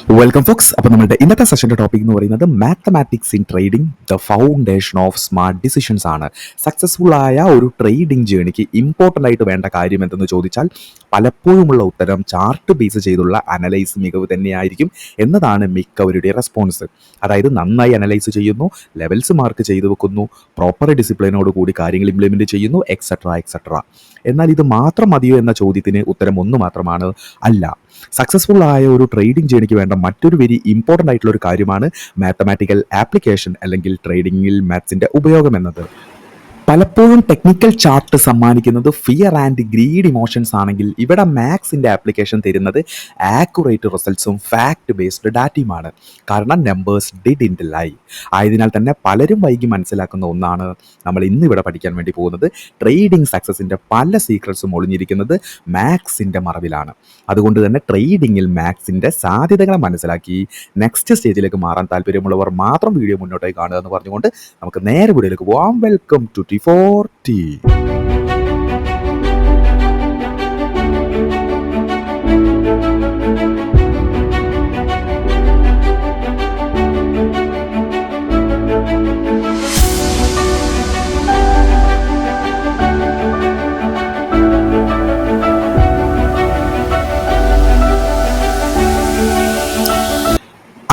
Welcome Fox. അപ്പോൾ നമ്മുടെ ഇന്നത്തെ സെഷൻ്റെ ടോപ്പിക് എന്ന് പറയുന്നത് mathematics in trading the foundation of smart decisions ആണ്. സക്സസ്ഫുൾ ആയ ഒരു ട്രേഡിംഗ് ജേണിക്ക് ഇമ്പോർട്ടൻ്റ് ആയിട്ട് വേണ്ട കാര്യം എന്തെന്ന് ചോദിച്ചാൽ പലപ്പോഴുമുള്ള ഉത്തരം ചാർട്ട് ബേസ് ചെയ്തുള്ള അനലൈസ് മികവ് തന്നെയായിരിക്കും എന്നതാണ് മിക്കവരുടെ റെസ്പോൺസ്. അതായത് നന്നായി അനലൈസ് ചെയ്യുന്നു, ലെവൽസ് മാർക്ക് ചെയ്തു വെക്കുന്നു, പ്രോപ്പർ ഡിസിപ്ലിനോട് കൂടി കാര്യങ്ങൾ ഇംപ്ലിമെൻറ്റ് ചെയ്യുന്നു, എക്സെട്ര എക്സെട്ര. എന്നാൽ ഇത് മാത്രം മതിയോ എന്ന ചോദ്യത്തിന് ഉത്തരം ഒന്ന് മാത്രമാണ്, അല്ല. സക്സസ്ഫുൾ ആയ ഒരു ട്രേഡിംഗ് ജേണിക്ക് വേണ്ട മറ്റൊരു വെരി ഇമ്പോർട്ടൻ്റ് ആയിട്ടുള്ള ഒരു കാര്യമാണ് മാത്തമാറ്റിക്കൽ ആപ്ലിക്കേഷൻ അല്ലെങ്കിൽ ട്രേഡിംഗിൽ മാത്സിൻ്റെ ഉപയോഗം എന്നത്. പലപ്പോഴും ടെക്നിക്കൽ ചാർട്ട് സമ്മാനിക്കുന്നത് ഫിയർ ആൻഡ് ഗ്രീഡ് ഇമോഷൻസ് ആണെങ്കിൽ ഇവിടെ മാത്സിൻ്റെ ആപ്ലിക്കേഷൻ തരുന്നത് ആക്യുറേറ്റ് റിസൾട്ട്സും ഫാക്ട് ബേസ്ഡ് ഡാറ്റയുമാണ്. കാരണം നമ്പേഴ്സ് ഡിഡ് ഇൻ ലൈ ആയതിനാൽ തന്നെ പലരും വൈകി മനസ്സിലാക്കുന്ന ഒന്നാണ് നമ്മൾ ഇന്ന് ഇവിടെ പഠിക്കാൻ വേണ്ടി പോകുന്നത്. ട്രേഡിംഗ് സക്സസിൻ്റെ പല സീക്രട്സും ഒളിഞ്ഞിരിക്കുന്നത് മാത്സിൻ്റെ മറവിലാണ്. അതുകൊണ്ട് തന്നെ ട്രേഡിങ്ങിൽ മാത്സിൻ്റെ സാധ്യതകളെ മനസ്സിലാക്കി നെക്സ്റ്റ് സ്റ്റേജിലേക്ക് മാറാൻ താല്പര്യമുള്ളവർ മാത്രം വീഡിയോ മുന്നോട്ടേക്ക് കാണുക എന്ന് പറഞ്ഞുകൊണ്ട് നമുക്ക് നേരെ വീഡിയോയിലേക്ക് പോകാം. Welcome to T40.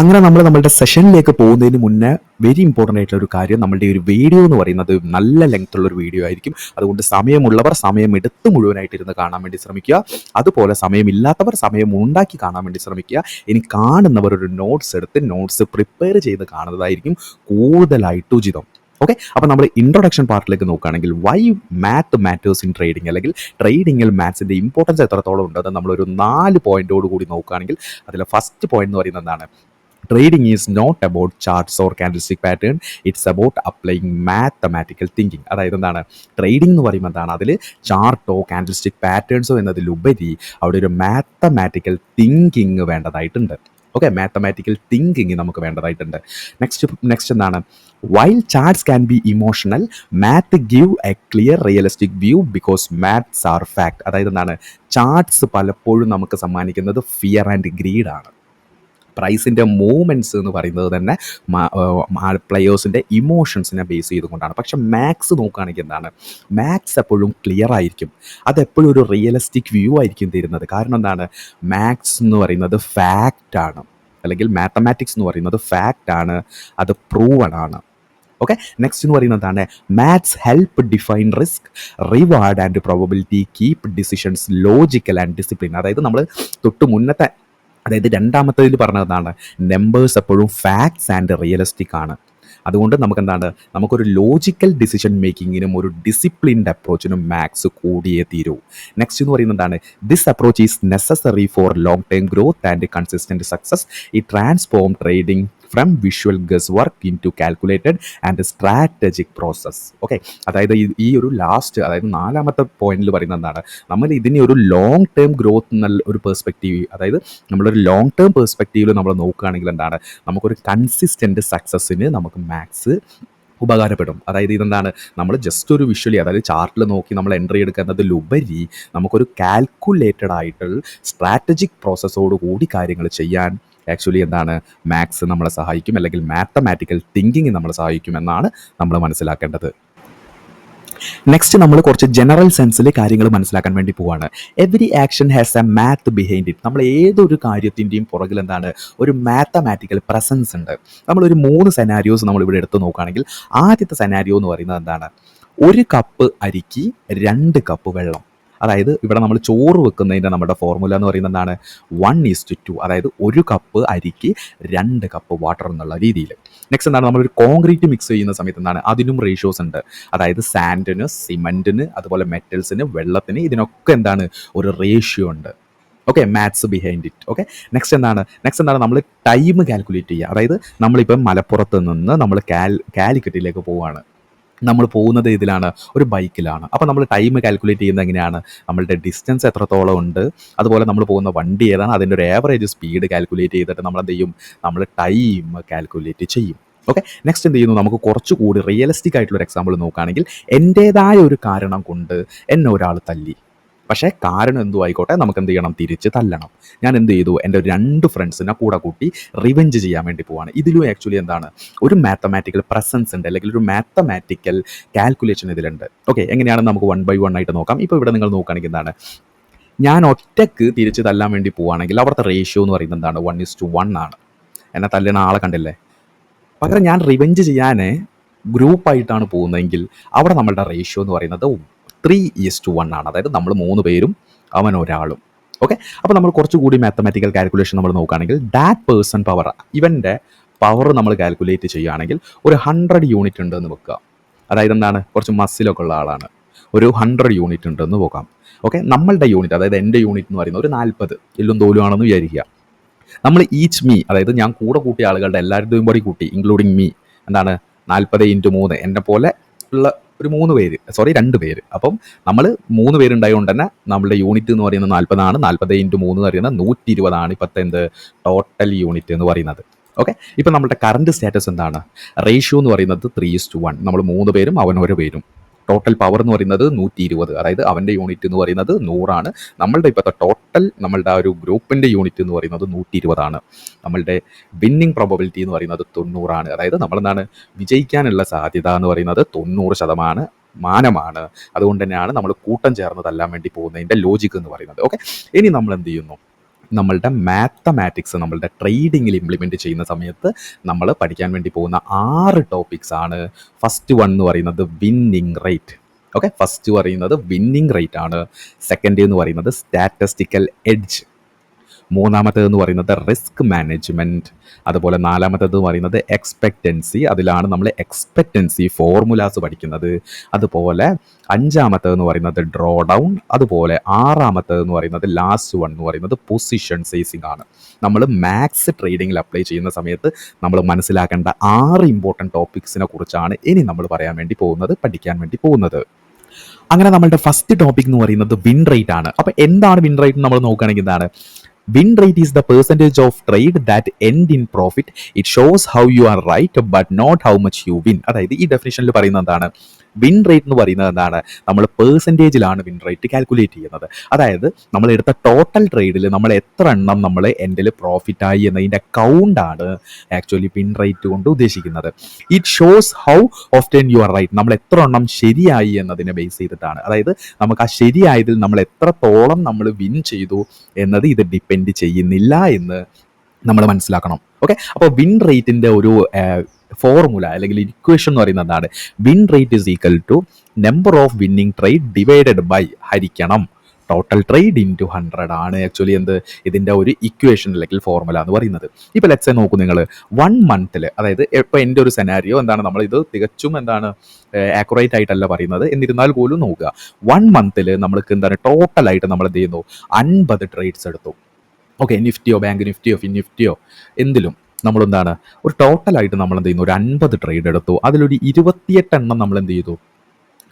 അങ്ങനെ നമ്മൾ നമ്മളുടെ സെഷനിലേക്ക് പോകുന്നതിന് മുന്നേ വെരി ഇമ്പോർട്ടൻ്റ് ആയിട്ടുള്ള ഒരു കാര്യം, നമ്മളുടെ ഒരു വീഡിയോ എന്ന് പറയുന്നത് നല്ല ലെങ്ത് ഉള്ളൊരു വീഡിയോ ആയിരിക്കും. അതുകൊണ്ട് സമയമുള്ളവർ സമയം എടുത്ത് മുഴുവനായിട്ടിരുന്ന് കാണാൻ വേണ്ടി ശ്രമിക്കുക. അതുപോലെ സമയമില്ലാത്തവർ സമയം ഉണ്ടാക്കി കാണാൻ വേണ്ടി ശ്രമിക്കുക. ഇനി കാണുന്നവർ ഒരു നോട്ട്സ് എടുത്ത് നോട്ട്സ് പ്രിപ്പയർ ചെയ്ത് കാണുന്നതായിരിക്കും കൂടുതലായിട്ട് ഉചിതം. ഓക്കെ, അപ്പോൾ നമ്മൾ ഇൻട്രൊഡക്ഷൻ പാർട്ടിലേക്ക് നോക്കുകയാണെങ്കിൽ why math matters in trading അല്ലെങ്കിൽ ട്രേഡിങ്ങിൽ മാത്സിൻ്റെ ഇമ്പോർട്ടൻസ് എത്രത്തോളം ഉണ്ടെന്ന് നമ്മളൊരു 4 പോയിന്റോട് കൂടി നോക്കുകയാണെങ്കിൽ അതിലെ ഫസ്റ്റ് പോയിന്റ് എന്ന് പറയുന്നത് എന്താണ്? Trading is not about charts or candlestick pattern, it's about applying mathematical thinking. അതായത് എന്താണ് ട്രേഡിംഗ് എന്ന് പറയുമ്പോൾ എന്താണ്? അതിൽ ചാർട്ടോ കാൻഡിൽസ്റ്റിക് പാറ്റേൺസോ എന്നതിലുപരി അവിടെ ഒരു മാത്തമാറ്റിക്കൽ തിങ്കിങ് വേണ്ടതായിട്ടുണ്ട്. ഓക്കെ, മാത്തമാറ്റിക്കൽ തിങ്കിങ് നമുക്ക് വേണ്ടതായിട്ടുണ്ട്. നെക്സ്റ്റ് എന്താണ്? While charts can be emotional, math give a clear realistic view because maths are fact. അതായത് എന്താണ്? ചാർട്ട്സ് പലപ്പോഴും നമുക്ക് സമ്മാനിക്കുന്നത് ഫിയർ ആൻഡ് ഗ്രീഡ് ആണ്. പ്രൈസിൻ്റെ മൂവ്മെൻറ്റ്സ് എന്ന് പറയുന്നത് തന്നെ പ്ലെയേഴ്സിൻ്റെ ഇമോഷൻസിനെ ബേസ് ചെയ്തുകൊണ്ടാണ്. പക്ഷെ മാത്സ് നോക്കുകയാണെങ്കിൽ എന്താണ്? മാത്സ് എപ്പോഴും ക്ലിയർ ആയിരിക്കും, അതെപ്പോഴും ഒരു റിയലിസ്റ്റിക് വ്യൂ ആയിരിക്കും തരുന്നത്. കാരണം എന്താണ്? മാത്സ് എന്ന് പറയുന്നത് ഫാക്റ്റാണ്, അല്ലെങ്കിൽ മാത്തമാറ്റിക്സ് എന്ന് പറയുന്നത് ഫാക്റ്റാണ്, അത് പ്രൂവൺ ആണ്. ഓക്കെ, നെക്സ്റ്റ് എന്ന് പറയുന്നത് എന്താണ്? Maths help define risk, reward and probability, keep decisions logical and discipline. അതായത് നമ്മൾ തൊട്ട് മുന്നത്തെ, അതായത് രണ്ടാമത്തേതിൽ പറഞ്ഞതാണ് നമ്പേഴ്സ് എപ്പോഴും ഫാക്ട്സ് ആൻഡ് റിയലിസ്റ്റിക് ആണ്. അതുകൊണ്ട് നമുക്കെന്താണ്? നമുക്കൊരു ലോജിക്കൽ ഡിസിഷൻ മേക്കിങ്ങിനും ഒരു ഡിസിപ്ലിൻഡ് അപ്രോച്ചിനും മാത്സ് കൂടിയേ തീരൂ. നെക്സ്റ്റ് എന്ന് പറയുന്നത് എന്താണ്? This approach is necessary for long term growth and consistent success. ഈ transform trading from visual guesswork into calculated and strategic process. Okay, അതായത് ഈ ഒരു ലാസ്റ്റ്, അതായത് 4ാമത്തെ പോയിന്റിൽ പറയുന്നത് എന്താണ്? നമ്മൾ ഇതിനെ ഒരു ലോങ് ടേം ഗ്രോത്ത് എന്നുള്ള ഒരു പെർസ്പെക്റ്റീവ്, അതായത് നമ്മളൊരു ലോങ് ടേം പെർസ്പെക്റ്റീവിൽ നമ്മൾ നോക്കുകയാണെങ്കിൽ എന്താണ്? നമുക്കൊരു കൺസിസ്റ്റൻറ്റ് സക്സസ്സിന് നമുക്ക് മാത്സ് ഉപകാരപ്പെടും. അതായത് ഇതെന്താണ്? നമ്മൾ ജസ്റ്റ് ഒരു വിഷ്വലി, അതായത് ചാർട്ടിൽ നോക്കി നമ്മൾ എൻട്രി എടുക്കുന്നതിലുപരി നമുക്കൊരു കാൽക്കുലേറ്റഡ് ആയിട്ടുള്ള സ്ട്രാറ്റജിക് പ്രോസസ്സോട് കൂടി കാര്യങ്ങൾ ചെയ്യാൻ ആക്ച്വലി എന്താണ്? മാത്സ് നമ്മളെ സഹായിക്കും, അല്ലെങ്കിൽ മാത്തമാറ്റിക്കൽ തിങ്കിങ് നമ്മളെ സഹായിക്കും എന്നാണ് നമ്മൾ മനസ്സിലാക്കേണ്ടത്. നെക്സ്റ്റ് നമ്മൾ കുറച്ച് ജനറൽ സെൻസിൽ കാര്യങ്ങൾ മനസ്സിലാക്കാൻ വേണ്ടി പോവാണ്. Every action has A math behind it. നമ്മൾ ഏതൊരു കാര്യത്തിൻ്റെയും പുറകിൽ എന്താണ്? ഒരു മാത്തമാറ്റിക്കൽ പ്രസൻസ് ഉണ്ട്. നമ്മളൊരു 3 സെനാരിയോസ് നമ്മളിവിടെ എടുത്ത് നോക്കുകയാണെങ്കിൽ ആദ്യത്തെ സെനാരിയോ എന്ന് പറയുന്നത് എന്താണ്? 1 കപ്പ് അരിക്ക് 2 കപ്പ് വെള്ളം. അതായത് ഇവിടെ നമ്മൾ ചോറ് വെക്കുന്നതിൻ്റെ നമ്മുടെ ഫോർമുല എന്ന് പറയുന്നത് എന്താണ്? 1:2. അതായത് 1 കപ്പ് അരിക്ക് 2 കപ്പ് വാട്ടർ എന്നുള്ള രീതിയിൽ. നെക്സ്റ്റ് എന്താണ്? നമ്മളൊരു കോൺക്രീറ്റ് മിക്സ് ചെയ്യുന്ന സമയത്ത് എന്താണ്? അതിനും റേഷ്യോസ് ഉണ്ട്. അതായത് സാൻഡിന്, സിമൻറ്റിന്, അതുപോലെ മെറ്റൽസിന്, വെള്ളത്തിന്, ഇതിനൊക്കെ എന്താണ്? ഒരു റേഷ്യോ ഉണ്ട്. Okay, maths behind it. Okay, next എന്താണ്? നമ്മൾ ടൈം കാൽക്കുലേറ്റ് ചെയ്യുക. അതായത് നമ്മളിപ്പം മലപ്പുറത്ത് നിന്ന് നമ്മൾ കാലിക്കറ്റിലേക്ക് പോവുകയാണ്. നമ്മൾ പോകുന്നത് ഇതിലാണ്, ഒരു ബൈക്കിലാണ്. അപ്പോൾ നമ്മൾ ടൈം കാൽക്കുലേറ്റ് ചെയ്യുന്നത് എങ്ങനെയാണ്? നമ്മളുടെ ഡിസ്റ്റൻസ് എത്രത്തോളം ഉണ്ട്, അതുപോലെ നമ്മൾ പോകുന്ന വണ്ടി ഏതാണ്, അതിൻ്റെ ഒരു ആവറേജ് സ്പീഡ് കാൽക്കുലേറ്റ് ചെയ്തിട്ട് നമ്മൾ എന്ത് ചെയ്യും? നമ്മൾ ടൈം കാൽക്കുലേറ്റ് ചെയ്യും. ഓക്കെ, നെക്സ്റ്റ് എന്ത് ചെയ്യുന്നു? നമുക്ക് കുറച്ചുകൂടി റിയലിസ്റ്റിക് ആയിട്ടുള്ളൊരു എക്സാമ്പിൾ നോക്കുകയാണെങ്കിൽ, എൻ്റേതായ ഒരു കാരണം കൊണ്ട് എന്നെ ഒരാൾ തല്ലി. പക്ഷേ കാരണം എന്തും ആയിക്കോട്ടെ നമുക്ക് എന്ത് ചെയ്യണം, തിരിച്ച് തല്ലണം. ഞാൻ എന്ത് ചെയ്തു, എൻ്റെ 2 ഫ്രണ്ട്സിനെ കൂടെ കൂട്ടി റിവെഞ്ച് ചെയ്യാൻ വേണ്ടി പോവാണ്. ഇതിലും ആക്ച്വലി എന്താണ്, ഒരു മാത്തമാറ്റിക്കൽ പ്രസൻസ് ഉണ്ട്, അല്ലെങ്കിൽ ഒരു മാത്തമാറ്റിക്കൽ കാൽക്കുലേഷൻ ഇതിലുണ്ട്. ഓക്കെ, എങ്ങനെയാണെന്ന് നമുക്ക് 1 by 1 ആയിട്ട് നോക്കാം. ഇപ്പോൾ ഇവിടെ നിങ്ങൾ നോക്കുകയാണെങ്കിൽ എന്താണ്, ഞാൻ ഒറ്റക്ക് തിരിച്ച് തല്ലാൻ വേണ്ടി പോവുകയാണെങ്കിൽ അവിടുത്തെ റേഷ്യോ എന്ന് പറയുന്നത് എന്താണ്, 1:1 ആണ്. എന്നെ തല്ലുന്ന ആളെ കണ്ടില്ലേ. പകരം ഞാൻ റിവെഞ്ച് ചെയ്യാൻ ഗ്രൂപ്പായിട്ടാണ് പോകുന്നതെങ്കിൽ അവിടെ നമ്മളുടെ റേഷ്യോ എന്ന് പറയുന്നത് 3:1 ആണ്. അതായത് നമ്മൾ 3 പേരും അവൻ ഒരാളും. ഓക്കെ, അപ്പോൾ നമ്മൾ കുറച്ചുകൂടി മാത്തമാറ്റിക്കൽ കാൽക്കുലേഷൻ നമ്മൾ നോക്കുകയാണെങ്കിൽ ദാറ്റ് പേഴ്സൺ പവർ, ഇവൻ്റെ പവർ നമ്മൾ കാൽക്കുലേറ്റ് ചെയ്യുകയാണെങ്കിൽ ഒരു 100 യൂണിറ്റ് ഉണ്ടെന്ന് വെക്കുക. അതായത് എന്താണ്, കുറച്ച് മസിലൊക്കെ ഉള്ള ആളാണ്, ഒരു 100 യൂണിറ്റ് ഉണ്ടെന്ന് പോകാം. ഓക്കെ, നമ്മളുടെ യൂണിറ്റ്, അതായത് എൻ്റെ യൂണിറ്റ് എന്ന് പറയുന്നത് ഒരു 40 എല്ലും തോലും ആണെന്ന് വിചാരിക്കുക. നമ്മൾ ഈച്ച് മീ, അതായത് ഞാൻ കൂടെ കൂട്ടിയ ആളുകളുടെ എല്ലാവരുടെയും കൂടി കൂട്ടി ഇൻക്ലൂഡിങ് മീ, എന്താണ് 40 × 3, എൻ്റെ പോലെ ഉള്ള ഒരു 2 പേര്. അപ്പം നമ്മൾ 3 പേരുണ്ടായതുകൊണ്ട് തന്നെ നമ്മളുടെ യൂണിറ്റ് എന്ന് പറയുന്നത് 40 ആണ്. 40 × 3 എന്ന് പറയുന്നത് 120 ആണ് ഇപ്പോഴത്തെ എന്ത് ടോട്ടൽ യൂണിറ്റ് എന്ന് പറയുന്നത്. ഓക്കെ, ഇപ്പം നമ്മളുടെ കറണ്ട് സ്റ്റാറ്റസ് എന്താണ്, റേഷ്യോ എന്ന് പറയുന്നത് 3:1. നമ്മൾ 3 പേരും അവൻ 1 പേരും. ടോട്ടൽ പവർ എന്ന് പറയുന്നത് 120, അതായത് അവൻ്റെ യൂണിറ്റ് എന്ന് പറയുന്നത് 100 ആണ്. നമ്മളുടെ ഇപ്പോഴത്തെ ടോട്ടൽ നമ്മളുടെ ആ ഒരു ഗ്രൂപ്പിൻ്റെ യൂണിറ്റ് എന്ന് പറയുന്നത് 120 ആണ്. നമ്മളുടെ വിന്നിങ് പ്രോബബിലിറ്റി എന്ന് പറയുന്നത് 90 ആണ്. അതായത് നമ്മളെന്താണ്, വിജയിക്കാനുള്ള സാധ്യത എന്ന് പറയുന്നത് 90% മാനമാണ്. അതുകൊണ്ട് തന്നെയാണ് നമ്മൾ കൂട്ടം ചേർന്ന് തല്ലാൻ വേണ്ടി പോകുന്നതിൻ്റെ ലോജിക്ക് എന്ന് പറയുന്നത്. ഓക്കെ, ഇനി നമ്മൾ എന്ത് ചെയ്യുന്നു, നമ്മളുടെ മാത്തമാറ്റിക്സ് നമ്മളുടെ ട്രേഡിങ്ങിൽ ഇംപ്ലിമെൻറ്റ് ചെയ്യുന്ന സമയത്ത് നമ്മൾ പഠിക്കാൻ വേണ്ടി പോകുന്ന 6 ടോപ്പിക്സ് ആണ്. ഫസ്റ്റ് 1 എന്ന് പറയുന്നത് വിന്നിങ് റേറ്റ്. ഓക്കെ, ഫസ്റ്റ് പറയുന്നത് വിന്നിങ് റേറ്റ് ആണ്. സെക്കൻഡ് എന്ന് പറയുന്നത് സ്റ്റാറ്റിസ്റ്റിക്കൽ എഡ്ജ്. മൂന്നാമത്തേതെന്ന് പറയുന്നത് റിസ്ക് മാനേജ്മെൻറ്റ്. അതുപോലെ നാലാമത്തേത് പറയുന്നത് എക്സ്പെക്റ്റൻസി. അതിലാണ് നമ്മൾ എക്സ്പെക്റ്റൻസി ഫോർമുലാസ് പഠിക്കുന്നത്. അതുപോലെ അഞ്ചാമത്തേതെന്ന് പറയുന്നത് ഡ്രോ ഡൗൺ. അതുപോലെ ആറാമത്തേതെന്ന് പറയുന്നത് ലാസ്റ്റ് 1 എന്ന് പറയുന്നത് പൊസിഷൻ സൈസിങ് ആണ്. നമ്മൾ മാത്സ് ട്രേഡിങ്ങിൽ അപ്ലൈ ചെയ്യുന്ന സമയത്ത് നമ്മൾ മനസ്സിലാക്കേണ്ട 6 ഇമ്പോർട്ടൻറ്റ് ടോപ്പിക്സിനെ കുറിച്ചാണ് ഇനി നമ്മൾ പറയാൻ വേണ്ടി പോകുന്നത്, പഠിക്കാൻ വേണ്ടി പോകുന്നത്. അങ്ങനെ നമ്മളുടെ ഫസ്റ്റ് ടോപ്പിക് എന്ന് പറയുന്നത് വിൻ റേറ്റ് ആണ്. അപ്പോൾ എന്താണ് വിൻ റേറ്റ് നമ്മൾ നോക്കുകയാണെങ്കിൽ എന്താണ്, win rate is the percentage of trade that end in profit. It shows how you are right but not how much you win. അതായത് ഈ ഡെഫിനിഷനിൽ പറയുന്നത് എന്താണ്, വിൻ റേറ്റ് എന്ന് പറയുന്നത് എന്താണ്, നമ്മൾ പേഴ്സൻറ്റേജിലാണ് വിൻ റേറ്റ് കാൽക്കുലേറ്റ് ചെയ്യുന്നത്. അതായത് നമ്മൾ എടുത്ത ടോട്ടൽ ട്രേഡിൽ നമ്മൾ എത്ര എണ്ണം നമ്മൾ എൻഡിൽ പ്രോഫിറ്റായി എന്നതിൻ്റെ കൗണ്ടാണ് ആക്ച്വലി വിൻ റേറ്റ് കൊണ്ട് ഉദ്ദേശിക്കുന്നത്. It shows how often you are right, നമ്മൾ എത്ര എണ്ണം ശരിയായി എന്നതിനെ ബേസ് ചെയ്തിട്ടാണ്. അതായത് നമുക്ക് ആ ശരിയായതിൽ നമ്മൾ എത്രത്തോളം നമ്മൾ വിൻ ചെയ്തു എന്നത് ഇത് ഡിപ്പെൻഡ് ചെയ്യുന്നില്ല എന്ന് നമ്മൾ മനസ്സിലാക്കണം. ഓക്കെ, അപ്പോൾ വിൻ റേറ്റിൻ്റെ ഒരു ഫോർമുല അല്ലെങ്കിൽ ഇക്വേഷൻ എന്ന് പറയുന്നത് എന്താണ്, win rate is equal to number of winning trade divided by ഹരിക്കണം ടോട്ടൽ ട്രേഡ് ഇൻറ്റു 100 ആണ് ആക്ച്വലി എന്ത് ഇതിൻ്റെ ഒരു ഇക്വേഷൻ അല്ലെങ്കിൽ ഫോർമുല എന്ന് പറയുന്നത്. ഇപ്പോൾ ലെറ്റ്സ് സേ നോക്കൂ നിങ്ങൾ, 1 മന്തിൽ, അതായത് ഇപ്പോൾ എൻ്റെ ഒരു സെനാരിയോ എന്താണ്, നമ്മളിത് തികച്ചും എന്താണ് ആക്യുറേറ്റ് ആയിട്ടല്ല പറയുന്നത്, എന്നിരുന്നാൽ പോലും നോക്കുക, 1 മന്തിൽ നമ്മൾക്ക് എന്താണ് ടോട്ടലായിട്ട് നമ്മൾ എന്ത് ചെയ്യുന്നു, 50 ട്രേഡ്സ് എടുത്തു. ഓക്കെ, നിഫ്റ്റിയോ ബാങ്ക് നിഫ്റ്റിയോ ഫിൻ നിഫ്റ്റിയോ എന്തിലും നമ്മളെന്താണ് ഒരു ടോട്ടലായിട്ട് നമ്മൾ എന്ത് ചെയ്യുന്നു, ഒരു 50 ട്രേഡ് എടുത്തു. അതിലൊരു 28 എണ്ണം നമ്മൾ എന്ത് ചെയ്തു,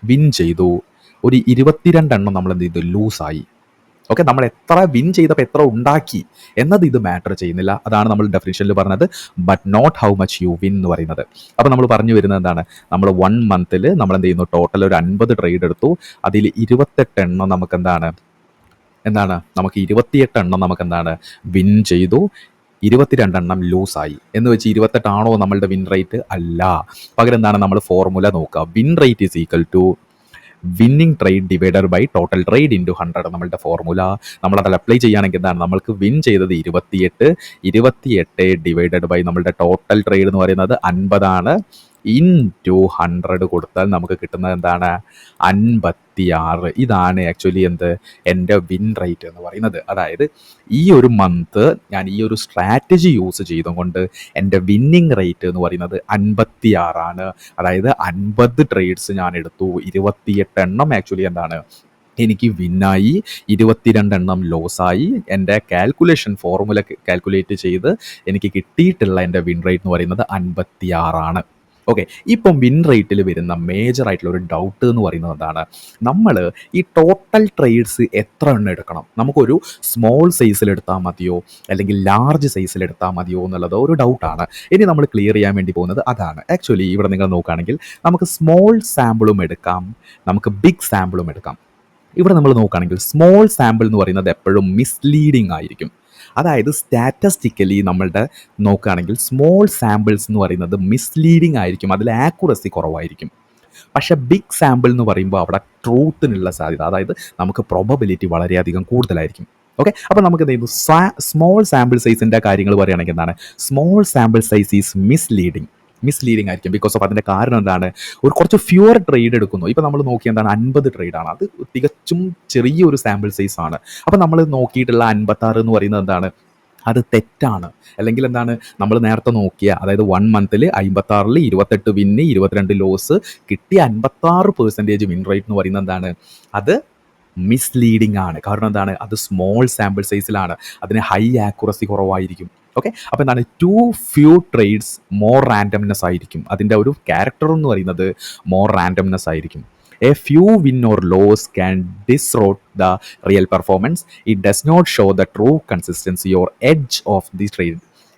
വിൻ ചെയ്തു. ഒരു 22 എണ്ണം നമ്മൾ എന്ത് ചെയ്തു, ലൂസായി. ഓക്കെ, നമ്മൾ എത്ര വിൻ ചെയ്തപ്പോൾ എത്ര ഉണ്ടാക്കി എന്നത് ഇത് മാറ്റർ ചെയ്യുന്നില്ല. അതാണ് നമ്മൾ ഡെഫിനിഷനിൽ പറഞ്ഞത് but not how much you win എന്ന് പറയുന്നത്. അപ്പോൾ നമ്മൾ പറഞ്ഞു വരുന്നത് എന്താണ്, നമ്മൾ 1 മന്തിൽ നമ്മൾ എന്ത് ചെയ്യുന്നു, ടോട്ടൽ ഒരു 50 ട്രേഡ് എടുത്തു. അതിൽ 28 എണ്ണം നമുക്ക് എന്താണ് നമുക്ക് 28 എണ്ണം നമുക്ക് എന്താണ് വിൻ ചെയ്തു, 22 എണ്ണം ലൂസായി. എന്ന് വെച്ച് 28 ആണോ നമ്മളുടെ വിൻ റേറ്റ്? അല്ല. പകരം എന്താണ് നമ്മൾ ഫോർമുല നോക്കുക, win rate is equal to winning trade divided by total trade into 100 നമ്മളുടെ ഫോർമുല. നമ്മളതിൽ അപ്ലൈ ചെയ്യുകയാണെങ്കിൽ എന്താണ്, നമ്മൾക്ക് വിൻ ചെയ്തത് 28 ഡിവൈഡഡ് ബൈ നമ്മളുടെ ടോട്ടൽ ട്രേഡ് എന്ന് പറയുന്നത് 50 ആണ്. ഇൻറ്റു 100 കൊടുത്താൽ നമുക്ക് കിട്ടുന്നത് എന്താണ്, 56. ഇതാണ് ആക്ച്വലി എന്ത് എൻ്റെ വിൻ റേറ്റ് എന്ന് പറയുന്നത്. അതായത് ഈ ഒരു മന്ത് ഞാൻ ഈ ഒരു സ്ട്രാറ്റജി യൂസ് ചെയ്തുകൊണ്ട് എൻ്റെ വിന്നിങ് റേറ്റ് എന്ന് പറയുന്നത് 56 ആണ്. അതായത് 50 ട്രേഡ്സ് ഞാൻ എടുത്തു, 28 എണ്ണം ആക്ച്വലി എന്താണ് എനിക്ക് വിന്നായി, 22 എണ്ണം ലോസായി. എൻ്റെ കാൽക്കുലേഷൻ ഫോർമുല കാൽക്കുലേറ്റ് ചെയ്ത് എനിക്ക് കിട്ടിയിട്ടുള്ള എൻ്റെ വിൻ റേറ്റ് എന്ന് പറയുന്നത് 56 ആണ്. ഓക്കെ, ഇപ്പം വിൻ റേറ്റിൽ വരുന്ന മേജർ ആയിട്ടുള്ള ഒരു ഡൗട്ട് എന്ന് പറയുന്നത് എന്താണ്, നമ്മൾ ഈ ടോട്ടൽ ട്രേഡ്സ് എത്ര എണ്ണം എടുക്കണം, നമുക്കൊരു സ്മോൾ സൈസിൽ എടുത്താൽ മതിയോ അല്ലെങ്കിൽ ലാർജ് സൈസിൽ എടുത്താൽ മതിയോ എന്നുള്ളത് ഒരു ഡൗട്ടാണ്. ഇനി നമ്മൾ ക്ലിയർ ചെയ്യാൻ വേണ്ടി പോകുന്നത് അതാണ്. ആക്ച്വലി ഇവിടെ നിങ്ങൾ നോക്കുകയാണെങ്കിൽ നമുക്ക് സ്മോൾ സാമ്പിളും എടുക്കാം, നമുക്ക് ബിഗ് സാമ്പിളും എടുക്കാം. ഇവിടെ നമ്മൾ നോക്കുകയാണെങ്കിൽ സ്മോൾ സാമ്പിൾ എന്ന് പറയുന്നത് എപ്പോഴും മിസ്ലീഡിങ് ആയിരിക്കും. അതായത് സ്റ്റാറ്റിസ്റ്റിക്കലി നമ്മളുടെ നോക്കുകയാണെങ്കിൽ സ്മോൾ സാമ്പിൾസ് എന്ന് പറയുന്നത് മിസ്ലീഡിങ് ആയിരിക്കും, അതിൽ ആക്യുറസി കുറവായിരിക്കും. പക്ഷേ ബിഗ് സാമ്പിൾ എന്ന് പറയുമ്പോൾ അവിടെ ട്രൂത്തിനുള്ള സാധ്യത, അതായത് നമുക്ക് പ്രോബബിലിറ്റി വളരെയധികം കൂടുതലായിരിക്കും. ഓക്കെ, അപ്പോൾ നമുക്ക് എന്ത് ചെയ്യുന്നു, സ്മോൾ സാമ്പിൾ സൈസിൻ്റെ കാര്യങ്ങൾ പറയുകയാണെങ്കിൽ എന്താണ്, small sample size is misleading ആയിരിക്കും. ബിക്കോസ് ഓഫ് അതിൻ്റെ കാരണം എന്താണ്, ഒരു കുറച്ച് ഫ്യൂവർ ട്രേഡ് എടുക്കുന്നു. ഇപ്പോൾ നമ്മൾ നോക്കി എന്താണ് 50 ട്രേഡാണ്, അത് തികച്ചും ചെറിയൊരു സാമ്പിൾ സൈസ് ആണ്. അപ്പോൾ നമ്മൾ നോക്കിയിട്ടുള്ള 56 എന്ന് പറയുന്നത് എന്താണ്, അത് തെറ്റാണ്. അല്ലെങ്കിൽ എന്താണ്, നമ്മൾ നേരത്തെ നോക്കിയ അതായത് 1 മന്തിൽ 56 28 വിന്ന് 22 ലോസ് കിട്ടിയ 56% വിൻ റേറ്റ് എന്ന് പറയുന്നത് എന്താണ്, അത് മിസ്ലീഡിങ് ആണ്. കാരണം എന്താണ്, അത് സ്മോൾ സാമ്പിൾ സൈസിലാണ്, അതിന് ഹൈ ആക്യുറസി കുറവായിരിക്കും. ഓക്കെ, അപ്പോൾ എന്താണ്, too few trades more randomness ആയിരിക്കും. അതിൻ്റെ ഒരു ക്യാരക്ടർ എന്ന് പറയുന്നത് മോർ റാൻഡംനെസ് ആയിരിക്കും. A few win or loss can disrupt the real performance. It does not show the true consistency or edge of the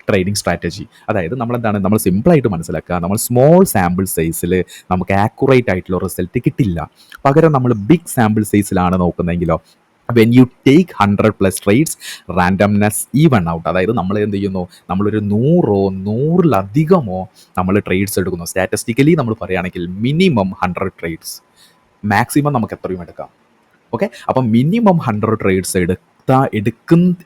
trading strategy. അതായത് നമ്മൾ സിമ്പിളായിട്ട് മനസ്സിലാക്കുക, നമ്മൾ സ്മോൾ സാമ്പിൾ സൈസിൽ നമുക്ക് ആക്യുറേറ്റ് ആയിട്ടുള്ള റിസൾട്ട് കിട്ടില്ല. പകരം നമ്മൾ ബിഗ് സാമ്പിൾ സൈസിലാണ് നോക്കുന്നതെങ്കിലോ, when you take 100+ trades randomness evens out. അതായത് നമ്മൾ എന്ത് ചെയ്യുന്നു, നമ്മളൊരു 100-100-ലധികമോ നമ്മൾ ട്രേഡ്സ് എടുക്കുന്നു. സ്റ്റാറ്റിസ്റ്റിക്കലി നമ്മൾ പറയുകയാണെങ്കിൽ മിനിമം 100 ട്രേഡ്സ്, മാക്സിമം നമുക്ക് എത്രയും എടുക്കാം. ഓക്കെ, അപ്പം മിനിമം 100 ട്രേഡ്സ്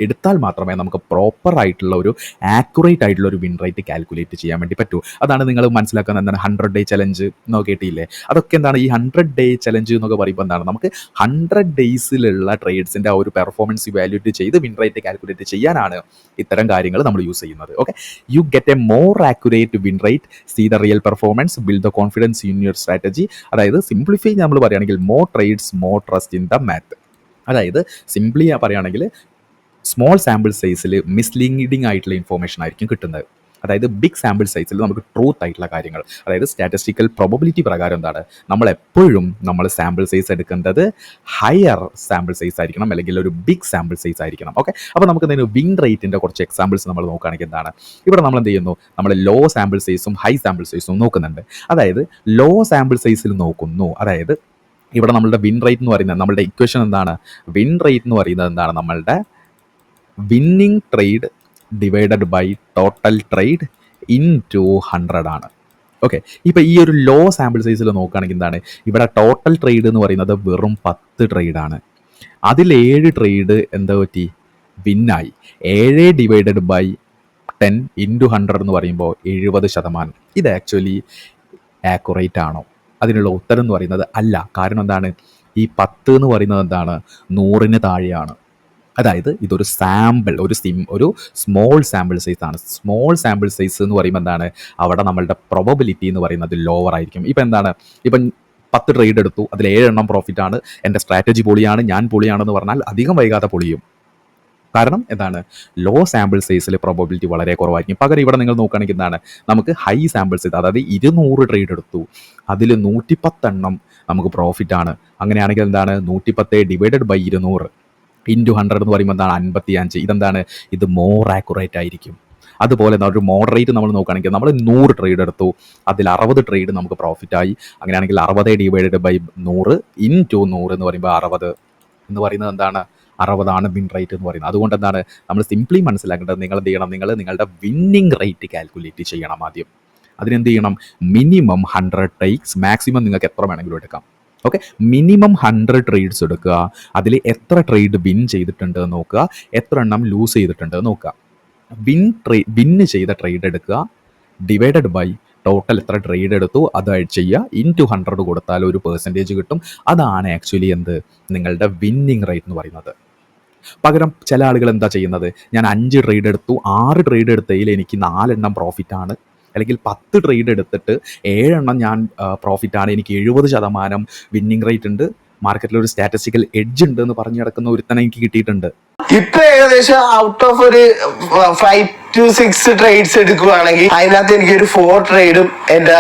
എടുത്താൽ മാത്രമേ നമുക്ക് പ്രോപ്പർ ആയിട്ടുള്ള ഒരു ആക്യുറേറ്റ് ആയിട്ടുള്ള ഒരു വിൻ റേറ്റ് കാൽക്കുലേറ്റ് ചെയ്യാൻ വേണ്ടി പറ്റൂ. അതാണ് നിങ്ങൾ മനസ്സിലാക്കുന്നത്. എന്താണ് 100 ഡേ ചലഞ്ച് നോക്കിയിട്ടില്ലേ, അതൊക്കെ എന്താണ്, ഈ 100 ഡേ ചലഞ്ച് എന്നൊക്കെ പറയുമ്പോൾ എന്താണ്, നമുക്ക് 100 ഡേയ്സിലുള്ള ട്രേഡ്സിൻ്റെ ആ ഒരു പെർഫോമൻസ് ഇവാലുവേറ്റ് ചെയ്ത് വിൻ റേറ്റ് കാൽക്കുലേറ്റ് ചെയ്യാനാണ് ഇത്തരം കാര്യങ്ങൾ നമ്മൾ യൂസ് ചെയ്യുന്നത്. Okay, you get a more accurate win rate, see the real performance, build the confidence in your strategy. അതായത് സിംപ്ലിഫൈ നമ്മൾ പറയുകയാണെങ്കിൽ more trades more trust in the math. അതായത് സിംപ്ലി പറയുകയാണെങ്കിൽ സ്മോൾ സാമ്പിൾ സൈസിൽ മിസ്ലീഡിങ് ആയിട്ടുള്ള information ആയിരിക്കും കിട്ടുന്നത്. അതായത് ബിഗ് സാമ്പിൾ സൈസിൽ നമുക്ക് ട്രൂത്ത് ആയിട്ടുള്ള കാര്യങ്ങൾ, അതായത് സ്റ്റാറ്റിസ്റ്റിക്കൽ പ്രോബബിലിറ്റി പ്രകാരം എന്താണ്, നമ്മളെപ്പോഴും സാമ്പിൾ സൈസ് എടുക്കേണ്ടത് ഹയർ സാമ്പിൾ സൈസ് ആയിരിക്കണം, അല്ലെങ്കിൽ ഒരു ബിഗ് സാമ്പിൾ സൈസ് ആയിരിക്കണം. ഓക്കെ, അപ്പോൾ നമുക്ക് എന്തെങ്കിലും വിൻ റേറ്റിൻ്റെ കുറച്ച് എക്സാമ്പിൾസ് നമ്മൾ നോക്കുകയാണെങ്കിൽ എന്താണ്, ഇവിടെ നമ്മൾ എന്ത് ചെയ്യുന്നു, നമ്മൾ ലോ സാമ്പിൾ സൈസും ഹൈ സാമ്പിൾ സൈസും നോക്കുന്നുണ്ട്. അതായത് ലോ സാമ്പിൾ സൈസിൽ നോക്കുന്നു, അതായത് ഇവിടെ നമ്മളുടെ വിൻ റേറ്റ് എന്ന് പറയുന്നത്, നമ്മളുടെ ഇക്വേഷൻ എന്താണ്, വിൻ റേറ്റ് എന്ന് പറയുന്നത് എന്താണ്, നമ്മളുടെ winning trade divided by total trade into 100 ആണ്. ഓക്കെ, ഇപ്പോൾ ഈ ഒരു ലോ സാമ്പിൾ സൈസിൽ നോക്കുകയാണെങ്കിൽ എന്താണ്, ഇവിടെ ടോട്ടൽ ട്രേഡ് എന്ന് പറയുന്നത് വെറും 10 ട്രേഡാണ്. അതിൽ 7 ട്രേഡ് എന്താ പറ്റി, വിന്നായി. 7 ഡിവൈഡഡ് ബൈ 10 ഇൻറ്റു 100 എന്ന് പറയുമ്പോൾ 70%. ഇത് ആക്ച്വലി ആക്യുറേറ്റ് ആണോ? അതിനുള്ള ഉത്തരം എന്ന് പറയുന്നത് അല്ല. കാരണം എന്താണ്, ഈ 10 എന്ന് പറയുന്നത് എന്താണ്, 100-ന് താഴെയാണ്. അതായത് ഇതൊരു സാമ്പിൾ, ഒരു സ്മോൾ സാമ്പിൾ സൈസ് ആണ്. സ്മോൾ സാമ്പിൾ സൈസ് എന്ന് പറയുമ്പോൾ എന്താണ്, അവിടെ നമ്മളുടെ പ്രോബബിലിറ്റി എന്ന് പറയുന്നത് ലോവർ ആയിരിക്കും. ഇപ്പം എന്താണ്, ഇപ്പം 10 ട്രേഡ് എടുത്തു, അതിൽ 7 എണ്ണം പ്രോഫിറ്റാണ്, എൻ്റെ സ്ട്രാറ്റജി പൊളിയാണ്, ഞാൻ പൊളിയാണെന്ന് പറഞ്ഞാൽ അധികം വൈകാതെ പൊളിയും. കാരണം എന്താണ്, ലോ സാമ്പിൾ സൈസിൽ പ്രോബബിലിറ്റി വളരെ കുറവായിരിക്കും. പകരം ഇവിടെ നിങ്ങൾ നോക്കുകയാണെങ്കിൽ എന്താണ്, നമുക്ക് ഹൈ സാമ്പിൾ സൈസ്, അതായത് 200 ട്രേഡ് എടുത്തു, അതിൽ 110 എണ്ണം നമുക്ക് പ്രോഫിറ്റാണ്. അങ്ങനെയാണെങ്കിൽ എന്താണ്, 110 ഡിവൈഡഡ് ബൈ 200 ഇൻറ്റു 100 എന്ന് പറയുമ്പോൾ എന്താണ്, 55. ഇതെന്താണ്, ഇത് മോർ ആക്യുറേറ്റ് ആയിരിക്കും. അതുപോലെ ഒരു മോഡറേറ്റ് നമ്മൾ നോക്കുകയാണെങ്കിൽ, നമ്മൾ 100 ട്രേഡ് എടുത്തു, അതിൽ 60 ട്രേഡ് നമുക്ക് പ്രോഫിറ്റായി. അങ്ങനെയാണെങ്കിൽ 60 ഡിവൈഡഡ് ബൈ 100 ഇൻറ്റു 100 എന്ന് പറയുമ്പോൾ 60 എന്ന് പറയുന്നത് എന്താണ്, 60 വിൻ റേറ്റ് എന്ന് പറയുന്നത്. അതുകൊണ്ട് എന്താണ്, നമ്മൾ സിംപ്ലി മനസ്സിലാക്കേണ്ടത്, നിങ്ങൾ എന്ത് ചെയ്യണം, നിങ്ങളുടെ വിന്നിങ് റേറ്റ് കാൽക്കുലേറ്റ് ചെയ്യണം ആദ്യം. അതിനെന്ത് ചെയ്യണം, മിനിമം 100 ടേക്സ്, മാക്സിമം നിങ്ങൾക്ക് എത്ര വേണമെങ്കിലും എടുക്കാം. ഓക്കെ, മിനിമം 100 ട്രേഡ്സ് എടുക്കുക, അതിൽ എത്ര ട്രേഡ് വിൻ ചെയ്തിട്ടുണ്ട് നോക്കുക, എത്ര എണ്ണം ലൂസ് ചെയ്തിട്ടുണ്ട് നോക്കുക. വിന്ന് ചെയ്ത ട്രേഡ് എടുക്കുക, ഡിവൈഡഡ് ബൈ ടോട്ടൽ എത്ര ട്രേഡ് എടുത്തു അത് ചെയ്യുക, ഇൻറ്റു 100 കൊടുത്താൽ ഒരു പെർസെൻറ്റേജ് കിട്ടും. അതാണ് ആക്ച്വലി നിങ്ങളുടെ വിന്നിങ് റേറ്റ് എന്ന് പറയുന്നത്. പകരം ചില ആളുകൾ എന്താ ചെയ്യുന്നത്, ഞാൻ 5 ട്രേഡ് എടുത്തു, 6 ട്രേഡ് എടുത്തതിൽ എനിക്ക് 4 എണ്ണം പ്രോഫിറ്റാണ്, അല്ലെങ്കിൽ 10 ട്രേഡ് എടുത്തിട്ട് 7 എണ്ണം ഞാൻ പ്രോഫിറ്റാണ്, എനിക്ക് 70% വിന്നിങ് റേറ്റ് ഉണ്ട്, മാർക്കറ്റിൽ ഒരു സ്റ്റാറ്റിസ്റ്റിക്കൽ എഡ്ജ് ഉണ്ട് എന്ന് പറഞ്ഞു കിടക്കുന്ന ഒരുത്തനെ എനിക്ക് കിട്ടിയിട്ടുണ്ട്. ഇപ്പൊ ഏകദേശം ഔട്ട് ഓഫ് ഒരു 5 to 6 ട്രേഡ്സ് എടുക്കുവാണെങ്കിൽ അതിനകത്ത് എനിക്കൊരു 4 ട്രേഡും എന്റെ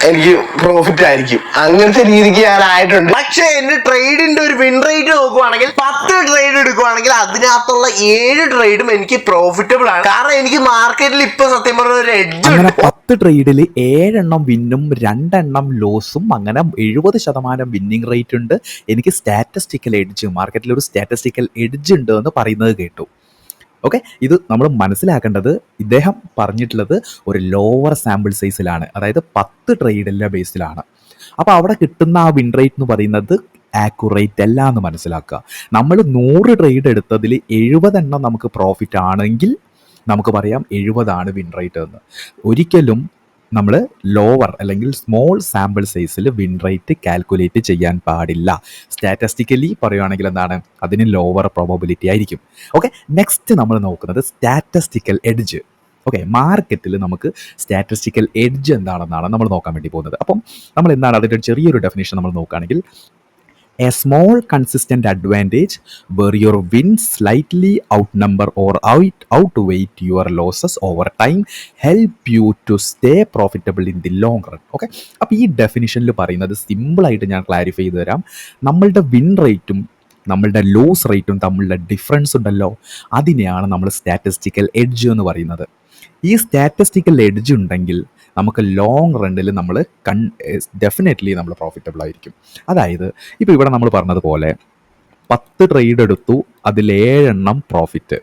എനിക്ക് പ്രോഫിറ്റ് ആയിരിക്കും. അങ്ങനത്തെ രീതിക്ക് ഞാൻ ആയിട്ടുണ്ട്. പക്ഷെ എന്റെ ട്രേഡിന്റെ ഒരു വിൻ റേറ്റ് നോക്കുവാണെങ്കിൽ 10 ട്രേഡ് എടുക്കുവാണെങ്കിൽ അതിനകത്തുള്ള 7 ട്രേഡും എനിക്ക് പ്രോഫിറ്റബിൾ ആണ്. കാരണം എനിക്ക് മാർക്കറ്റിൽ ഇപ്പൊ സത്യം പറഞ്ഞ ഒരു എഡ്ജ് അങ്ങനെ 10 ട്രേഡിൽ 7 വിന്നും 2 ലോസും, അങ്ങനെ 70% വിന്നിങ് റേറ്റ് ഉണ്ട്. എനിക്ക് സ്റ്റാറ്റിസ്റ്റിക്കൽ എഡ്ജ്, മാർക്കറ്റിൽ ഒരു സ്റ്റാറ്റിസ്റ്റിക്കൽ എഡ്ജ് ഉണ്ട് എന്ന് പറയുന്നത് കേട്ടു. ഓക്കെ, ഇത് നമ്മൾ മനസ്സിലാക്കേണ്ടത്, ഇദ്ദേഹം പറഞ്ഞിട്ടുള്ളത് ഒരു ലോവർ സാമ്പിൾ സൈസിലാണ്, അതായത് 10 ട്രേഡിൻ്റെ ബേസിലാണ്. അപ്പോൾ അവിടെ കിട്ടുന്ന ആ വിൻ റേറ്റ് എന്ന് പറയുന്നത് ആക്യുറേറ്റ് അല്ല എന്ന് മനസ്സിലാക്കുക. നമ്മൾ 100 ട്രേഡ് എടുത്തതിൽ 70 നമുക്ക് പ്രോഫിറ്റ് ആണെങ്കിൽ നമുക്ക് പറയാം 70 വിൻ റേറ്റ് എന്ന്. ഒരിക്കലും നമ്മൾ ലോവർ അല്ലെങ്കിൽ സ്മോൾ സാമ്പിൾ സൈസിൽ വിൻ റേറ്റ് കാൽക്കുലേറ്റ് ചെയ്യാൻ പാടില്ല. സ്റ്റാറ്റിസ്റ്റിക്കലി പറയുകയാണെങ്കിൽ എന്താണ്, അതിന് ലോവർ പ്രോബബിലിറ്റി ആയിരിക്കും. ഓക്കെ, നെക്സ്റ്റ് നമ്മൾ നോക്കുന്നത് സ്റ്റാറ്റിസ്റ്റിക്കൽ എഡ്ജ്. ഓക്കെ, മാർക്കറ്റിൽ നമുക്ക് സ്റ്റാറ്റിസ്റ്റിക്കൽ എഡ്ജ് എന്താണെന്നാണ് നമ്മൾ നോക്കാൻ വേണ്ടി പോകുന്നത്. അപ്പം നമ്മൾ എന്താണ് അതിൻ്റെ ചെറിയൊരു ഡെഫിനേഷൻ നമ്മൾ നോക്കുകയാണെങ്കിൽ, a small consistent advantage where your wins slightly outnumber or outweigh your losses over time help you to stay profitable in the long run. Okay, അപ്പോൾ ഈ ഡെഫിനിഷനിൽ പറയുന്നത് സിമ്പിളായിട്ട് ഞാൻ ക്ലാരിഫൈ ചെയ്ത് തരാം. നമ്മളുടെ വിൻ റേറ്റും നമ്മളുടെ ലോസ് റേറ്റും തമ്മിലുള്ള ഡിഫറൻസ് ഉണ്ടല്ലോ, അതിനെയാണ് നമ്മൾ സ്റ്റാറ്റിസ്റ്റിക്കൽ എഡ്ജ് എന്ന് പറയുന്നത്. ഈ സ്റ്റാറ്റിസ്റ്റിക്കൽ എഡ്ജ് ഉണ്ടെങ്കിൽ നമുക്ക് ലോങ് റണ്ണിൽ നമ്മൾ ഡെഫിനറ്റ്ലി നമ്മൾ പ്രോഫിറ്റബിൾ ആയിരിക്കും. അതായത് ഇപ്പോൾ ഇവിടെ നമ്മൾ പറഞ്ഞതുപോലെ 10 ട്രേഡ് എടുത്തു, അതിൽ 7 പ്രോഫിറ്റ്.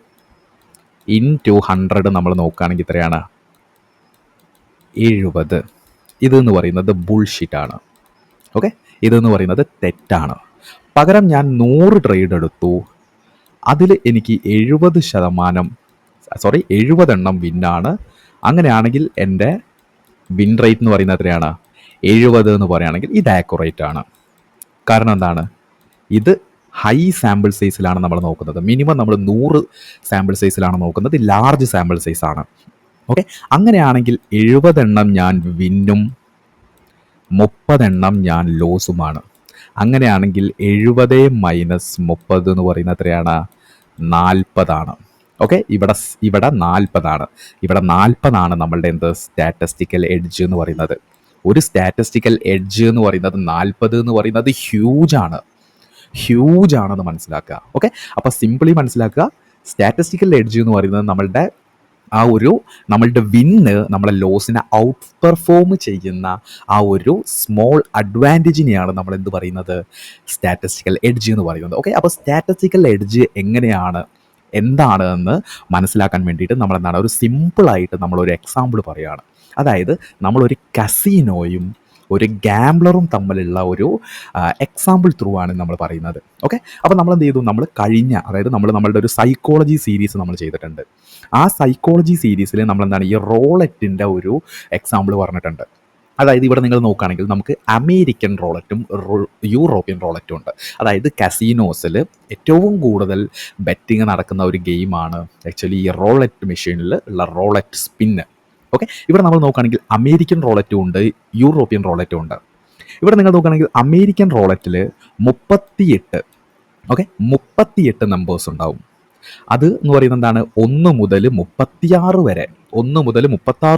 ഇൻറ്റു 100 നമ്മൾ നോക്കുകയാണെങ്കിൽ ഇത്രയാണ് 70. ഇതെന്ന് പറയുന്നത് ബുൾഷിറ്റാണ്. ഓക്കെ, ഇതെന്ന് പറയുന്നത് തെറ്റാണ്. പകരം ഞാൻ 100 ട്രേഡ് എടുത്തു, അതിൽ എനിക്ക് 70 വിന്നാണ്. അങ്ങനെയാണെങ്കിൽ എൻ്റെ വിൻ റേറ്റ് എന്ന് പറയുന്നത് എത്രയാണ്, 70 എന്ന് പറയുകയാണെങ്കിൽ ഇത് ആക്യുറേറ്റ് ആണ്. കാരണം എന്താണ്, ഇത് ഹൈ സാമ്പിൾ സൈസിലാണ് നമ്മൾ നോക്കുന്നത്. മിനിമം നമ്മൾ 100 സാമ്പിൾ സൈസിലാണ് നോക്കുന്നത്, ലാർജ് സാമ്പിൾ സൈസാണ്. ഓക്കെ, അങ്ങനെയാണെങ്കിൽ 70 ഞാൻ വിന്നും 30 ഞാൻ ലോസുമാണ്. അങ്ങനെയാണെങ്കിൽ 70 മൈനസ് 30 എന്ന് പറയുന്നത് എത്രയാണ്, 40. ഓക്കെ, ഇവിടെ 40. ഇവിടെ 40 നമ്മളുടെ സ്റ്റാറ്റിസ്റ്റിക്കൽ എഡ്ജ് എന്ന് പറയുന്നത്. ഒരു സ്റ്റാറ്റിസ്റ്റിക്കൽ എഡ്ജ് എന്ന് പറയുന്നത് 40 എന്ന് പറയുന്നത് ഹ്യൂജ് ആണെന്ന് മനസ്സിലാക്കുക. ഓക്കെ, അപ്പോൾ സിംപിളി മനസ്സിലാക്കുക, സ്റ്റാറ്റിസ്റ്റിക്കൽ എഡ്ജ് എന്ന് പറയുന്നത് നമ്മളുടെ വിന്ന് നമ്മളെ ലോസിനെ ഔട്ട് പെർഫോം ചെയ്യുന്ന ആ ഒരു സ്മോൾ അഡ്വാൻറ്റേജിനെയാണ് നമ്മൾ എന്ത് പറയുന്നത്, സ്റ്റാറ്റിസ്റ്റിക്കൽ എഡ്ജ് എന്ന് പറയുന്നത്. ഓക്കെ, അപ്പോൾ സ്റ്റാറ്റിസ്റ്റിക്കൽ എഡ്ജ് എന്താണ് എന്ന് മനസ്സിലാക്കാൻ വേണ്ടിയിട്ട് നമ്മൾ എന്താണ്, ഒരു സിമ്പിളായിട്ട് നമ്മളൊരു എക്സാമ്പിൾ പറയുകയാണ്. അതായത് നമ്മളൊരു കസീനോയും ഒരു ഗാംബ്ലറും തമ്മിലുള്ള ഒരു എക്സാമ്പിൾ ത്രൂ ആണ് നമ്മൾ പറയുന്നത്. ഓക്കെ, അപ്പോൾ നമ്മൾ എന്ത് ചെയ്തു, നമ്മളുടെ ഒരു സൈക്കോളജി സീരീസ് നമ്മൾ ചെയ്തിട്ടുണ്ട്. ആ സൈക്കോളജി സീരീസിൽ നമ്മൾ എന്താണ് ഈ റോളറ്റിൻ്റെ ഒരു എക്സാമ്പിൾ പറഞ്ഞിട്ടുണ്ട്. അതായത് ഇവിടെ നിങ്ങൾ നോക്കുകയാണെങ്കിൽ നമുക്ക് അമേരിക്കൻ റോളറ്റും യൂറോപ്യൻ റോളറ്റും ഉണ്ട്. അതായത് കസീനോസിൽ ഏറ്റവും കൂടുതൽ ബെറ്റിങ് നടക്കുന്ന ഒരു ഗെയിമാണ് ആക്ച്വലി ഈ റോളറ്റ് മെഷീനിൽ ഉള്ള റോളറ്റ് സ്പിന്ന്. ഓക്കെ, ഇവിടെ നമ്മൾ നോക്കുകയാണെങ്കിൽ അമേരിക്കൻ റോളറ്റും ഉണ്ട്, യൂറോപ്യൻ റോളറ്റും ഉണ്ട്. ഇവിടെ നിങ്ങൾ നോക്കുകയാണെങ്കിൽ അമേരിക്കൻ റോളറ്റിൽ 38 നമ്പേഴ്സ് ഉണ്ടാവും. അത് എന്ന് പറയുന്നത് എന്താണ്, 1 മുതൽ 36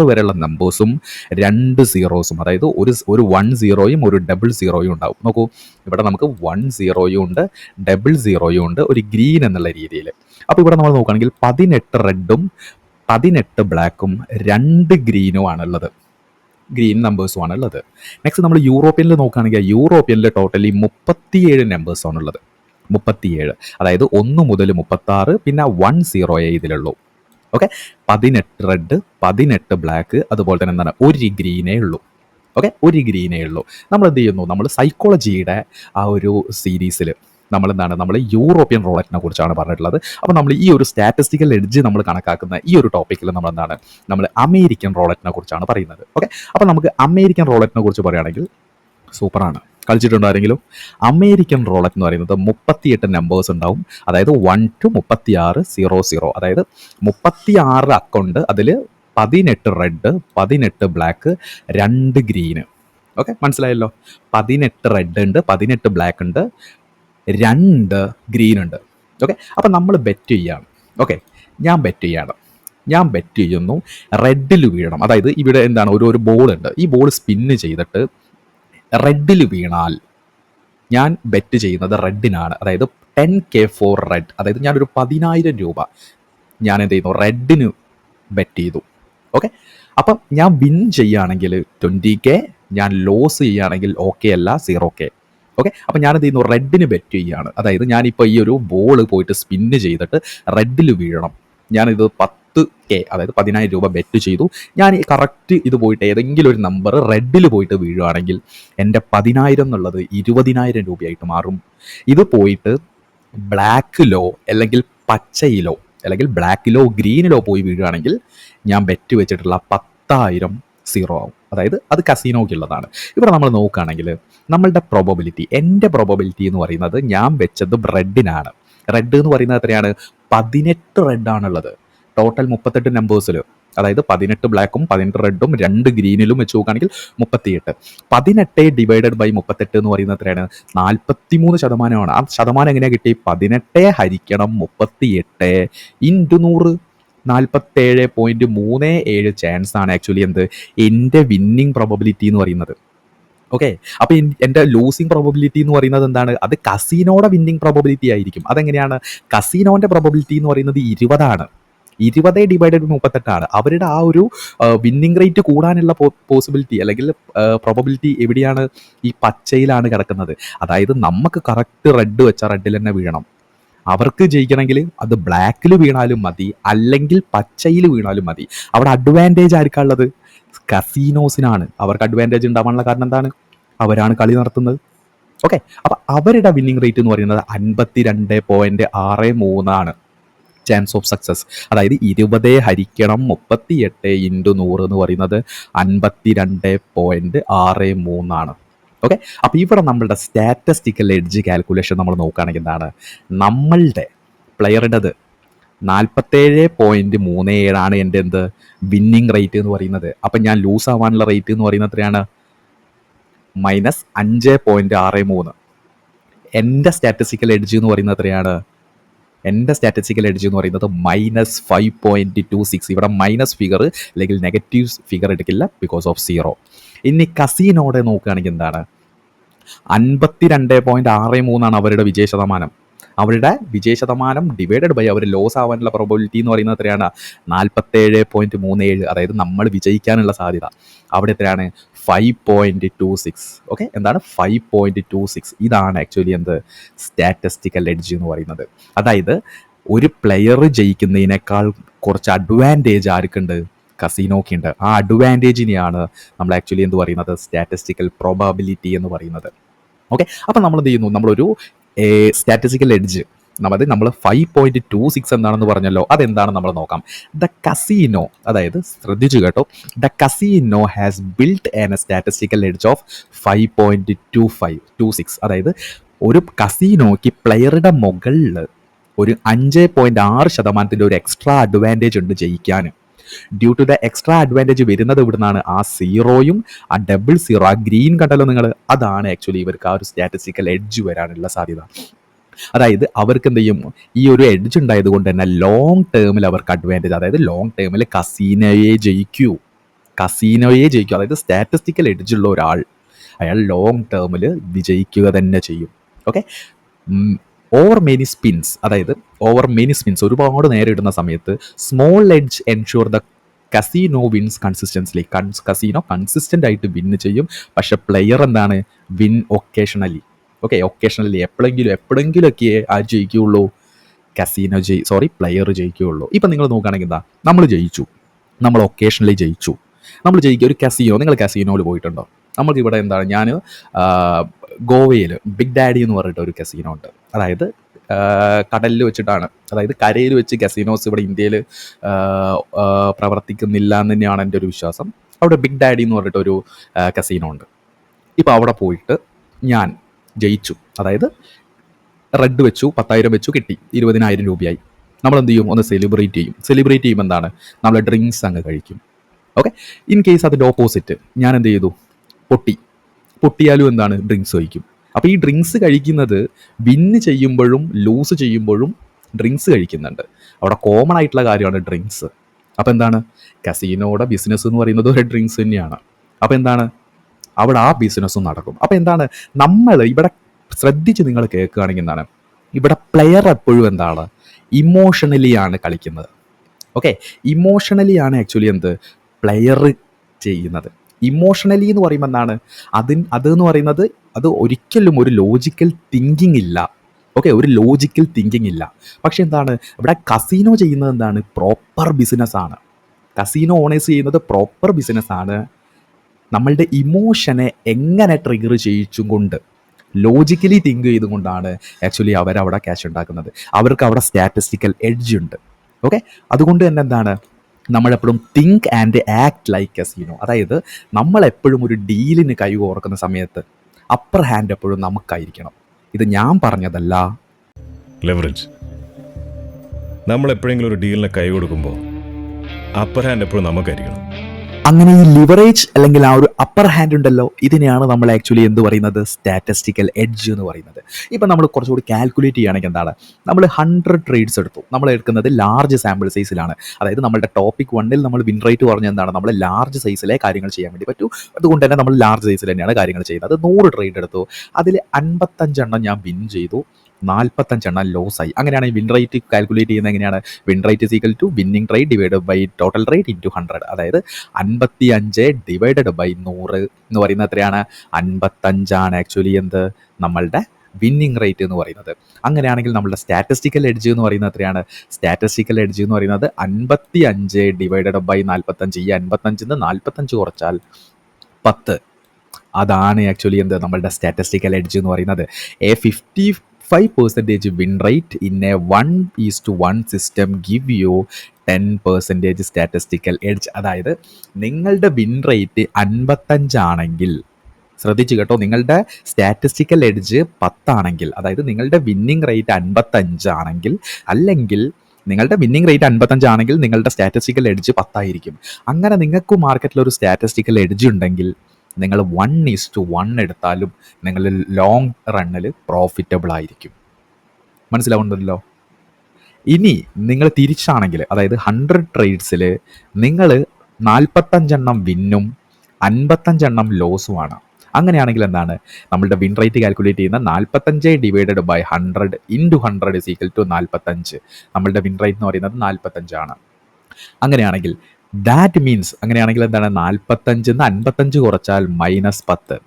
വരെയുള്ള നമ്പേഴ്സും 2 സീറോസും, അതായത് ഒരു 10 ഒരു 00 ഉണ്ടാവും. നോക്കൂ, ഇവിടെ നമുക്ക് 10 ഉണ്ട്, 00 ഉണ്ട്, ഒരു ഗ്രീൻ എന്നുള്ള രീതിയിൽ. അപ്പോൾ ഇവിടെ നമ്മൾ നോക്കുകയാണെങ്കിൽ 18 റെഡും 18 ബ്ലാക്കും 2 ഗ്രീനും ആണുള്ളത്, ഗ്രീൻ നമ്പേഴ്സും ആണുള്ളത്. നെക്സ്റ്റ് നമ്മൾ യൂറോപ്യനിൽ നോക്കുകയാണെങ്കിൽ യൂറോപ്യനിൽ ടോട്ടലി 37 നമ്പേഴ്സാണുള്ളത്. 37, അതായത് 1 മുതൽ 36, പിന്നെ 10 ഇതിലുള്ളൂ. ഓക്കെ, 18 റെഡ്, 18 ബ്ലാക്ക്, അതുപോലെ തന്നെ എന്താണ്, ഒരു ഗ്രീനേ ഉള്ളൂ. ഓക്കെ, ഒരു ഗ്രീനേ ഉള്ളൂ. നമ്മൾ എന്ത് ചെയ്യുന്നു, നമ്മൾ സൈക്കോളജിയുടെ ആ ഒരു സീരീസിൽ നമ്മൾ യൂറോപ്യൻ റോളറ്റിനെ കുറിച്ചാണ് പറഞ്ഞിട്ടുള്ളത്. അപ്പോൾ നമ്മൾ ഈ ഒരു സ്റ്റാറ്റിസ്റ്റിക്കൽ എഡ്ജ് നമ്മൾ കണക്കാക്കുന്ന ഈ ഒരു ടോപ്പിക്കിൽ നമ്മൾ അമേരിക്കൻ റോളറ്റിനെ കുറിച്ചാണ് പറയുന്നത്. ഓക്കെ, അപ്പോൾ നമുക്ക് അമേരിക്കൻ റോളറ്റിനെ കുറിച്ച് പറയുകയാണെങ്കിൽ സൂപ്പറാണ്. കളിച്ചിട്ടുണ്ടോ ആരെങ്കിലും? അമേരിക്കൻ റോളറ്റ് എന്ന് പറയുന്നത് 38 നമ്പേഴ്സ് ഉണ്ടാവും. അതായത് 1 to 3600, അതായത് 36 അക്കൗണ്ട്, അതിൽ 18 റെഡ്, 18 ബ്ലാക്ക്, 2 ഗ്രീന്. ഓക്കെ, മനസ്സിലായല്ലോ. 18 റെഡ് ഉണ്ട്, 18 ബ്ലാക്ക് ഉണ്ട്, 2 ഗ്രീൻ ഉണ്ട്. ഓക്കെ, അപ്പം നമ്മൾ ബെറ്റ് ചെയ്യാണ്. ഓക്കെ, ഞാൻ ബെറ്റ് ചെയ്യാണ്. ഞാൻ ബെറ്റ് ചെയ്യുന്നു റെഡിൽ വീഴണം. അതായത് ഇവിടെ എന്താണ് ഒരു ബോൾ ഉണ്ട്, ഈ ബോൾ സ്പിന്ന് ചെയ്തിട്ട് റെഡിൽ വീണാൽ ഞാൻ ബെറ്റ് ചെയ്യുന്നത് റെഡിനാണ്. അതായത് 10K ഫോർ റെഡ്. അതായത് ഞാനൊരു 10,000 രൂപ ഞാൻ എന്ത് ചെയ്യുന്നു, റെഡിന് ബെറ്റ് ചെയ്തു. ഓക്കെ, അപ്പം ഞാൻ വിൻ ചെയ്യുകയാണെങ്കിൽ 20K, ഞാൻ ലോസ് ചെയ്യുകയാണെങ്കിൽ ഓക്കെ അല്ല 0K. ഓക്കെ, അപ്പം ഞാനെന്ത് ചെയ്യുന്നു, റെഡിന് ബെറ്റ് ചെയ്യുകയാണ്. അതായത് ഞാനിപ്പോൾ ഈ ഒരു ബോൾ പോയിട്ട് സ്പിന്ന് ചെയ്തിട്ട് റെഡിൽ വീഴണം. ഞാനിത് 10K, അതായത് 10,000 രൂപ ബെറ്റ് ചെയ്തു. ഞാൻ ഈ കറക്റ്റ് ഇത് പോയിട്ട് ഏതെങ്കിലും ഒരു നമ്പർ റെഡിൽ പോയിട്ട് വീഴുകയാണെങ്കിൽ എൻ്റെ 10,000 എന്നുള്ളത് 20,000 രൂപയായിട്ട് മാറും. ഇത് പോയിട്ട് ബ്ലാക്കിലോ അല്ലെങ്കിൽ പച്ചയിലോ അല്ലെങ്കിൽ ബ്ലാക്കിലോ ഗ്രീനിലോ പോയി വീഴുകയാണെങ്കിൽ ഞാൻ ബെറ്റ് വെച്ചിട്ടുള്ള 10,000 സീറോ ആവും. അതായത് അത് കസീനോക്കുള്ളതാണ്. ഇവിടെ നമ്മൾ നോക്കുകയാണെങ്കിൽ നമ്മളുടെ പ്രോബബിലിറ്റി, എൻ്റെ പ്രോബബിലിറ്റി എന്ന് പറയുന്നത് ഞാൻ വെച്ചത് റെഡിനാണ്. റെഡ് എന്ന് പറയുന്നത് എത്രയാണ്, 18 റെഡാണുള്ളത്. ടോട്ടൽ 38 നമ്പേഴ്സിൽ, അതായത് 18 ബ്ലാക്കും 18 റെഡും 2 ഗ്രീനിലും വെച്ച് നോക്കുകയാണെങ്കിൽ 38. 18 ഡിവൈഡഡ് ബൈ 38 എന്ന് പറയുന്നത് എത്രയാണ്, 43%. ആ ശതമാനം എങ്ങനെയാണ് കിട്ടി, 18 ഹരിക്കണം 38 ഇൻറ്റു 100, 47.37 ചാൻസ് ആണ് ആക്ച്വലി എന്ത്, എൻ്റെ വിന്നിങ് പ്രോബബിലിറ്റി എന്ന് പറയുന്നത്. ഓക്കെ, അപ്പോൾ എൻ്റെ ലൂസിങ് പ്രോബബിലിറ്റി എന്ന് പറയുന്നത് എന്താണ്, അത് കസീനോയുടെ വിന്നിങ് പ്രോബബിലിറ്റി ആയിരിക്കും. അതെങ്ങനെയാണ്, കസീനോൻ്റെ പ്രോബബിലിറ്റി എന്ന് പറയുന്നത് 20 ആണ്. 20 ഡിവൈഡഡ് 38 അവരുടെ ആ ഒരു വിന്നിങ് റേറ്റ് കൂടാനുള്ള പോസിബിലിറ്റി അല്ലെങ്കിൽ പ്രോബബിലിറ്റി എവിടെയാണ്, ഈ പച്ചയിലാണ് കിടക്കുന്നത്. അതായത് നമുക്ക് കറക്റ്റ് റെഡ് വെച്ചാൽ റെഡിൽ തന്നെ വീഴണം. അവർക്ക് ജയിക്കണമെങ്കിൽ അത് ബ്ലാക്കിൽ വീണാലും മതി, അല്ലെങ്കിൽ പച്ചയിൽ വീണാലും മതി. അവിടെ അഡ്വാൻറ്റേജ് ആർക്കാണുള്ളത്, കസീനോസിനാണ്. അവർക്ക് അഡ്വാൻറ്റേജ് ഉണ്ടാവാനുള്ള കാരണം എന്താണ്, അവരാണ് കളി നടത്തുന്നത്. ഓക്കെ, അപ്പം അവരുടെ വിന്നിങ് റേറ്റ് എന്ന് പറയുന്നത് 52.63 ചാൻസ് ഓഫ് സക്സസ്. അതായത് 20 ഹരിക്കണം 38 ഇൻറ്റു 100 എന്ന് പറയുന്നത് 52.63. ഓക്കെ, അപ്പോൾ ഇവിടെ നമ്മളുടെ സ്റ്റാറ്റിസ്റ്റിക്കൽ എഡ്ജ് കാൽക്കുലേഷൻ നമ്മൾ നോക്കുകയാണെങ്കിൽ എന്താണ്, നമ്മളുടെ പ്ലെയറുടേത് 47.37 എൻ്റെ എന്ത് വിന്നിങ് റേറ്റ് എന്ന് പറയുന്നത്. അപ്പം ഞാൻ ലൂസ് ആവാനുള്ള റേറ്റ് എന്ന് പറയുന്നത് എത്രയാണ്, -5.63. എൻ്റെ സ്റ്റാറ്റിസ്റ്റിക്കൽ എഡ്ജ് എന്ന് പറയുന്നത് എത്രയാണ്, എൻ്റെ സ്റ്റാറ്റിസ്റ്റിക്കൽ എഡ്ജ് എന്ന് പറയുന്നത് -5.26. ഇവിടെ മൈനസ് ഫിഗർ അല്ലെങ്കിൽ നെഗറ്റീവ് ഫിഗർ എടുക്കില്ല ബിക്കോസ് ഓഫ് 0. ഇനി കസീനോടെ നോക്കുകയാണെങ്കിൽ എന്താണ്, 52.63 അവരുടെ വിജയ ശതമാനം. അവരുടെ വിജയ ശതമാനം ഡിവൈഡഡ് ബൈ അവർ ലോസ് ആവാനുള്ള പ്രോബബിലിറ്റി എന്ന് പറയുന്നത് എത്രയാണ്, 47.37. അതായത് നമ്മൾ വിജയിക്കാനുള്ള സാധ്യത അവിടെ എത്രയാണ്, 5.26. ഓക്കെ, എന്താണ് 5.26. ഇതാണ് ആക്ച്വലി എന്ത്, സ്റ്റാറ്റിസ്റ്റിക്കൽ എഡ്ജ് എന്ന് പറയുന്നത്. അതായത് ഒരു പ്ലെയർ ജയിക്കുന്നതിനേക്കാൾ കുറച്ച് അഡ്വാൻറ്റേജ് ആർക്കുണ്ട്, കസീനോക്കുണ്ട്. ആ അഡ്വാൻറ്റേജിനെയാണ് നമ്മൾ ആക്ച്വലി എന്ത് പറയുന്നത്, സ്റ്റാറ്റിസ്റ്റിക്കൽ പ്രോബബിലിറ്റി എന്ന് പറയുന്നത്. ഓക്കെ, അപ്പം നമ്മൾ എന്ത് ചെയ്യുന്നു, നമ്മളൊരു സ്റ്റാറ്റിസ്റ്റിക്കൽ എഡ്ജ് നമ്മൾ 5.26 എന്താണെന്ന് പറഞ്ഞല്ലോ, അതെന്താണെന്ന് നമ്മൾ നോക്കാം. ദ കസീനോ, അതായത് ശ്രദ്ധിച്ചു കേട്ടോ, the casino has built an statistical edge of 5.26. അതായത് ഒരു കസീനോയ്ക്ക് പ്ലെയറുടെ മുകളിൽ ഒരു 5.6% ഒരു എക്സ്ട്രാ അഡ്വാൻറ്റേജ് ഉണ്ട് ജയിക്കാൻ. Due to the extra advantage വരുന്നത് ഇവിടുന്നാണ്, ആ 0യും ആ 00, ആ ഗ്രീൻ കണ്ടല്ലോ നിങ്ങൾ, അതാണ് ആക്ച്വലി ഇവർക്ക് ആ ഒരു സ്റ്റാറ്റിസ്റ്റിക്കൽ എഡ്ജ് വരാനുള്ള സാധ്യത. അതായത് അവർക്ക് എന്ത് ചെയ്യും, ഈ ഒരു എഡ്ജ് ഉണ്ടായത് കൊണ്ട് തന്നെ ലോങ് ടേമിൽ അവർക്ക് അഡ്വാൻറ്റേജ്, അതായത് ലോങ് ടേമിൽ കസീനോയെ ജയിക്കൂ. അതായത് സ്റ്റാറ്റിസ്റ്റിക്കൽ എഡ്ജ് ഉള്ള ഒരാൾ അയാൾ ലോങ് ടേമിൽ വിജയിക്കുക തന്നെ ചെയ്യും. ഓക്കെ, ഓവർ മെനി സ്പിൻസ്, ഒരുപാട് നേരം ഇടുന്ന സമയത്ത് small edge ensure the casino wins consistently. Casino consistent ആയിട്ട് വിന്ന് ചെയ്യും. പക്ഷെ പ്ലെയർ എന്താണ്, വിൻ ഒക്കേഷണലി. ഓക്കെ, ഒക്കേഷണലി എപ്പോഴെങ്കിലുമൊക്കെ ആ ജയിക്കുകയുള്ളൂ, പ്ലെയർ ജയിക്കുകയുള്ളൂ. ഇപ്പം നിങ്ങൾ നോക്കുകയാണെങ്കിൽ എന്താ, നമ്മൾ ജയിച്ചു, നമ്മൾ ഒക്കേഷണലി ജയിച്ചു. നമ്മൾ ജയിക്കുക ഒരു കസീനോ, നിങ്ങൾ കസീനോയിൽ പോയിട്ടുണ്ടോ? നമുക്കിവിടെ എന്താണ്, ഞാൻ ഗോവയിൽ ബിഗ് ഡാഡി എന്ന് പറഞ്ഞിട്ട് ഒരു കസീനോ ഉണ്ട്. അതായത് കടലിൽ വെച്ചിട്ടാണ്, അതായത് കരയിൽ വെച്ച് കസീനോസ് ഇവിടെ ഇന്ത്യയിൽ പ്രവർത്തിക്കുന്നില്ല എന്ന് തന്നെയാണ് എൻ്റെ ഒരു വിശ്വാസം. അവിടെ ബിഗ് ഡാഡി എന്ന് പറഞ്ഞിട്ടൊരു കസീനോ ഉണ്ട്. ഇപ്പോൾ അവിടെ പോയിട്ട് ഞാൻ ജയിച്ചു, അതായത് റെഡ് വെച്ചു, 10,000 വെച്ചു, കിട്ടി 20,000 രൂപയായി. നമ്മളെന്ത് ചെയ്യും, ഒന്ന് സെലിബ്രേറ്റ് ചെയ്യുമ്പോൾ എന്താണ്, നമ്മൾ ഡ്രിങ്ക്സ് അങ്ങ് കഴിക്കും. ഓക്കെ, ഇൻ കേസ് അതിൻ്റെ ഓപ്പോസിറ്റ് ഞാൻ എന്ത് ചെയ്തു, പൊട്ടിയാലും എന്താണ്, ഡ്രിങ്ക്സ് കഴിക്കും. അപ്പോൾ ഈ ഡ്രിങ്ക്സ് കഴിക്കുന്നത് വിന്ന് ചെയ്യുമ്പോഴും ലൂസ് ചെയ്യുമ്പോഴും ഡ്രിങ്ക്സ് കഴിക്കുന്നുണ്ട്. അവിടെ കോമൺ ആയിട്ടുള്ള കാര്യമാണ് ഡ്രിങ്ക്സ്. അപ്പോൾ എന്താണ്, കസീനോയുടെ ബിസിനസ് എന്ന് പറയുന്നത് ഒരു ഡ്രിങ്ക്സ് തന്നെയാണ്. അപ്പോൾ എന്താണ്, അവിടെ ആ ബിസിനസ്സും നടക്കും. അപ്പോൾ എന്താണ്, നമ്മൾ ഇവിടെ ശ്രദ്ധിച്ച് നിങ്ങൾ കേൾക്കുകയാണെങ്കിൽ എന്താണ്, ഇവിടെ പ്ലെയർ എപ്പോഴും എന്താണ്, ഇമോഷണലി ആണ് കളിക്കുന്നത്. ഓക്കെ, ഇമോഷണലി ആണ് ആക്ച്വലി എന്ത് പ്ലെയർ ചെയ്യുന്നത്. ഇമോഷണലി എന്ന് പറയുമ്പോൾ എന്താണ്, അതെന്ന് പറയുന്നത് അത് ഒരിക്കലും ഒരു ലോജിക്കൽ തിങ്കിങ് ഇല്ല. ഓക്കെ, ഒരു ലോജിക്കൽ തിങ്കിങ് ഇല്ല. പക്ഷെ എന്താണ്, ഇവിടെ കസീനോ ചെയ്യുന്നത് എന്താണ്, പ്രോപ്പർ ബിസിനസ്സാണ്. കസീനോ ഓണേഴ്സ് ചെയ്യുന്നത് പ്രോപ്പർ ബിസിനസ്സാണ്. നമ്മളുടെ ഇമോഷനെ എങ്ങനെ ട്രിഗർ ചെയ്യിച്ചും കൊണ്ട് ലോജിക്കലി തിങ്ക് ചെയ്തുകൊണ്ടാണ് ആക്ച്വലി അവരവിടെ ക്യാഷ് ഉണ്ടാക്കുന്നത്. അവർക്ക് അവിടെ സ്റ്റാറ്റിസ്റ്റിക്കൽ എഡ്ജ് ഉണ്ട്. ഓക്കെ, അതുകൊണ്ട് തന്നെ എന്താണ്, നമ്മളെപ്പോഴും think and act like casino. അതായത് നമ്മളെപ്പോഴും ഒരു ഡീലിന് കൈ കോർക്കുന്ന സമയത്ത് അപ്പർ ഹാൻഡ് എപ്പോഴും നമുക്കായിരിക്കണം. ഇത് ഞാൻ പറഞ്ഞതല്ല. ലെവറേജ്, നമ്മൾ എപ്പോഴെങ്കിലും ഒരു ഡീലിന് കൈ കൊടുക്കുമ്പോൾ അപ്പർ ഹാൻഡ് എപ്പോഴും നമുക്കായിരിക്കണം. അങ്ങനെ ഈ ലിവറേജ് അല്ലെങ്കിൽ ആ ഒരു അപ്പർ ഹാൻഡ് ഉണ്ടല്ലോ, ഇതിനെയാണ് നമ്മൾ ആക്ച്വലി എന്ത് പറയുന്നത്, സ്റ്റാറ്റിസ്റ്റിക്കൽ എഡ്ജ് എന്ന് പറയുന്നത്. ഇപ്പം നമ്മൾ കുറച്ചുകൂടി കാൽക്കുലേറ്റ് ചെയ്യുകയാണെങ്കിൽ എന്താണ്, നമ്മൾ 100 ട്രേഡ്സ് എടുത്തു. നമ്മൾ എടുക്കുന്നത് ലാർജ് സാമ്പിൾ സൈസിലാണ്. അതായത് നമ്മുടെ ടോപ്പിക് 1 നമ്മൾ വിൻ റേറ്റ് പറഞ്ഞ എന്താണ്, നമ്മൾ ലാർജ് സൈസിലെ കാര്യങ്ങൾ ചെയ്യാൻ വേണ്ടി പറ്റൂ. അതുകൊണ്ട് തന്നെ നമ്മൾ ലാർജ് സൈസിൽ തന്നെയാണ് കാര്യങ്ങൾ ചെയ്യുന്നത്. 100 ട്രേഡ് എടുത്തു, അതിൽ 55 എണ്ണം ഞാൻ വിൻ ചെയ്തു, 45 എണ്ണം ലോസ് ആയി. അങ്ങനെയാണ് വിൻ റേറ്റ് കാൽക്കുലേറ്റ് ചെയ്യുന്നത്. എങ്ങനെയാണ്, win rate is equal to winning rate divide by total rate into 100. അതായത് 55 ഡിവൈഡഡ് ബൈ 100 എന്ന് പറയുന്നത് എത്രയാണ്, 55 ആക്ച്വലി എന്ത് നമ്മളുടെ വിന്നിംഗ് റേറ്റ് എന്ന് പറയുന്നത്. അങ്ങനെയാണെങ്കിൽ നമ്മുടെ സ്റ്റാറ്റിസ്റ്റിക്കൽ എഡ്ജ് എന്ന് പറയുന്നത് എത്രയാണ്, സ്റ്റാറ്റിസ്റ്റിക്കൽ എഡ്ജ് എന്ന് പറയുന്നത് 55 ഡിവൈഡഡ് ബൈ 45. ഈ 55 45 കുറച്ചാൽ 10. അതാണ് ആക്ച്വലി എന്ത് നമ്മളുടെ സ്റ്റാറ്റിസ്റ്റിക്കൽ എഡ്ജ് എന്ന് പറയുന്നത്. 55% win rate in a 1:1 system give you 10% statistical edge. അതായത് നിങ്ങളുടെ വിൻ റേറ്റ് 55 ആണെങ്കിൽ, ശ്രദ്ധിച്ചു കേട്ടോ, നിങ്ങളുടെ സ്റ്റാറ്റിസ്റ്റിക്കൽ എഡ്ജ് 10 ആണെങ്കിൽ, അതായത് നിങ്ങളുടെ വിന്നിംഗ് റേറ്റ് 55 ആണെങ്കിൽ, അല്ലെങ്കിൽ നിങ്ങളുടെ വിന്നിംഗ് റേറ്റ് 55 ആണെങ്കിൽ നിങ്ങളുടെ സ്റ്റാറ്റിസ്റ്റിക്കൽ എഡ്ജ് 10 ആയിരിക്കും. അങ്ങനെ നിങ്ങൾക്ക് മാർക്കറ്റിൽ ഒരു സ്റ്റാറ്റിസ്റ്റിക്കൽ എഡ്ജ് ഉണ്ടെങ്കിൽ നിങ്ങൾ 1:1 എടുത്താലും നിങ്ങൾ ലോങ് റണ്ണിൽ പ്രോഫിറ്റബിൾ ആയിരിക്കും. മനസ്സിലാവുന്നുണ്ടല്ലോ. ഇനി നിങ്ങൾ തിരിച്ചാണെങ്കിൽ, അതായത് 100 ട്രേഡ്സിൽ നിങ്ങൾ 45 എണ്ണം വിന്നും 55 എണ്ണം ലോസുമാണ്. അങ്ങനെയാണെങ്കിൽ എന്താണ്, നമ്മളുടെ വിൻ റേറ്റ് കാൽക്കുലേറ്റ് ചെയ്യുന്ന 45 divided by 100 into 100 is equal to 45. നമ്മളുടെ വിൻ റേറ്റ് എന്ന് പറയുന്നത് 45 ആണ്. അങ്ങനെയാണെങ്കിൽ ദാറ്റ് മീൻസ്, അങ്ങനെയാണെങ്കിൽ എന്താണ്, 45 55 കുറച്ചാൽ -10.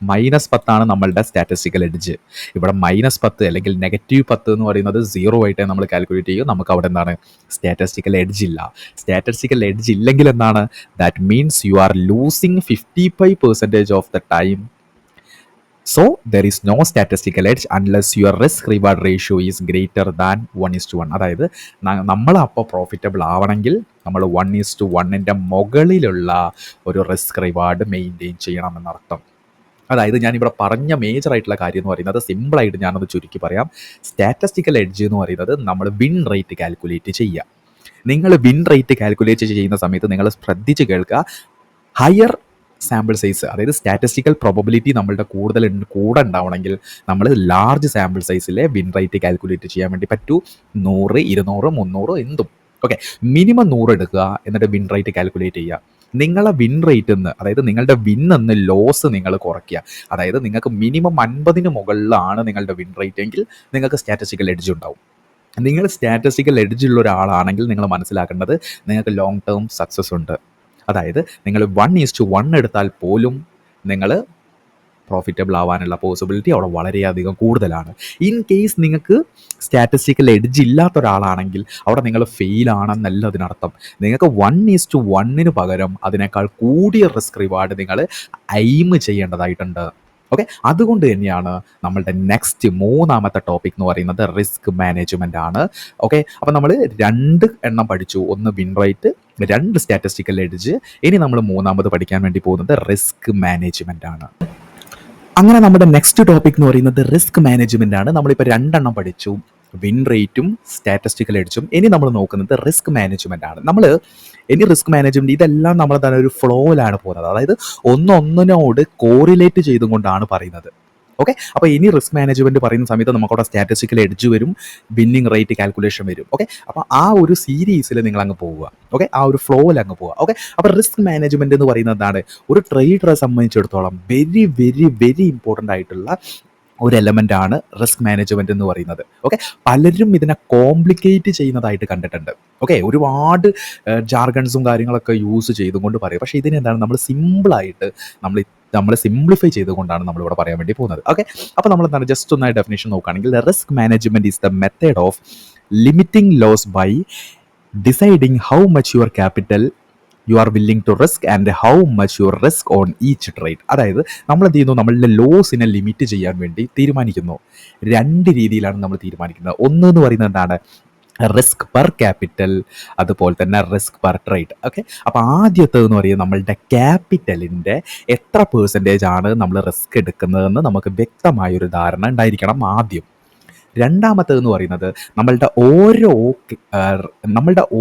-10 നമ്മളുടെ സ്റ്റാറ്റിസ്റ്റിക്കൽ എഡ്ജ്. ഇവിടെ -10 അല്ലെങ്കിൽ -10 എന്ന് പറയുന്നത് 0 ആയിട്ടേ നമ്മൾ കാൽക്കുലേറ്റ് ചെയ്യും. നമുക്ക് അവിടെ എന്താണ്, സ്റ്റാറ്റിസ്റ്റിക്കൽ എഡ്ജ് ഇല്ല. സ്റ്റാറ്റിസ്റ്റിക്കൽ എഡ്ജ് ഇല്ലെങ്കിൽ എന്താണ്, that means you are losing 55% of the time. So there is no statistical edge unless your risk reward ratio is greater than 1:1. അതായത് നമ്മൾ അപ്പോൾ പ്രോഫിറ്റബിൾ ആവണമെങ്കിൽ നമ്മൾ 1:1 മുകളിലുള്ള ഒരു റിസ്ക് റിവാർഡ് മെയിൻറ്റെയിൻ ചെയ്യണം എന്നർത്ഥം. അതായത് ഞാനിവിടെ പറഞ്ഞ മേജർ ആയിട്ടുള്ള കാര്യം എന്ന് പറയുന്നത്, സിമ്പിളായിട്ട് ഞാനത് ചുരുക്കി പറയാം. സ്റ്റാറ്റിസ്റ്റിക്കൽ എഡ്ജ് എന്ന് പറയുന്നത് നമ്മൾ വിൻ റേറ്റ് കാൽക്കുലേറ്റ് ചെയ്യുക. നിങ്ങൾ വിൻ റേറ്റ് കാൽക്കുലേറ്റ് ചെയ്യുന്ന സമയത്ത് നിങ്ങൾ ശ്രദ്ധിച്ച് കേൾക്കുക, ഹയർ സാമ്പിൾ സൈസ്, അതായത് സ്റ്റാറ്റിസ്റ്റിക്കൽ പ്രോബബിലിറ്റി നമ്മളുടെ കൂടെ ഉണ്ടാവണമെങ്കിൽ നമ്മൾ ലാർജ് സാമ്പിൾ സൈസിലെ വിൻ റേറ്റ് കാൽക്കുലേറ്റ് ചെയ്യാൻ വേണ്ടി പറ്റൂ. 100, 200, 300 എന്തും. ഓക്കെ, മിനിമം 100 എടുക്കുക, എന്നിട്ട് വിൻ റേറ്റ് കാൽക്കുലേറ്റ് ചെയ്യുക. നിങ്ങളെ വിൻ റേറ്റ് നിന്ന്, അതായത് നിങ്ങളുടെ വിൻ എന്ന് ലോസ് നിങ്ങൾ കുറയ്ക്കുക. അതായത് നിങ്ങൾക്ക് മിനിമം 50 മുകളിലാണ് നിങ്ങളുടെ വിൻ റേറ്റ് എങ്കിൽ നിങ്ങൾക്ക് സ്റ്റാറ്റിസ്റ്റിക്കൽ എഡ്ജ് ഉണ്ടാവും. നിങ്ങൾ സ്റ്റാറ്റിസ്റ്റിക്കൽ എഡ്ജ് ഉള്ള ഒരാളാണെങ്കിൽ നിങ്ങൾ മനസ്സിലാക്കേണ്ടത് നിങ്ങൾക്ക് ലോങ് ടേം സക്സസ് ഉണ്ട്. അതായത് നിങ്ങൾ 1:1 എടുത്താൽ പോലും നിങ്ങൾ പ്രോഫിറ്റബിൾ ആവാനുള്ള പോസിബിലിറ്റി അവിടെ വളരെയധികം കൂടുതലാണ്. ഇൻ കേസ് നിങ്ങൾക്ക് സ്റ്റാറ്റിസ്റ്റിക്കൽ എഡ്ജ് ഇല്ലാത്ത ഒരാളാണെങ്കിൽ അവിടെ നിങ്ങൾ ഫെയിൽ ആണെന്നല്ല അതിനർത്ഥം. നിങ്ങൾക്ക് 1:1 പകരം അതിനേക്കാൾ കൂടിയ റിസ്ക് റിവാർഡ് നിങ്ങൾ എയിം ചെയ്യേണ്ടതായിട്ടുണ്ട്. ഓക്കെ, അതുകൊണ്ട് തന്നെയാണ് നമ്മളുടെ നെക്സ്റ്റ് 3ാമത്തെ ടോപ്പിക് എന്ന് പറയുന്നത് റിസ്ക് മാനേജ്മെൻ്റ് ആണ്. ഓക്കെ, അപ്പോൾ നമ്മൾ 2 എണ്ണം പഠിച്ചു. ഒന്ന് വിൻ റേറ്റ്, 2 സ്റ്റാറ്റിസ്റ്റിക്കൽ എഡ്ജ്. ഇനി നമ്മൾ 3ാമത് പഠിക്കാൻ വേണ്ടി പോകുന്നത് റിസ്ക് മാനേജ്മെൻ്റ് ആണ്. അങ്ങനെ നമ്മുടെ നെക്സ്റ്റ് ടോപ്പിക് എന്ന് പറയുന്നത് റിസ്ക് മാനേജ്മെൻ്റ് ആണ്. നമ്മളിപ്പോൾ 2 എണ്ണം പഠിച്ചു, വിൻ റേറ്റും സ്റ്റാറ്റിസ്റ്റിക്കൽ എഡ്ജും. ഇനി നമ്മൾ നോക്കുന്നത് റിസ്ക് മാനേജ്മെൻ്റ് ആണ്. നമ്മൾ ഇനി റിസ്ക് മാനേജ്മെൻറ്റ് ഇതെല്ലാം നമ്മൾ തന്നെ ഒരു ഫ്ലോയിലാണ് പോകുന്നത്. അതായത് ഒന്നൊന്നിനോട് കോറിലേറ്റ് ചെയ്തുകൊണ്ടാണ് പറയുന്നത്. ഓക്കെ. അപ്പോൾ ഇനി റിസ്ക് മാനേജ്മെന്റ് പറയുന്ന സമയത്ത് നമുക്കവിടെ സ്റ്റാറ്റിസ്റ്റിക്കൽ എഡ്ജ് വരും, വിന്നിങ് റേറ്റ് കാൽക്കുലേഷൻ വരും. ഓക്കെ. അപ്പോൾ ആ ഒരു സീരീസിൽ നിങ്ങൾ അങ്ങ് പോവുക. ഓക്കെ, ആ ഒരു ഫ്ലോയിൽ അങ്ങ് പോവുക. ഓക്കെ. അപ്പോൾ റിസ്ക് മാനേജ്മെന്റ് എന്ന് പറയുന്നത് എന്താണ്? ഒരു ട്രേഡറെ സംബന്ധിച്ചിടത്തോളം വെരി വെരി വെരി ഇമ്പോർട്ടൻ്റ് ആയിട്ടുള്ള ഒരു എലമെൻ്റ് ആണ് റിസ്ക് മാനേജ്മെന്റ് എന്ന് പറയുന്നത്. ഓക്കെ. പലരും ഇതിനെ കോംപ്ലിക്കേറ്റ് ചെയ്യുന്നതായിട്ട് കണ്ടിട്ടുണ്ട്. ഓക്കെ, ഒരുപാട് ജാർഗൺസും കാര്യങ്ങളൊക്കെ യൂസ് ചെയ്തുകൊണ്ട് പറയും. പക്ഷേ ഇതിനെന്താണ് നമ്മൾ സിമ്പിളായിട്ട് നമ്മൾ സിംപ്ലിഫൈ ചെയ്തുകൊണ്ടാണ് നമ്മളിവിടെ പറയാൻ വേണ്ടി പോകുന്നത്. ഓക്കെ. അപ്പോൾ നമ്മൾ എന്താണ് ജസ്റ്റ് ഒന്നായി ഡെഫിനേഷൻ നോക്കുകയാണെങ്കിൽ risk management is the method of limiting loss by deciding how much your capital you are willing to risk and how much your risk on each trade. അതായത് നമ്മൾ എന്ത് ചെയ്യുന്നു, നമ്മളുടെ ലോസിനെ ലിമിറ്റ് ചെയ്യാൻ വേണ്ടി തീരുമാനിക്കുന്നു. രണ്ട് രീതിയിലാണ് നമ്മൾ തീരുമാനിക്കുന്നത്. ഒന്ന് എന്ന് പറയുന്നത് എന്താണ്? റിസ്ക് പെർ ക്യാപിറ്റൽ, അതുപോലെ തന്നെ റിസ്ക് പെർ ട്രേഡ്. ഓക്കെ. അപ്പോൾ ആദ്യത്തേതെന്ന് പറയുന്നത് നമ്മളുടെ ക്യാപിറ്റലിൻ്റെ എത്ര പെർസെൻറ്റേജ് ആണ് നമ്മൾ റിസ്ക് എടുക്കുന്നതെന്ന് നമുക്ക് വ്യക്തമായൊരു ധാരണ ഉണ്ടായിരിക്കണം ആദ്യം. രണ്ടാമത്തേതെന്ന് പറയുന്നത് നമ്മളുടെ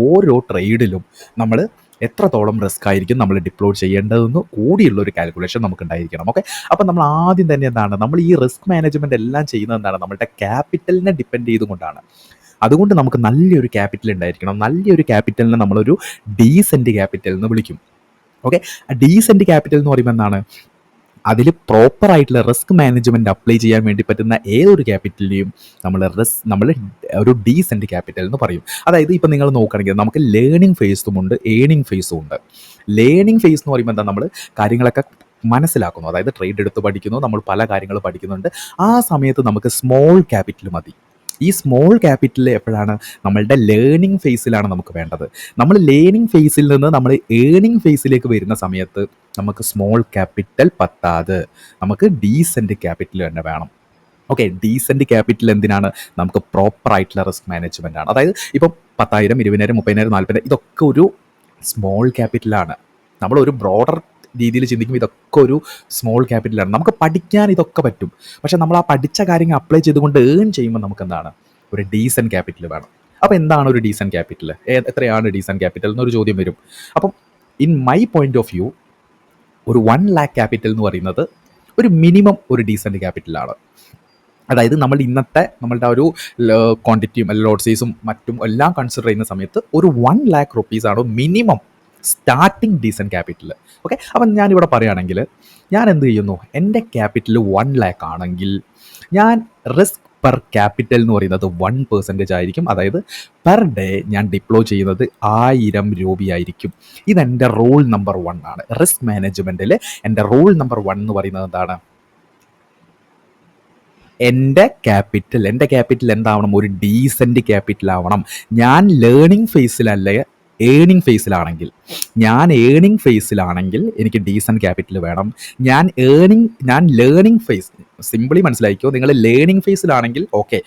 ഓരോ ട്രേഡിലും നമ്മൾ എത്രത്തോളം റിസ്ക് ആയിരിക്കും നമ്മൾ ഡിപ്ലോയ് ചെയ്യേണ്ടതെന്ന് കൂടിയുള്ള ഒരു കാൽക്കുലേഷൻ നമുക്ക് ഉണ്ടായിരിക്കണം. ഓക്കെ. അപ്പോൾ നമ്മൾ ആദ്യം തന്നെ എന്താണ്, നമ്മൾ ഈ റിസ്ക് മാനേജ്മെൻറ്റ് എല്ലാം ചെയ്യുന്നത് എന്താണ്, നമ്മളുടെ ക്യാപിറ്റലിനെ ഡിപ്പെൻഡ് ചെയ്തുകൊണ്ടാണ്. അതുകൊണ്ട് നമുക്ക് നല്ലൊരു ക്യാപിറ്റൽ ഉണ്ടായിരിക്കണം. നല്ലൊരു ക്യാപിറ്റലിനെ നമ്മളൊരു ഡീസെൻറ്റ് ക്യാപിറ്റൽ എന്ന് വിളിക്കും. ഓക്കെ. ഡീസെൻറ്റ് ക്യാപിറ്റൽ എന്ന് പറയുമ്പോൾ എന്താണ്, അതിൽ പ്രോപ്പറായിട്ടുള്ള റിസ്ക് മാനേജ്മെൻറ്റ് അപ്ലൈ ചെയ്യാൻ വേണ്ടി പറ്റുന്ന ഏതൊരു ക്യാപിറ്റലിനെയും നമ്മൾ ഒരു ഡീസെൻറ്റ് ക്യാപിറ്റൽ എന്ന് പറയും. അതായത് ഇപ്പോൾ നിങ്ങൾ നോക്കുകയാണെങ്കിൽ നമുക്ക് ലേണിംഗ് ഫേസും ഉണ്ട്, ഏണിംഗ് ഫേസും ഉണ്ട്. ലേണിംഗ് ഫേസ് എന്ന് പറയുമ്പോൾ എന്താ, നമ്മൾ കാര്യങ്ങളൊക്കെ മനസ്സിലാക്കുന്നു, അതായത് ട്രേഡ് എടുത്ത് പഠിക്കുന്നു, നമ്മൾ പല കാര്യങ്ങൾ പഠിക്കുന്നുണ്ട്. ആ സമയത്ത് നമുക്ക് സ്മോൾ ക്യാപിറ്റൽ മതി. ഈ സ്മോൾ ക്യാപിറ്റൽ എപ്പോഴാണ്, നമ്മളുടെ ലേണിംഗ് ഫേസിലാണ് നമുക്ക് വേണ്ടത്. നമ്മൾ ലേണിംഗ് ഫേസിൽ നിന്ന് നമ്മൾ ഏണിംഗ് ഫേസിലേക്ക് വരുന്ന സമയത്ത് നമുക്ക് സ്മോൾ ക്യാപിറ്റൽ പറ്റാതെ നമുക്ക് ഡീസെൻറ്റ് ക്യാപിറ്റൽ തന്നെ വേണം. ഓക്കെ. ഡീസെൻറ്റ് ക്യാപിറ്റൽ എന്തിനാണ്? നമുക്ക് പ്രോപ്പറായിട്ടുള്ള റിസ്ക് മാനേജ്മെൻ്റ് ആണ്. അതായത് ഇപ്പം 10,000, 20,000, 30,000, 40,000 ഇതൊക്കെ ഒരു സ്മോൾ ക്യാപിറ്റലാണ്. നമ്മളൊരു ബ്രോഡർ രീതിയിൽ ചിന്തിക്കുമ്പോൾ ഇതൊക്കെ ഒരു സ്മോൾ ക്യാപിറ്റലാണ്. നമുക്ക് പഠിക്കാൻ ഇതൊക്കെ പറ്റും. പക്ഷേ നമ്മൾ ആ പഠിച്ച കാര്യങ്ങൾ അപ്ലൈ ചെയ്തുകൊണ്ട് ഏൺ ചെയ്യുമ്പോൾ നമുക്ക് എന്താണ്, ഒരു ഡീസെൻറ്റ് ക്യാപിറ്റൽ വേണം. അപ്പോൾ എന്താണ് ഒരു ഡീസെൻറ്റ് ക്യാപിറ്റൽ? എത്രയാണ് ഡീസെൻറ്റ് ക്യാപിറ്റൽ എന്നൊരു ചോദ്യം വരും. അപ്പം in my point of view ഒരു 1 lakh ക്യാപിറ്റൽ എന്ന് പറയുന്നത് ഒരു മിനിമം ഒരു ഡീസെൻറ്റ് ക്യാപിറ്റലാണ്. അതായത് നമ്മളുടെ ഒരു ക്വാണ്ടിറ്റിയും ലോട്ട് സൈസും മറ്റും എല്ലാം കൺസിഡർ ചെയ്യുന്ന സമയത്ത് ഒരു 1 lakh rupees ആണ് minimum starting decent capital. Okay. അപ്പം ഞാനിവിടെ പറയുകയാണെങ്കിൽ ഞാൻ എന്ത് ചെയ്യുന്നു, എൻ്റെ ക്യാപിറ്റൽ 1 lakh ആണെങ്കിൽ ഞാൻ റിസ്ക് പെർ ക്യാപിറ്റൽ എന്ന് പറയുന്നത് 1% ആയിരിക്കും. അതായത് പെർ ഡേ ഞാൻ ഡിപ്ലോയ് ചെയ്യുന്നത് 1000 രൂപയായിരിക്കും. ഇതെൻ്റെ റൂൾ നമ്പർ 1 ആണ്. റിസ്ക് മാനേജ്മെൻറ്റിൽ എൻ്റെ റൂൾ നമ്പർ 1 എന്ന് പറയുന്നത് എന്താണ്, എൻ്റെ ക്യാപിറ്റൽ എന്താവണം, ഒരു ഡീസെൻറ്റ് ക്യാപിറ്റൽ ആവണം. ഞാൻ ലേണിംഗ് ഫേസിലല്ലേ ഏണിംഗ് ഫേസിലാണെങ്കിൽ എനിക്ക് ഡീസൻറ്റ് ക്യാപിറ്റൽ വേണം. ഞാൻ ലേണിംഗ് ഫേസ്, സിമ്പിളി മനസ്സിലാക്കിക്കോ, നിങ്ങൾ ലേണിംഗ് ഫേസിലാണെങ്കിൽ ഓക്കെ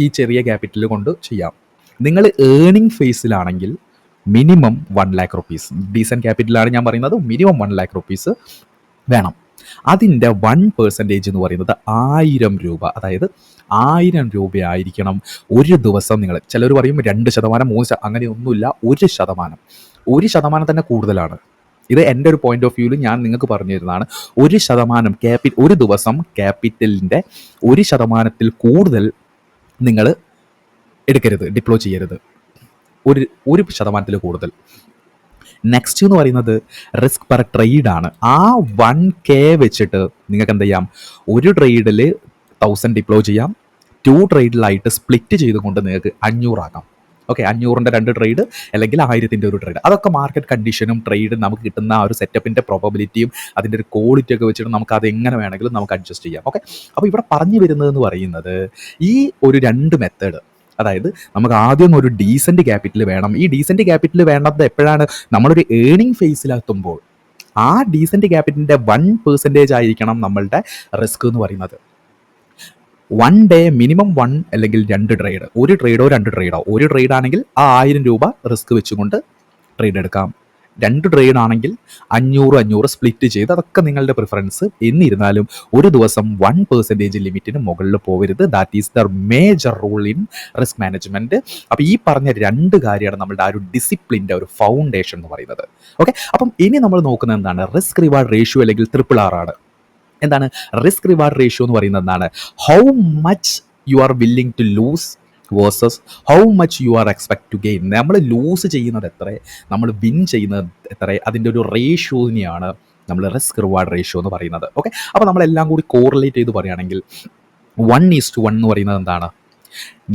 ഈ ചെറിയ ക്യാപിറ്റൽ കൊണ്ട് ചെയ്യാം. നിങ്ങൾ ഏണിംഗ് ഫേസിലാണെങ്കിൽ മിനിമം 1 lakh rupees, ഡീസൻറ്റ് ക്യാപിറ്റലാണ് ഞാൻ പറയുന്നത്, മിനിമം 1 lakh rupees വേണം. അതിൻ്റെ 1% എന്ന് പറയുന്നത് 1000 രൂപ. അതായത് 1000 രൂപയായിരിക്കണം ഒരു ദിവസം. നിങ്ങൾ ചിലർ പറയും 2%, 3%, അങ്ങനെയൊന്നുമില്ല. 1% തന്നെ കൂടുതലാണ്. ഇത് എൻ്റെ ഒരു പോയിന്റ് ഓഫ് വ്യൂവിൽ ഞാൻ നിങ്ങൾക്ക് പറഞ്ഞു തരുന്നതാണ്. 1% ഒരു ദിവസം ക്യാപിറ്റലിൻ്റെ 1% കൂടുതൽ നിങ്ങൾ എടുക്കരുത്, ഡിപ്ലോയ് ചെയ്യരുത്. 1% കൂടുതൽ. നെക്സ്റ്റ് എന്ന് പറയുന്നത് റിസ്ക് പെർ ട്രേഡ് ആണ്. ആ 1K വെച്ചിട്ട് നിങ്ങൾക്ക് എന്ത് ചെയ്യാം, ഒരു ട്രേഡിൽ 1000 ഡിപ്ലോയ് ചെയ്യാം. 2 ട്രേഡിലായിട്ട് സ്പ്ലിറ്റ് ചെയ്തുകൊണ്ട് നിങ്ങൾക്ക് 500 ആക്കാം. ഓക്കെ. 500ൻ്റെ 2 ട്രേഡ് അല്ലെങ്കിൽ 1000ൻ്റെ ഒരു ട്രേഡ്. അതൊക്കെ മാർക്കറ്റ് കണ്ടീഷനും ട്രേഡ് നമുക്ക് കിട്ടുന്ന ആ ഒരു സെറ്റപ്പിൻ്റെ പ്രോബബിലിറ്റിയും അതിൻ്റെ ഒരു ക്വാളിറ്റി ഒക്കെ വെച്ചിട്ട് നമുക്ക് അത് എങ്ങനെ വേണമെങ്കിലും നമുക്ക് അഡ്ജസ്റ്റ് ചെയ്യാം. ഓക്കെ. അപ്പോൾ ഇവിടെ പറഞ്ഞു വരുന്നതെന്ന് പറയുന്നത് ഈ ഒരു 2 മെത്തേഡ്, അതായത് നമുക്ക് ആദ്യം ഒരു ഡീസൻറ്റ് ക്യാപിറ്റൽ വേണം. ഈ ഡീസൻറ്റ് ക്യാപിറ്റൽ വേണ്ടത് എപ്പോഴാണ്, നമ്മളൊരു ഏണിംഗ് ഫേസിലെത്തുമ്പോൾ. ആ ഡീസൻറ്റ് ക്യാപിറ്റലിൻ്റെ 1% ആയിരിക്കണം നമ്മളുടെ റിസ്ക് എന്ന് പറയുന്നത്. 1 ഡേ മിനിമം 1 അല്ലെങ്കിൽ 2 ട്രേഡ്, ഒരു ട്രേഡോ 2 ട്രേഡോ. ഒരു ട്രേഡ് ആണെങ്കിൽ ആ 1000 രൂപ റിസ്ക് വെച്ചുകൊണ്ട് ട്രേഡ് എടുക്കാം. 2 ട്രേഡ് ആണെങ്കിൽ 500 സ്പ്ലിറ്റ് ചെയ്ത്, അതൊക്കെ നിങ്ങളുടെ പ്രിഫറൻസ്. എന്നിരുന്നാലും ഒരു ദിവസം 1% ലിമിറ്റിന് മുകളിൽ പോകരുത്. That is the major rule in risk management. അപ്പോൾ ഈ പറഞ്ഞ 2 കാര്യമാണ് നമ്മളുടെ ആ ഒരു ഡിസിപ്ലിൻ്റെ ഒരു ഫൗണ്ടേഷൻ എന്ന് പറയുന്നത്. ഓക്കെ. അപ്പം ഇനി നമ്മൾ നോക്കുന്നത് എന്താണ്, റിസ്ക് റിവാർഡ് റേഷ്യോ അല്ലെങ്കിൽ RRR ആണ്. എന്താണ് റിസ്ക് റിവാർഡ് റേഷ്യോ എന്ന് പറയുന്നത്? എന്താണ്? How much you are willing to lose versus how much you are expect to gain. നമ്മൾ ലൂസ് ചെയ്യുന്നത് എത്ര, നമ്മൾ വിൻ ചെയ്യുന്നത് എത്ര, അതിൻ്റെ ഒരു റേഷ്യോനെയാണ് നമ്മൾ റിസ്ക് റിവാർഡ് റേഷ്യോ എന്ന് പറയുന്നത്. ഓക്കെ, അപ്പോൾ നമ്മളെല്ലാം കൂടി കോറിലേറ്റ് ചെയ്ത് പറയുകയാണെങ്കിൽ 1:1 എന്ന് പറയുന്നത് എന്താണ്?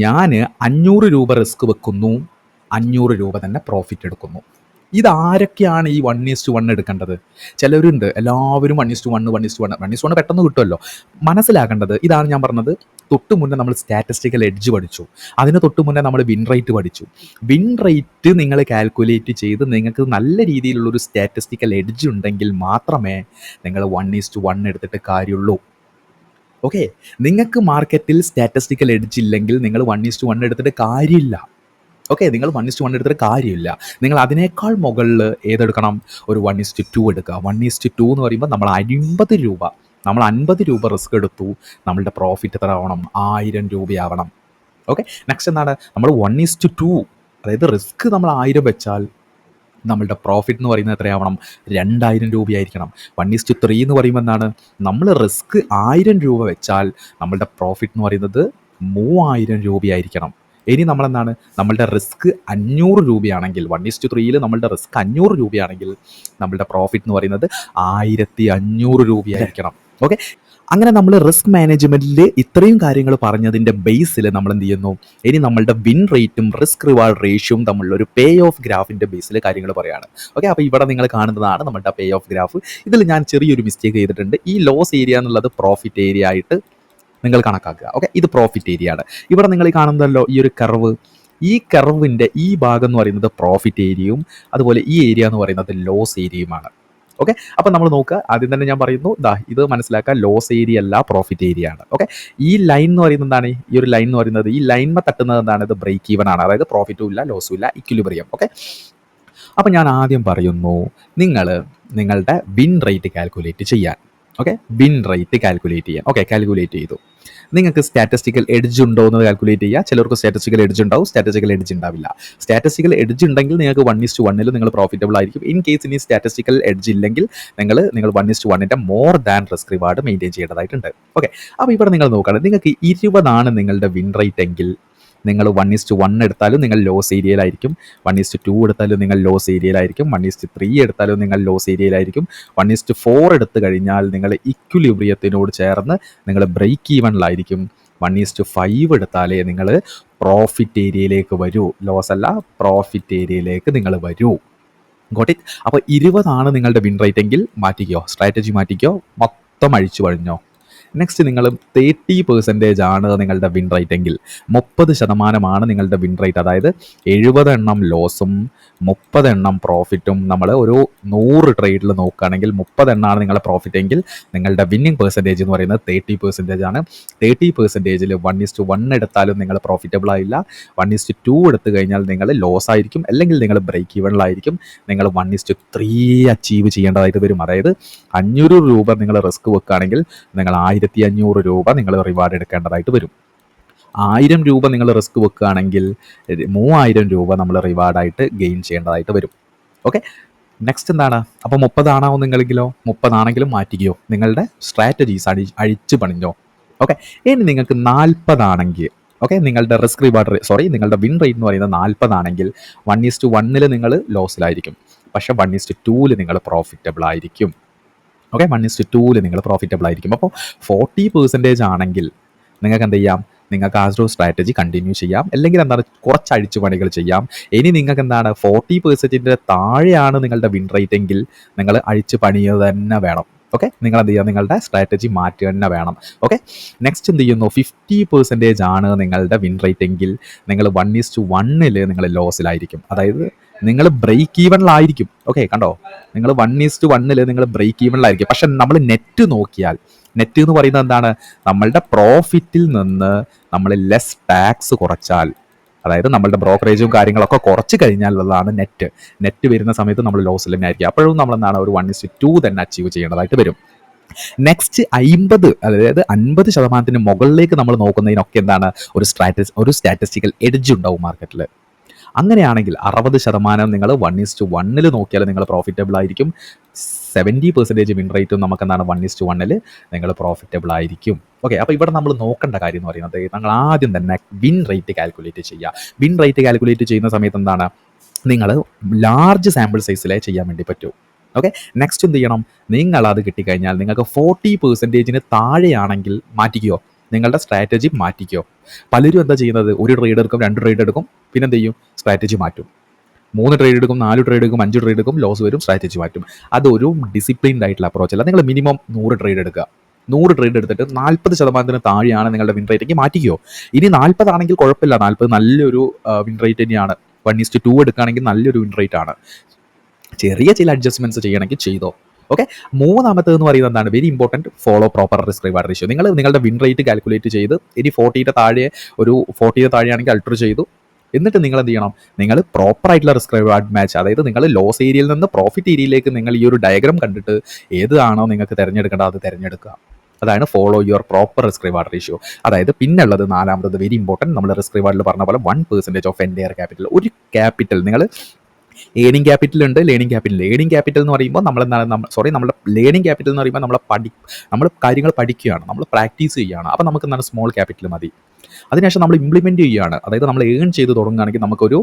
ഞാൻ 500 രൂപ റിസ്ക് വെക്കുന്നു, 500 രൂപ തന്നെ പ്രോഫിറ്റ് എടുക്കുന്നു. ഇതാരൊക്കെയാണ് ഈ 1:1 എടുക്കേണ്ടത്? ചിലരുണ്ട്, എല്ലാവരും 1:1 പെട്ടെന്ന് കിട്ടുമല്ലോ. മനസ്സിലാക്കേണ്ടത് ഇതാണ് ഞാൻ പറഞ്ഞത്. തൊട്ട് മുന്നേ നമ്മൾ സ്റ്റാറ്റിസ്റ്റിക്കൽ എഡ്ജ് പഠിച്ചു, അതിന് തൊട്ട് മുന്നേ നമ്മൾ വിൻ റേറ്റ് പഠിച്ചു. വിൻ റേറ്റ് നിങ്ങൾ കാൽക്കുലേറ്റ് ചെയ്ത് നിങ്ങൾക്ക് നല്ല രീതിയിലുള്ളൊരു സ്റ്റാറ്റിസ്റ്റിക്കൽ എഡ്ജ് ഉണ്ടെങ്കിൽ മാത്രമേ നിങ്ങൾ 1:1 എടുത്തിട്ട് കാര്യമുള്ളൂ. ഓക്കെ, നിങ്ങൾക്ക് മാർക്കറ്റിൽ സ്റ്റാറ്റിസ്റ്റിക്കൽ എഡ്ജ് ഇല്ലെങ്കിൽ നിങ്ങൾ 1:1 എടുത്തിട്ട് കാര്യമില്ല. ഓക്കെ, നിങ്ങൾ 1:1 എടുത്തിട്ട് കാര്യമില്ല. നിങ്ങൾ അതിനേക്കാൾ മുകളിൽ ഏതെടുക്കണം? ഒരു 1:2 എടുക്കുക. 1:2 എന്ന് പറയുമ്പോൾ നമ്മൾ 50 രൂപ റിസ്ക് എടുത്തു, നമ്മളുടെ പ്രോഫിറ്റ് എത്ര ആവണം? 1000 രൂപയാവണം. ഓക്കെ, നെക്സ്റ്റ് എന്താണ്? നമ്മൾ 1:2, അതായത് റിസ്ക് നമ്മൾ 1000 വെച്ചാൽ നമ്മളുടെ പ്രോഫിറ്റ് എന്ന് പറയുന്നത് എത്രയാവണം? 2000 രൂപയായിരിക്കണം. 1:3 എന്ന് പറയുമ്പോൾ എന്താണ്? നമ്മൾ റിസ്ക് 1000 രൂപ വെച്ചാൽ നമ്മളുടെ പ്രോഫിറ്റ് എന്ന് പറയുന്നത് 3000 രൂപയായിരിക്കണം. ഇനി നമ്മളെന്താണ്? നമ്മളുടെ റിസ്ക് 500 രൂപയാണെങ്കിൽ, 1:3 നമ്മളുടെ റിസ്ക് 500 രൂപയാണെങ്കിൽ നമ്മളുടെ പ്രോഫിറ്റ് എന്ന് പറയുന്നത് 1500 രൂപയായിരിക്കണം. ഓക്കെ, അങ്ങനെ നമ്മൾ റിസ്ക് മാനേജ്മെൻറ്റിൽ ഇത്രയും കാര്യങ്ങൾ പറഞ്ഞതിൻ്റെ ബേസിൽ നമ്മൾ എന്ത് ചെയ്യുന്നു? ഇനി നമ്മളുടെ വിൻ റേറ്റും റിസ്ക് റിവാർഡ് റേഷ്യോയും തമ്മിലുള്ള ഒരു പേ ഓഫ് ഗ്രാഫിൻ്റെ ബേസിൽ കാര്യങ്ങൾ പറയുകയാണ്. ഓക്കെ, അപ്പോൾ ഇവിടെ നിങ്ങൾ കാണുന്നതാണ് നമ്മളുടെ പേ ഓഫ് ഗ്രാഫ്. ഇതിൽ ഞാൻ ചെറിയൊരു മിസ്റ്റേക്ക് ചെയ്തിട്ടുണ്ട്. ഈ ലോസ് ഏരിയ എന്നുള്ളത് പ്രോഫിറ്റ് ഏരിയ ആയിട്ട് നിങ്ങൾ കണക്കാക്കുക. ഓക്കെ, ഇത് പ്രോഫിറ്റ് ഏരിയ ആണ്. ഇവിടെ നിങ്ങൾ കാണുന്നതല്ലോ ഈ ഒരു കർവ്. ഈ കർവിൻ്റെ ഈ ഭാഗം എന്ന് പറയുന്നത് പ്രോഫിറ്റ് ഏരിയയും അതുപോലെ ഈ ഏരിയ എന്ന് പറയുന്നത് ലോസ് ഏരിയയുമാണ്. ഓക്കെ, അപ്പോൾ നമ്മൾ നോക്കുക. ആദ്യം തന്നെ ഞാൻ പറയുന്നു, ഇത് മനസ്സിലാക്കുക, ലോസ് ഏരിയ അല്ല, പ്രോഫിറ്റ് ഏരിയ ആണ്. ഓക്കെ, ഈ ലൈൻ എന്ന് പറയുന്നത് എന്താണ്? ഈ ഒരു ലൈൻ എന്ന് പറയുന്നത്, ഈ ലൈൻമ തട്ടുന്നത് എന്താണ്? ഇത് ബ്രേക്ക് ഈവൻ ആണ്, അതായത് പ്രോഫിറ്റും ഇല്ല ലോസും ഇല്ല, ഇക്വിലിബ്രിയം. ഓക്കെ, അപ്പോൾ ഞാൻ ആദ്യം പറയുന്നു, നിങ്ങളുടെ വിൻ റേറ്റ് കാൽക്കുലേറ്റ് ചെയ്യാൻ. ഓക്കെ, വിൻ റേറ്റ് കാൽക്കുലേറ്റ് ചെയ്യാൻ. ഓക്കെ, കാൽക്കുലേറ്റ് ചെയ്തു. നിങ്ങൾക്ക് സ്റ്റാറ്റിസ്റ്റിക്കൽ എഡ്ജ് ഉണ്ടോ എന്ന് കാൽക്കുലേറ്റ് ചെയ്യുക. ചിലർക്ക് സ്റ്റാറ്റിസ്റ്റിക്കൽ എഡ്ജ് ഉണ്ടാവും, സ്റ്റാറ്റിസ്റ്റിക്കൽ എഡ്ജ് ഉണ്ടാവില്ല. സ്റ്റാറ്റിസ്റ്റിക്കൽ എഡ്ജ് ഉണ്ടെങ്കിൽ നിങ്ങൾക്ക് 1:1 നിങ്ങൾ പ്രോഫിറ്റബിൾ ആയിരിക്കും. ഇൻ കേസ് ഇനി സ്റ്റാറ്റിസ്റ്റിക്കൽ എഡ്ജ് ഇല്ലെങ്കിൽ നിങ്ങൾ 1:1 more than risk reward maintain ചെയ്യേണ്ടതായിട്ടുണ്ട്. ഓക്കെ, അപ്പോൾ ഇവിടെ നിങ്ങൾ നോക്കുകയാണെങ്കിൽ നിങ്ങൾക്ക് 20 നിങ്ങളുടെ വിൻ റേറ്റ് എങ്കിൽ നിങ്ങൾ 1:1 എടുത്താലും നിങ്ങൾ ലോസ് ഏരിയയിലായിരിക്കും, 1:2 എടുത്താലും നിങ്ങൾ ലോസ് ഏരിയയിലായിരിക്കും, 1:3 എടുത്താലും നിങ്ങൾ ലോസ് ഏരിയയിലായിരിക്കും, 1:4 എടുത്തു കഴിഞ്ഞാൽ നിങ്ങൾ ഇക്വിലിബ്രിയത്തിനോട് ചേർന്ന് നിങ്ങൾ ബ്രേക്ക് ഈവനിലായിരിക്കും, 1:5 എടുത്താലേ നിങ്ങൾ പ്രോഫിറ്റ് ഏരിയയിലേക്ക് വരൂ. ലോസ് അല്ല, പ്രോഫിറ്റ് ഏരിയയിലേക്ക് നിങ്ങൾ വരൂ. Got it? അപ്പോൾ 20 നിങ്ങളുടെ വിൻ റേറ്റ് എങ്കിൽ മാറ്റിക്കോ, സ്ട്രാറ്റജി മാറ്റിക്കോ, മൊത്തം അഴിച്ചു കഴിഞ്ഞോ. നെക്സ്റ്റ് നിങ്ങൾ 30% ആണ് നിങ്ങളുടെ വിൻ റേറ്റ് എങ്കിൽ, 30% നിങ്ങളുടെ വിൻ റേറ്റ്, അതായത് 70 ലോസും 30 പ്രോഫിറ്റും. നമ്മൾ ഒരു 100 ട്രേഡിൽ നോക്കുകയാണെങ്കിൽ 30 നിങ്ങളുടെ പ്രോഫിറ്റ് എങ്കിൽ നിങ്ങളുടെ വിന്നിങ് പെർസെൻറ്റേജ് എന്ന് പറയുന്നത് 30% ആണ്. 30%ൽ 1:1 എടുത്താലും നിങ്ങൾ പ്രോഫിറ്റബിൾ ആയില്ല, 1:2 എടുത്തു കഴിഞ്ഞാൽ നിങ്ങൾ ലോസ് ആയിരിക്കും, അല്ലെങ്കിൽ നിങ്ങൾ ബ്രേക്ക് ഈവനിലായിരിക്കും. നിങ്ങൾ 1:3 അച്ചീവ് ചെയ്യേണ്ടതായിട്ട് വരും. അതായത് 500 രൂപ നിങ്ങൾ റിസ്ക് വെക്കുകയാണെങ്കിൽ നിങ്ങൾ 1500 രൂപ നിങ്ങൾ റിവാർഡ് എടുക്കേണ്ടതായിട്ട് വരും. 1000 രൂപ നിങ്ങൾ റിസ്ക് വെക്കുകയാണെങ്കിൽ 3000 രൂപ നമ്മൾ റിവാർഡായിട്ട് ഗെയിൻ ചെയ്യേണ്ടതായിട്ട് വരും. ഓക്കെ, നെക്സ്റ്റ് എന്താണ്? അപ്പോൾ 30 നിങ്ങളെങ്കിലോ, 30 മാറ്റുകയോ, നിങ്ങളുടെ സ്ട്രാറ്റജീസ് അഴിച്ചു പണിഞ്ഞോ. ഓക്കെ, ഇനി നിങ്ങൾക്ക് 40 ഓക്കെ, നിങ്ങളുടെ റിസ്ക് റിവാർഡ് നിങ്ങളുടെ വിൻ റേറ്റ് എന്ന് പറയുന്നത് 40 1:1 നിങ്ങൾ ലോസിലായിരിക്കും, പക്ഷേ 1:2 നിങ്ങൾ പ്രോഫിറ്റബിൾ ആയിരിക്കും. ഓക്കെ, 1:2 നിങ്ങൾ പ്രോഫിറ്റബിൾ ആയിരിക്കും. അപ്പോൾ 40% ആണെങ്കിൽ നിങ്ങൾക്ക് എന്ത് ചെയ്യാം? നിങ്ങൾക്ക് ആ ഒരു സ്ട്രാറ്റജി കണ്ടിന്യൂ ചെയ്യാം, അല്ലെങ്കിൽ എന്താണ്, കുറച്ച് അഴിച്ചു പണികൾ ചെയ്യാം. ഇനി നിങ്ങൾക്ക് എന്താണ് 40% താഴെയാണ് നിങ്ങളുടെ വിൻ റേറ്റ് എങ്കിൽ നിങ്ങൾ അഴിച്ചു പണിയുക തന്നെ വേണം. ഓക്കെ, നിങ്ങൾ എന്ത് ചെയ്യുക? നിങ്ങളുടെ സ്ട്രാറ്റജി മാറ്റുക തന്നെ വേണം. ഓക്കെ, നെക്സ്റ്റ് എന്ത് ചെയ്യുന്നു? 50% ആണ് നിങ്ങളുടെ വിൻ റേറ്റ് എങ്കിൽ നിങ്ങൾ 1:1 നിങ്ങൾ ലോസിലായിരിക്കും, അതായത് നിങ്ങൾ ബ്രേക്ക് ഈവനിലായിരിക്കും. ഓക്കെ, കണ്ടോ, നിങ്ങൾ 1:1 നിങ്ങൾ ബ്രേക്ക് ഈവനിലായിരിക്കും. പക്ഷെ നമ്മൾ നെറ്റ് നോക്കിയാൽ, നെറ്റ് എന്ന് പറയുന്നത് എന്താണ്? നമ്മളുടെ പ്രോഫിറ്റിൽ നിന്ന് നമ്മൾ ലെസ് ടാക്സ് കുറച്ചാൽ, അതായത് നമ്മളുടെ ബ്രോക്കറേജും കാര്യങ്ങളൊക്കെ കുറച്ച് കഴിഞ്ഞാൽ ഉള്ളതാണ് നെറ്റ്. നെറ്റ് വരുന്ന സമയത്ത് നമ്മൾ ലോസിൽ തന്നെ ആയിരിക്കും. അപ്പോഴും നമ്മൾ എന്താണ്, ഒരു 1:2 തന്നെ അച്ചീവ് ചെയ്യേണ്ടതായിട്ട് വരും. നെക്സ്റ്റ് 50, അതായത് 50% മുകളിലേക്ക് നമ്മൾ നോക്കുന്നതിനൊക്കെ എന്താണ്, ഒരു സ്റ്റാറ്റിസ്റ്റിക്കൽ എഡ്ജ് ഉണ്ടാവും മാർക്കറ്റിൽ. അങ്ങനെയാണെങ്കിൽ 60% നിങ്ങൾ 1:1 നോക്കിയാൽ നിങ്ങൾ പ്രോഫിറ്റബിൾ ആയിരിക്കും. 70% വിൻ റേറ്റും നമുക്കെന്താണ് 1:1 നിങ്ങൾ പ്രോഫിറ്റബിൾ ആയിരിക്കും. ഓക്കെ, അപ്പോൾ ഇവിടെ നമ്മൾ നോക്കേണ്ട കാര്യം എന്ന് പറയുന്നത് നമ്മൾ ആദ്യം തന്നെ വിൻ റേറ്റ് കാൽക്കുലേറ്റ് ചെയ്യുക. വിൻ റേറ്റ് കാൽക്കുലേറ്റ് ചെയ്യുന്ന സമയത്ത് എന്താണ്, നിങ്ങൾ ലാർജ് സാമ്പിൾ സൈസിലേ ചെയ്യാൻ വേണ്ടി പറ്റൂ. ഓക്കെ, നെക്സ്റ്റ് എന്ത് ചെയ്യണം, നിങ്ങളത് കിട്ടിക്കഴിഞ്ഞാൽ നിങ്ങൾക്ക് 40% താഴെയാണെങ്കിൽ മാറ്റിക്കോ, നിങ്ങളുടെ സ്ട്രാറ്റജി മാറ്റിക്കോ. പലരും എന്താ ചെയ്യുന്നത്, ഒരു ട്രേഡ് എടുക്കും, 2 ട്രേഡ് എടുക്കും, പിന്നെ എന്ത് ചെയ്യും, സ്ട്രാറ്റജി മാറ്റും. 3 ട്രേഡ് എടുക്കും, 4 ട്രേഡ് എടുക്കും, 5 ട്രേഡ് എടുക്കും, ലോസ് വരും, സ്ട്രാറ്റജി മാറ്റും. അതൊരു ഡിസിപ്ലിൻഡ് ആയിട്ടുള്ള അപ്രോച്ച് അല്ല. നിങ്ങൾ മിനിമം 100 ട്രേഡ് എടുക്കുക. 100 ട്രേഡ് എടുത്തിട്ട് 40% താഴെയാണ് നിങ്ങളുടെ വിൻ റേറ്റെങ്കിൽ മാറ്റിക്കോ. ഇനി 40 ആണെങ്കിൽ കുഴപ്പമില്ല, 40 നല്ലൊരു വിൻ റേറ്റ് തന്നെയാണ്. 1:2 എടുക്കുകയാണെങ്കിൽ നല്ലൊരു വിൻ റേറ്റ് ആണ്. ചെറിയ ചില അഡ്ജസ്റ്റ്മെന്റ്സ് ചെയ്യണമെങ്കിൽ ചെയ്തോ. ഓക്കെ, മൂന്നാമത്തേന്ന് പറയുന്നത് എന്താണ്, very important, follow proper risk reward ratio. നിങ്ങൾ നിങ്ങളുടെ വിൻ റേറ്റ് കാൽക്കുലേറ്റ് ചെയ്ത് ഇനി 40 താഴെ, ഒരു 40 താഴെയാണെങ്കിൽ അൾട്ടർ ചെയ്തു. എന്നിട്ട് നിങ്ങൾ എന്ത് ചെയ്യണം, നിങ്ങൾ പ്രോപ്പർ ആയിട്ടുള്ള റിസ്ക് റിവാർഡ് മാച്ച്, അതായത് നിങ്ങൾ ലോസ് ഏരിയയിൽ നിന്ന് പ്രോഫിറ്റ് ഏരിയയിലേക്ക് നിങ്ങൾ ഈ ഒരു ഡയഗ്രാം കണ്ടിട്ട് ഏതാണോ നിങ്ങൾക്ക് തിരഞ്ഞെടുക്കേണ്ടത് അത് തിരഞ്ഞെടുക്കുക. അതാണ് follow your proper risk reward ratio. അതായത് പിന്നുള്ളത് നാലാമത്തത് വെരി ഇമ്പോർട്ടൻറ്റ്, നമ്മൾ റിസ്ക് റിവാർഡിൽ പറഞ്ഞ പോലെ 1% ഓഫ് എൻ്റയർ ക്യാപിറ്റൽ. ഒരു ക്യാപിറ്റൽ നിങ്ങൾ ഏണിംഗ് ക്യാപിറ്റൽ ഉണ്ട്, ലേണിംഗ് ക്യാപിറ്റൽ. ലേണിംഗ് ക്യാപിറ്റൽ എന്ന് പറയുമ്പോൾ നമ്മുടെ ലേണിംഗ് ക്യാപിറ്റൽ എന്ന് പറയുമ്പോൾ നമ്മൾ കാര്യങ്ങൾ പഠിക്കുകയാണ്, നമ്മൾ പ്രാക്ടീസ് ചെയ്യുകയാണ്. അപ്പോൾ നമുക്ക് എന്താണ്, സ്മോൾ ക്യാപിറ്റൽ മതി. അതിനുശേഷം നമ്മൾ ഇംപ്ലിമെൻറ്റ് ചെയ്യുകയാണ്, അതായത് നമ്മൾ ഏൺ ചെയ്ത് തുടങ്ങുകയാണെങ്കിൽ നമുക്കൊരു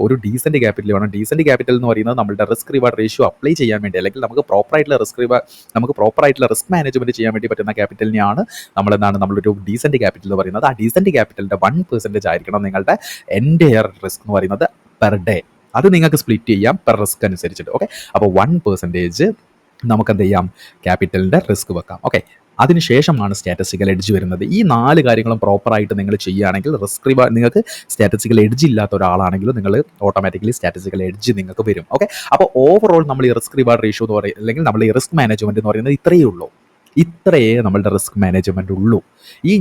ഒരു ഡീസൻറ്റ് ക്യാപിറ്റൽ വേണം. ഡീസൻറ്റ് ക്യാപിറ്റൽ എന്ന് പറയുന്നത് നമ്മുടെ റിസ്ക് റിവാർഡ് റേഷ്യോ അപ്ലൈ ചെയ്യാൻ വേണ്ടി, അല്ലെങ്കിൽ നമുക്ക് പ്രോപ്പറായിട്ടുള്ള റിസ്ക് മാനേജ്മെൻറ്റ് ചെയ്യാൻ വേണ്ടി പറ്റുന്ന ക്യാപിറ്റലിനെയാണ് നമ്മളൊരു ഡീസൻറ്റ് ക്യാപിറ്റൽ എന്ന് പറയുന്നത്. ആ ഡീസൻറ്റ് ക്യാപിറ്റലിൻ്റെ 1% ആയിരിക്കണം നിങ്ങളുടെ എൻ്റയർ റിസ്ക് എന്ന് പറയുന്നത് പെർ ഡേ. അത് നിങ്ങൾക്ക് സ്പ്ലിറ്റ് ചെയ്യാം പെർ റിസ്ക് അനുസരിച്ചിട്ട്. ഓക്കെ, അപ്പോൾ 1% നമുക്ക് എന്ത് ചെയ്യാം, ക്യാപിറ്റലിൻ്റെ റിസ്ക് വെക്കാം. ഓക്കെ, അതിനുശേഷമാണ് സ്റ്റാറ്റിസ്റ്റിക്കൽ എഡ്ജ് വരുന്നത്. ഈ 4 കാര്യങ്ങളും പ്രോപ്പറായിട്ട് നിങ്ങൾ ചെയ്യുകയാണെങ്കിൽ റിസ്ക് റിവാർഡ്, നിങ്ങൾക്ക് സ്റ്റാറ്റിസ്റ്റിക്കൽ എഡ്ജ് ഇല്ലാത്ത ഒരാളാണെങ്കിലും നിങ്ങൾ ഓട്ടോമാറ്റിക്കലി സ്റ്റാറ്റിസ്റ്റിക്കൽ എഡ്ജ് നിങ്ങൾക്ക് വരും. ഓക്കെ, അപ്പോൾ ഓവറോൾ നമ്മൾ ഈ റിസ്ക് റിവാർഡ് റേഷ്യോ എന്ന് പറയുന്നത്, അല്ലെങ്കിൽ നമ്മൾ ഈ റിസ്ക് മാനേജ്മെൻറ്റ് എന്ന് പറയുന്നത് ഇത്രയേ നമ്മളുടെ റിസ്ക് മാനേജ്മെൻറ്റ് ഉള്ളൂ.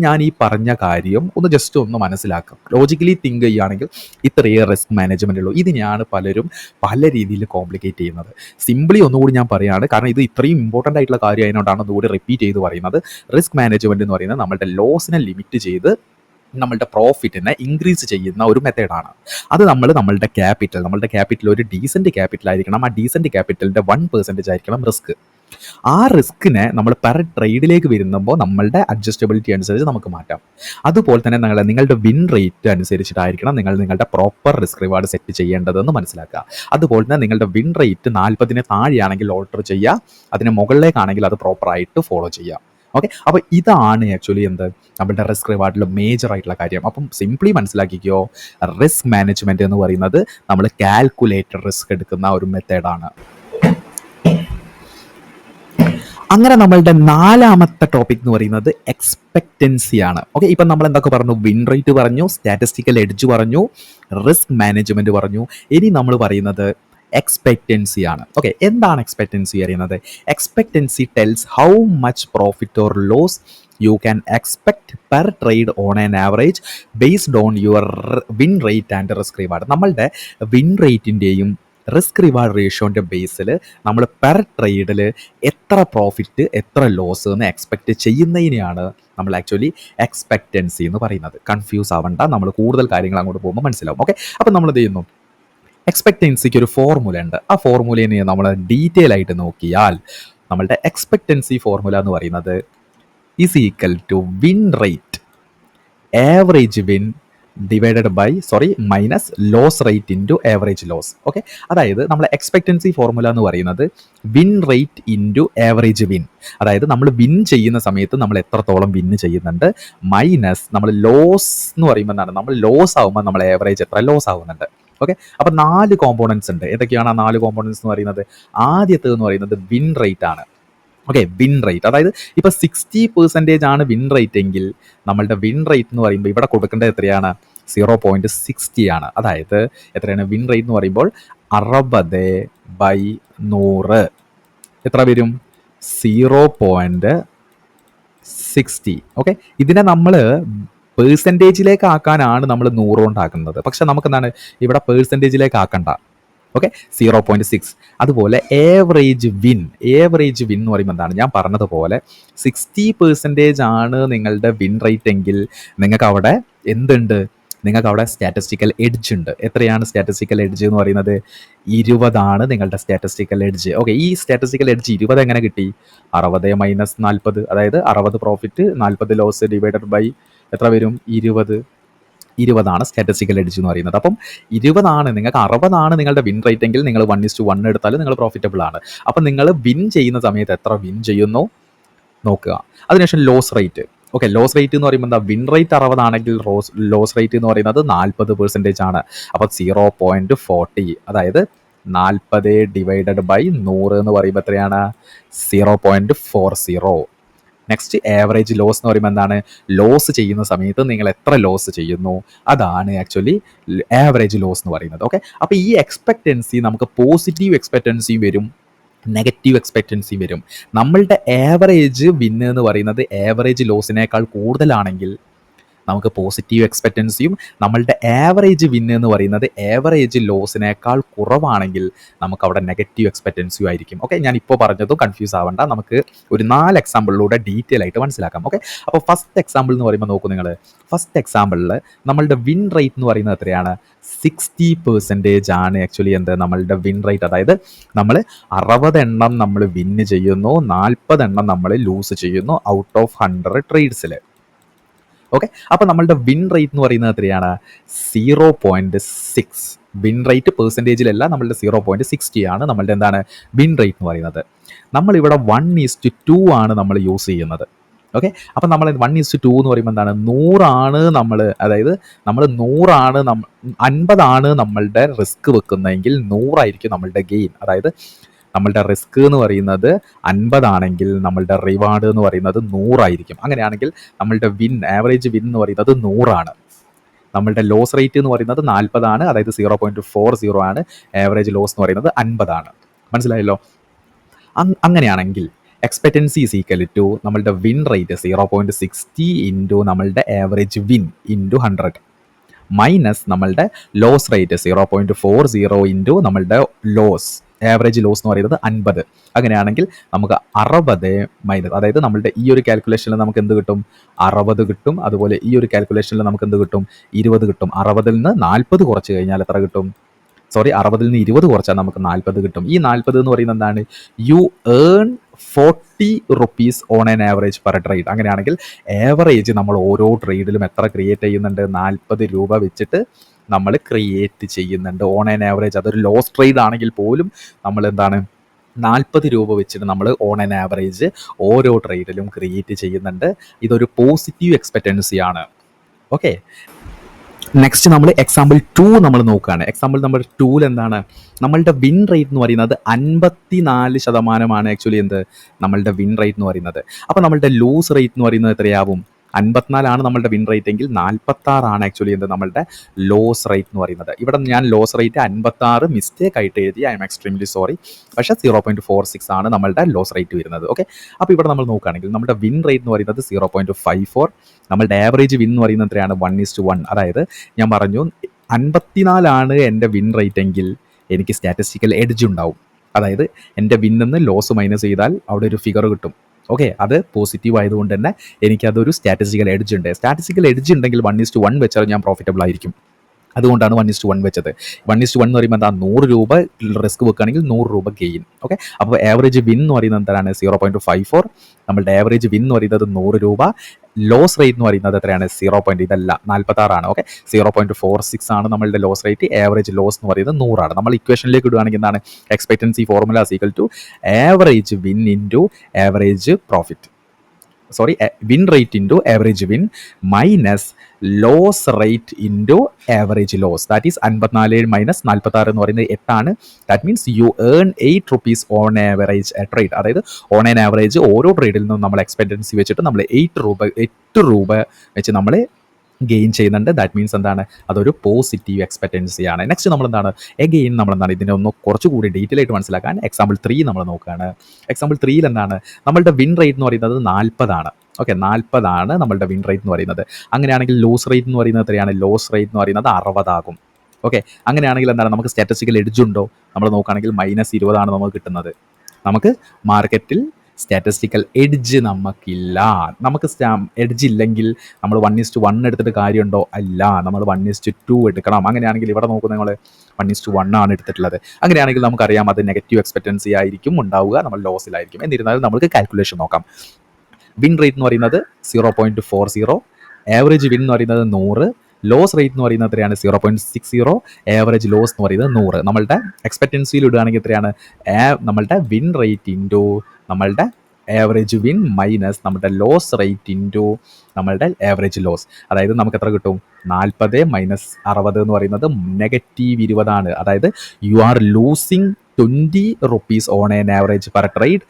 ഞാൻ ഈ പറഞ്ഞ കാര്യം ഒന്ന് മനസ്സിലാക്കാം. ലോജിക്കലി തിങ്ക് ചെയ്യുകയാണെങ്കിൽ ഇത്രയേ റിസ്ക് മാനേജ്മെൻറ്റ് ഉള്ളൂ. ഇതിനെയാണ് പലരും പല രീതിയിൽ കോംപ്ലിക്കേറ്റ് ചെയ്യുന്നത്. സിംപിളി ഒന്നുകൂടി ഞാൻ പറയുകയാണ്, കാരണം ഇത് ഇത്രയും ഇമ്പോർട്ടൻ്റ് ആയിട്ടുള്ള കാര്യം ആയതുകൊണ്ടാണ് ഒന്നുകൂടി റിപ്പീറ്റ് ചെയ്ത് പറയുന്നത്. റിസ്ക് മാനേജ്മെൻറ്റ് എന്ന് പറയുന്നത് നമ്മളുടെ ലോസിനെ ലിമിറ്റ് ചെയ്ത് നമ്മളുടെ പ്രോഫിറ്റിനെ ഇൻക്രീസ് ചെയ്യുന്ന ഒരു മെത്തേഡാണ്. അത് നമ്മളുടെ ക്യാപിറ്റൽ ഒരു ഡീസൻറ്റ് ക്യാപിറ്റൽ ആയിരിക്കണം. ആ ഡീസൻറ്റ് ക്യാപിറ്റലിൻ്റെ 1% ആയിരിക്കണം റിസ്ക്. ആ റിസ്കിനെ നമ്മൾ പെർ ട്രേഡിലേക്ക് വരുമ്പോൾ നമ്മളുടെ അഡ്ജസ്റ്റബിലിറ്റി അനുസരിച്ച് നമുക്ക് മാറ്റാം. അതുപോലെ തന്നെ നിങ്ങളുടെ വിൻ റേറ്റ് അനുസരിച്ചിട്ടായിരിക്കണം നിങ്ങളുടെ പ്രോപ്പർ റിസ്ക് റിവാർഡ് സെറ്റ് ചെയ്യേണ്ടതെന്ന് മനസ്സിലാക്കുക. അതുപോലെ തന്നെ നിങ്ങളുടെ വിൻ റേറ്റ് 40 താഴെയാണെങ്കിൽ ഓൾട്ടർ ചെയ്യുക, അതിന് മുകളിലേക്കാണെങ്കിൽ അത് പ്രോപ്പറായിട്ട് ഫോളോ ചെയ്യുക. ഓക്കെ, അപ്പോൾ ഇതാണ് ആക്ച്വലി നമ്മുടെ റിസ്ക് റിവാർഡിൽ മേജർ ആയിട്ടുള്ള കാര്യം. അപ്പം സിംപ്ലി മനസ്സിലാക്കിക്കോ, റിസ്ക് മാനേജ്മെൻറ്റ് എന്ന് പറയുന്നത് നമ്മൾ കാൽക്കുലേറ്റഡ് റിസ്ക് എടുക്കുന്ന ഒരു മെത്തേഡാണ്. അങ്ങനെ നമ്മളുടെ 4ാമത്തെ ടോപ്പിക് എന്ന് പറയുന്നത് എക്സ്പെക്റ്റൻസി ആണ്. ഓക്കെ, ഇപ്പം നമ്മൾ എന്തൊക്കെ പറഞ്ഞു, വിൻ റേറ്റ് പറഞ്ഞു, സ്റ്റാറ്റിസ്റ്റിക്കൽ എഡ്ജ് പറഞ്ഞു, റിസ്ക് മാനേജ്മെൻറ്റ് പറഞ്ഞു. ഇനി നമ്മൾ പറയുന്നത് എക്സ്പെക്റ്റൻസി ആണ്. ഓക്കെ, എന്താണ് എക്സ്പെക്റ്റൻസി അറിയുന്നത്? Expectancy tells how much profit or loss you can expect per trade on an average based on your win rate and risk reward. നമ്മളുടെ വിൻ റേറ്റിൻ്റെയും റിസ്ക് റിവാർഡ് റേഷ്യോൻ്റെ ബേസിൽ നമ്മൾ പെർ ട്രേഡിൽ എത്ര പ്രോഫിറ്റ് എത്ര ലോസ് എന്ന് എക്സ്പെക്റ്റ് ചെയ്യുന്നതിനെയാണ് നമ്മൾ ആക്ച്വലി എക്സ്പെക്റ്റൻസി എന്ന് പറയുന്നത്. കൺഫ്യൂസ് ആവണ്ട, നമ്മൾ കൂടുതൽ കാര്യങ്ങൾ അങ്ങോട്ട് പോകുമ്പോൾ മനസ്സിലാവും. ഓക്കെ, അപ്പോൾ നമ്മൾ എന്ത് ചെയ്യുന്നു, എക്സ്പെക്റ്റൻസിക്ക് ഒരു ഫോർമുല ഉണ്ട്. ആ ഫോർമുലേനെ നമ്മൾ ഡീറ്റെയിൽ ആയിട്ട് നോക്കിയാൽ നമ്മളുടെ എക്സ്പെക്റ്റൻസി ഫോർമുല എന്ന് പറയുന്നത് is equal to win rate average win minus loss rate into average loss. Okay, അതായത് നമ്മളെ എക്സ്പെക്റ്റൻസി ഫോർമുല എന്ന് പറയുന്നത് win rate into average win, അതായത് നമ്മൾ വിൻ ചെയ്യുന്ന സമയത്ത് നമ്മൾ എത്രത്തോളം വിൻ ചെയ്യുന്നുണ്ട്, മൈനസ് നമ്മൾ ലോസ് എന്ന് പറയുമ്പോൾ എന്താണ്, നമ്മൾ ലോസ് ആകുമ്പോൾ നമ്മൾ ആവറേജ് എത്ര ലോസ് ആവുന്നുണ്ട്. ഓക്കെ, അപ്പോൾ 4 കോമ്പോണൻസ് ഉണ്ട്. ഏതൊക്കെയാണ് ആ 4 കോമ്പോണൻസ് എന്ന് പറയുന്നത്? ആദ്യത്തേത് എന്ന് പറയുന്നത് വിൻ റേറ്റ് ആണ്. ഓക്കെ, വിൻ റേറ്റ്, അതായത് ഇപ്പോൾ 60% ആണ് വിൻ റേറ്റ് എങ്കിൽ നമ്മളുടെ വിൻ റേറ്റ് എന്ന് പറയുമ്പോൾ ഇവിടെ കൊടുക്കേണ്ടത് എത്രയാണ്? 0.60 ആണ്. അതായത് എത്രയാണ് വിൻ റേറ്റ് എന്ന് പറയുമ്പോൾ 60/100 എത്ര വരും? 0.60. ഓക്കെ, ഇതിനെ നമ്മൾ പേഴ്സൻറ്റേജിലേക്ക് ആക്കാനാണ് നമ്മൾ 100 കൊണ്ടാക്കുന്നത്. പക്ഷെ നമുക്കെന്താണ് ഇവിടെ പേഴ്സൻറ്റേജിലേക്ക് ആക്കണ്ട. ഓക്കെ, 0.6. അതുപോലെ ഏവറേജ് വിൻ എന്ന് പറയുമ്പോൾ എന്താണ്, ഞാൻ പറഞ്ഞതുപോലെ 60% ആണ് നിങ്ങളുടെ വിൻ റേറ്റ് എങ്കിൽ നിങ്ങൾക്ക് അവിടെ എന്തുണ്ട്, നിങ്ങൾക്ക് അവിടെ സ്റ്റാറ്റിസ്റ്റിക്കൽ എഡ്ജ് ഉണ്ട്. എത്രയാണ് സ്റ്റാറ്റിസ്റ്റിക്കൽ എഡ്ജ് എന്ന് പറയുന്നത്? 20 നിങ്ങളുടെ സ്റ്റാറ്റിസ്റ്റിക്കൽ എഡ്ജ്. ഓക്കെ, ഈ സ്റ്റാറ്റിസ്റ്റിക്കൽ എഡ്ജ് 20 എങ്ങനെ കിട്ടി? 60 - 40, അതായത് 60 പ്രോഫിറ്റ് 40 ലോസ് ഡിവൈഡഡ് ബൈ എത്ര വരും? 20 സ്റ്റാറ്റിസ്റ്റിക്കൽ എഡ്ജ് എന്ന് പറയുന്നത്. അപ്പം 20 നിങ്ങൾക്ക് 60 നിങ്ങളുടെ വിൻ റേറ്റ് എങ്കിൽ നിങ്ങൾ 1:1 എടുത്താൽ നിങ്ങൾ പ്രോഫിറ്റബിൾ ആണ്. അപ്പം നിങ്ങൾ വിൻ ചെയ്യുന്ന സമയത്ത് എത്ര വിൻ ചെയ്യുന്നു നോക്കുക. അതിനുശേഷം loss rate. Okay, loss rate എന്ന് പറയുമ്പോൾ എന്താ? വിൻ റേറ്റ് 60 ആണെങ്കിൽ ലോസ് റേറ്റ് എന്ന് പറയുന്നത് 40% ആണ്. അപ്പോൾ 0.40, അതായത് 40 ഡിവൈഡഡ് ബൈ 100 എന്ന് പറയുമ്പോൾ എത്രയാണ്? 0.40. നെക്സ്റ്റ് ആവറേജ് ലോസ് എന്ന് പറയുമ്പോൾ എന്താണ്? ലോസ് ചെയ്യുന്ന സമയത്ത് നിങ്ങൾ എത്ര ലോസ് ചെയ്യുന്നു അതാണ് ആക്ച്വലി ആവറേജ് ലോസ് എന്ന് പറയുന്നത്. ഓക്കെ, അപ്പോൾ ഈ എക്സ്പെക്റ്റൻസി നമുക്ക് പോസിറ്റീവ് എക്സ്പെക്റ്റൻസി വരും, നെഗറ്റീവ് എക്സ്പെക്റ്റൻസി വരും. നമ്മളുടെ ആവറേജ് വിന്ന് എന്ന് പറയുന്നത് ആവറേജ് ലോസിനേക്കാൾ കൂടുതലാണെങ്കിൽ നമുക്ക് പോസിറ്റീവ് എക്സ്പെക്റ്റൻസിയും, നമ്മളുടെ ആവറേജ് വിന്ന് എന്ന് പറയുന്നത് ആവറേജ് ലോസിനേക്കാൾ കുറവാണെങ്കിൽ നമുക്ക് അവിടെ നെഗറ്റീവ് എക്സ്പെക്റ്റൻസിയും ആയിരിക്കും. ഓക്കെ, ഞാൻ ഇപ്പോൾ പറഞ്ഞതും കൺഫ്യൂസ് ആവേണ്ട, നമുക്ക് ഒരു 4 എക്സാമ്പിളിലൂടെ ഡീറ്റെയിൽ ആയിട്ട് മനസ്സിലാക്കാം. ഓക്കെ, അപ്പോൾ ഫസ്റ്റ് എക്സാമ്പിൾ എന്ന് പറയുമ്പോൾ നോക്കൂ നിങ്ങൾ. ഫസ്റ്റ് എക്സാമ്പിളിൽ നമ്മളുടെ വിൻ റേറ്റ് എന്ന് പറയുന്നത് എത്രയാണ്? 60% ആണ് ആക്ച്വലി എന്ത്? നമ്മളുടെ വിൻ റേറ്റ്. അതായത് നമ്മൾ 60 എണ്ണം നമ്മൾ വിന്ന് ചെയ്യുന്നു, 40 എണ്ണം നമ്മൾ ലൂസ് ചെയ്യുന്നു ഔട്ട് ഓഫ് 100 ട്രേഡ്സിൽ. ഓക്കെ, അപ്പോൾ നമ്മളുടെ വിൻ റേറ്റ് എന്ന് പറയുന്നത് എത്രയാണ്? 0.6. വിൻ റേറ്റ് പെർസെൻറ്റേജിലല്ല, നമ്മളുടെ 0.60 ആണ് നമ്മളുടെ എന്താണ് വിൻ റേറ്റ് എന്ന് പറയുന്നത്. നമ്മളിവിടെ 1:2 ആണ് നമ്മൾ യൂസ് ചെയ്യുന്നത്. ഓക്കെ, അപ്പം നമ്മൾ 1:2 എന്ന് പറയുമ്പോൾ എന്താണ്? 100 നമ്മൾ, അതായത് നമ്മൾ 50 നമ്മളുടെ റിസ്ക് വെക്കുന്നതെങ്കിൽ 100 ആയിരിക്കും നമ്മളുടെ ഗെയിൻ. അതായത് നമ്മളുടെ റിസ്ക് എന്ന് പറയുന്നത് 50 ആണെങ്കിൽ നമ്മളുടെ റിവാർഡ് എന്ന് പറയുന്നത് 100 ആയിരിക്കും. അങ്ങനെയാണെങ്കിൽ നമ്മളുടെ ആവറേജ് വിൻ എന്ന് പറയുന്നത് 100 ആണ്. നമ്മളുടെ ലോസ് റേറ്റ് എന്ന് പറയുന്നത് 40 ആണ്, അതായത് 0.40 ആണ്. ആവറേജ് ലോസ് എന്ന് പറയുന്നത് 50 ആണ്. മനസ്സിലായല്ലോ? അങ്ങനെയാണെങ്കിൽ എക്സ്പെക്റ്റൻസി ഈസ് ഈക്വൽ ടു നമ്മളുടെ വിൻ റേറ്റ് 0.60 ഇൻറ്റു നമ്മളുടെ ആവറേജ് വിൻ ഇൻറ്റു 100 മൈനസ് നമ്മളുടെ ലോസ് റേറ്റ് 0.40 ഇൻറ്റു നമ്മളുടെ ലോസ്, ആവറേജ് ലോസ് എന്ന് പറയുന്നത് 50. അങ്ങനെയാണെങ്കിൽ നമുക്ക് 60 മൈനസ്, അതായത് നമ്മളുടെ ഈ ഒരു കാൽക്കുലേഷനിൽ നമുക്ക് എന്ത് കിട്ടും? 60 കിട്ടും. അതുപോലെ ഈ ഒരു കാൽക്കുലേഷനിൽ നമുക്ക് എന്ത് കിട്ടും? 20 കിട്ടും. 60-ൽ നിന്ന് 40 കുറച്ച് കഴിഞ്ഞാൽ എത്ര കിട്ടും? 60-ൽ നിന്ന് 20 കുറച്ചാൽ നമുക്ക് 40 കിട്ടും. ഈ 40 എന്ന് പറയുന്നത് എന്താണ്? U earn 40 rupees on an average per trade. അങ്ങനെയാണെങ്കിൽ ആവറേജ് നമ്മൾ ഓരോ ട്രേഡിലും എത്ര ക്രിയേറ്റ് ചെയ്യുന്നുണ്ട്? 40 രൂപ വെച്ചിട്ട് നമ്മൾ ക്രിയേറ്റ് ചെയ്യുന്നുണ്ട് ഓൺ ആൻ ആവറേജ്. അതൊരു ലോസ് ട്രേഡ് ആണെങ്കിൽ പോലും നമ്മൾ എന്താണ് 40 രൂപ വെച്ചിട്ട് നമ്മൾ ഓൺ ആൻ ആവറേജ് ഓരോ ട്രേഡിലും ക്രിയേറ്റ് ചെയ്യുന്നുണ്ട്. ഇതൊരു പോസിറ്റീവ് എക്സ്പെക്റ്റൻസി ആണ്. ഓക്കെ, നെക്സ്റ്റ് നമ്മൾ എക്സാമ്പിൾ 2 നമ്മൾ നോക്കുകയാണ്. എക്സാമ്പിൾ നമ്പർ 2ൽ എന്താണ്? നമ്മളുടെ വിൻ റേറ്റ് എന്ന് പറയുന്നത് 54% ആക്ച്വലി എന്ത്? നമ്മളുടെ വിൻ റേറ്റ് എന്ന് പറയുന്നത്. അപ്പോൾ നമ്മളുടെ ലൂസ് റേറ്റ് എന്ന് പറയുന്നത് എത്രയാവും? 54 നമ്മളുടെ വിൻ റേറ്റ് എങ്കിൽ 46 ആക്ച്വലി എന്ത്? നമ്മളുടെ ലോസ് റേറ്റ് എന്ന് പറയുന്നത്. ഇവിടെ ഞാൻ ലോസ് റേറ്റ് 56 മിസ്റ്റേക്ക് ആയിട്ട് എഴുതി, ഐ എം എക്സ്ട്രീംലി സോറി. പക്ഷേ 0.46 ആണ് നമ്മളുടെ ലോസ് റേറ്റ് വരുന്നത്. ഓക്കെ, അപ്പോൾ ഇവിടെ നമ്മൾ നോക്കുകയാണെങ്കിൽ നമ്മുടെ വിൻ റേറ്റ് എന്ന് പറയുന്നത് 0.54. നമ്മളുടെ ആവറേജ് വിൻ എന്ന് പറയുന്നത് എത്രയാണ്? 1:1. അതായത് ഞാൻ പറഞ്ഞു 54 എൻ്റെ വിൻ റേറ്റ് എങ്കിൽ എനിക്ക് സ്റ്റാറ്റിസ്റ്റിക്കൽ എഡ്ജ് ഉണ്ടാവും. അതായത് എൻ്റെ വിന്നെന്ന് ലോസ് മൈനസ് ചെയ്താൽ അവിടെ ഒരു ഫിഗർ കിട്ടും. ഓക്കെ, അത് പോസിറ്റീവ് ആയതുകൊണ്ട് തന്നെ എനിക്കതൊരു സ്റ്റാറ്റിസ്റ്റിക്കൽ എഡ്ജ് ഉണ്ട്. സ്റ്റാറ്റിസ്റ്റിക്കൽ എഡ്ജ് ഉണ്ടെങ്കിൽ 1:1 വെച്ചാൽ ഞാൻ പ്രോഫിറ്റബിൾ ആയിരിക്കും. അതുകൊണ്ടാണ് 1:1 വെച്ചത്. 1:1 എന്ന് പറയുമ്പോൾ എന്താ? 100 രൂപ റിസ്ക് വെക്കുകയാണെങ്കിൽ 100 രൂപ ഗെയിൻ. ഓക്കെ, അപ്പോൾ ആവറേജ് വിൻ എന്ന് പറയുന്നത് എന്താണ്? 0.54. നമ്മളുടെ ആവറേജ് വിൻ എന്ന് പറയുന്നത് 100 രൂപ. ലോസ് റേറ്റ് എന്ന് പറയുന്നത് എത്രയാണ്? 46 ആണ്. ഓക്കെ, 0.46 ആണ് നമ്മളുടെ ലോസ് റേറ്റ്. ആവറേജ് ലോസ് എന്ന് പറയുന്നത് 100 ആണ്. നമ്മൾ ഇക്വേഷനിലേക്ക് ഇടുകയാണെങ്കിൽ എന്താണ്? Expectancy formula is equal to average win into average profit, sorry, win rate into average win minus loss rate into average loss. That is 54 minus 46 എന്ന് പറയുന്നത് 8 ആണ്. That means you earn 8 rupees on average trade. അതായത് on an average ഓരോ ട്രേഡിൽ നിന്നും നമ്മൾ expectancy വെച്ചിട്ട് നമ്മൾ 8 രൂപ വെച്ച് നമ്മൾ ഗെയിൻ ചെയ്യുന്നുണ്ട്. ദാറ്റ് മീൻസ് എന്താണ്? അതൊരു പോസിറ്റീവ് എക്സ്പെക്റ്റൻസി ആണ്. നെക്സ്റ്റ് നമ്മൾ എന്താണ്? എഗെയിൻ നമ്മൾ എന്താണ്? ഇതിനെ ഒന്ന് കുറച്ചുകൂടി ഡീറ്റെയിൽ ആയിട്ട് മനസ്സിലാക്കാൻ എക്സാമ്പിൾ 3 നമ്മൾ നോക്കുകയാണ്. എക്സാമ്പിൾ 3ൽ എന്താണ്? നമ്മളുടെ വിൻ റേറ്റ് എന്ന് പറയുന്നത് 40 ആണ്. ഓക്കെ, 40 ആണ് നമ്മളുടെ വിൻ റേറ്റ് എന്ന് പറയുന്നത്. അങ്ങനെയാണെങ്കിൽ ലോസ് റേറ്റ് എന്ന് പറയുന്നത് എത്രയാണ്? ലോസ് റേറ്റ് എന്ന് പറയുന്നത് 60 ആകും. ഓക്കെ, അങ്ങനെയാണെങ്കിൽ എന്താണ്? നമുക്ക് സ്റ്റാറ്റിസ്റ്റിക്കൽ എഡ്ജ് ഉണ്ടോ? നമ്മൾ നോക്കുകയാണെങ്കിൽ -20 ആണ് നമുക്ക് കിട്ടുന്നത്. നമുക്ക് മാർക്കറ്റിൽ സ്റ്റാറ്റിസ്റ്റിക്കൽ എഡ്ജ് നമുക്കില്ല. നമുക്ക് എഡ്ജ് ഇല്ലെങ്കിൽ നമ്മൾ 1:1 എടുത്തിട്ട് കാര്യമുണ്ടോ? അല്ല, നമ്മൾ 1:2 എടുക്കണം. അങ്ങനെയാണെങ്കിൽ ഇവിടെ നോക്കൂ, നിങ്ങൾ 1:1 ആണ് എടുത്തിട്ടുള്ളത്. അങ്ങനെയാണെങ്കിൽ നമുക്കറിയാം അത് നെഗറ്റീവ് എക്സ്പെക്റ്റൻസി ആയിരിക്കും ഉണ്ടാവുക, നമ്മൾ ലോസിലായിരിക്കും. എന്നിരുന്നാലും നമുക്ക് കാൽക്കുലേഷൻ നോക്കാം. വിൻ റേറ്റ് എന്ന് പറയുന്നത് 0.40, ആവറേജ് വിൻ എന്ന് പറയുന്നത് 100, ലോസ് റേറ്റ് എന്ന് പറയുന്നത് എത്രയാണ്? 0.60, ആവറേജ് ലോസ് എന്ന് പറയുന്നത് 100. നമ്മളുടെ എക്സ്പെക്റ്റൻസിയിൽ ഇടുകയാണെങ്കിൽ എത്രയാണ്? നമ്മളുടെ വിൻ റേറ്റ് ഇൻറ്റു നമ്മളുടെ ആവറേജ് വിൻ മൈനസ് നമ്മുടെ ലോസ് റേറ്റ് ഇൻറ്റു നമ്മളുടെ ആവറേജ് ലോസ്. അതായത് നമുക്ക് എത്ര കിട്ടും? 40 മൈനസ് 60 എന്ന് പറയുന്നത് -20 ആണ്. അതായത് you are losing 20 rupees on an average per trade.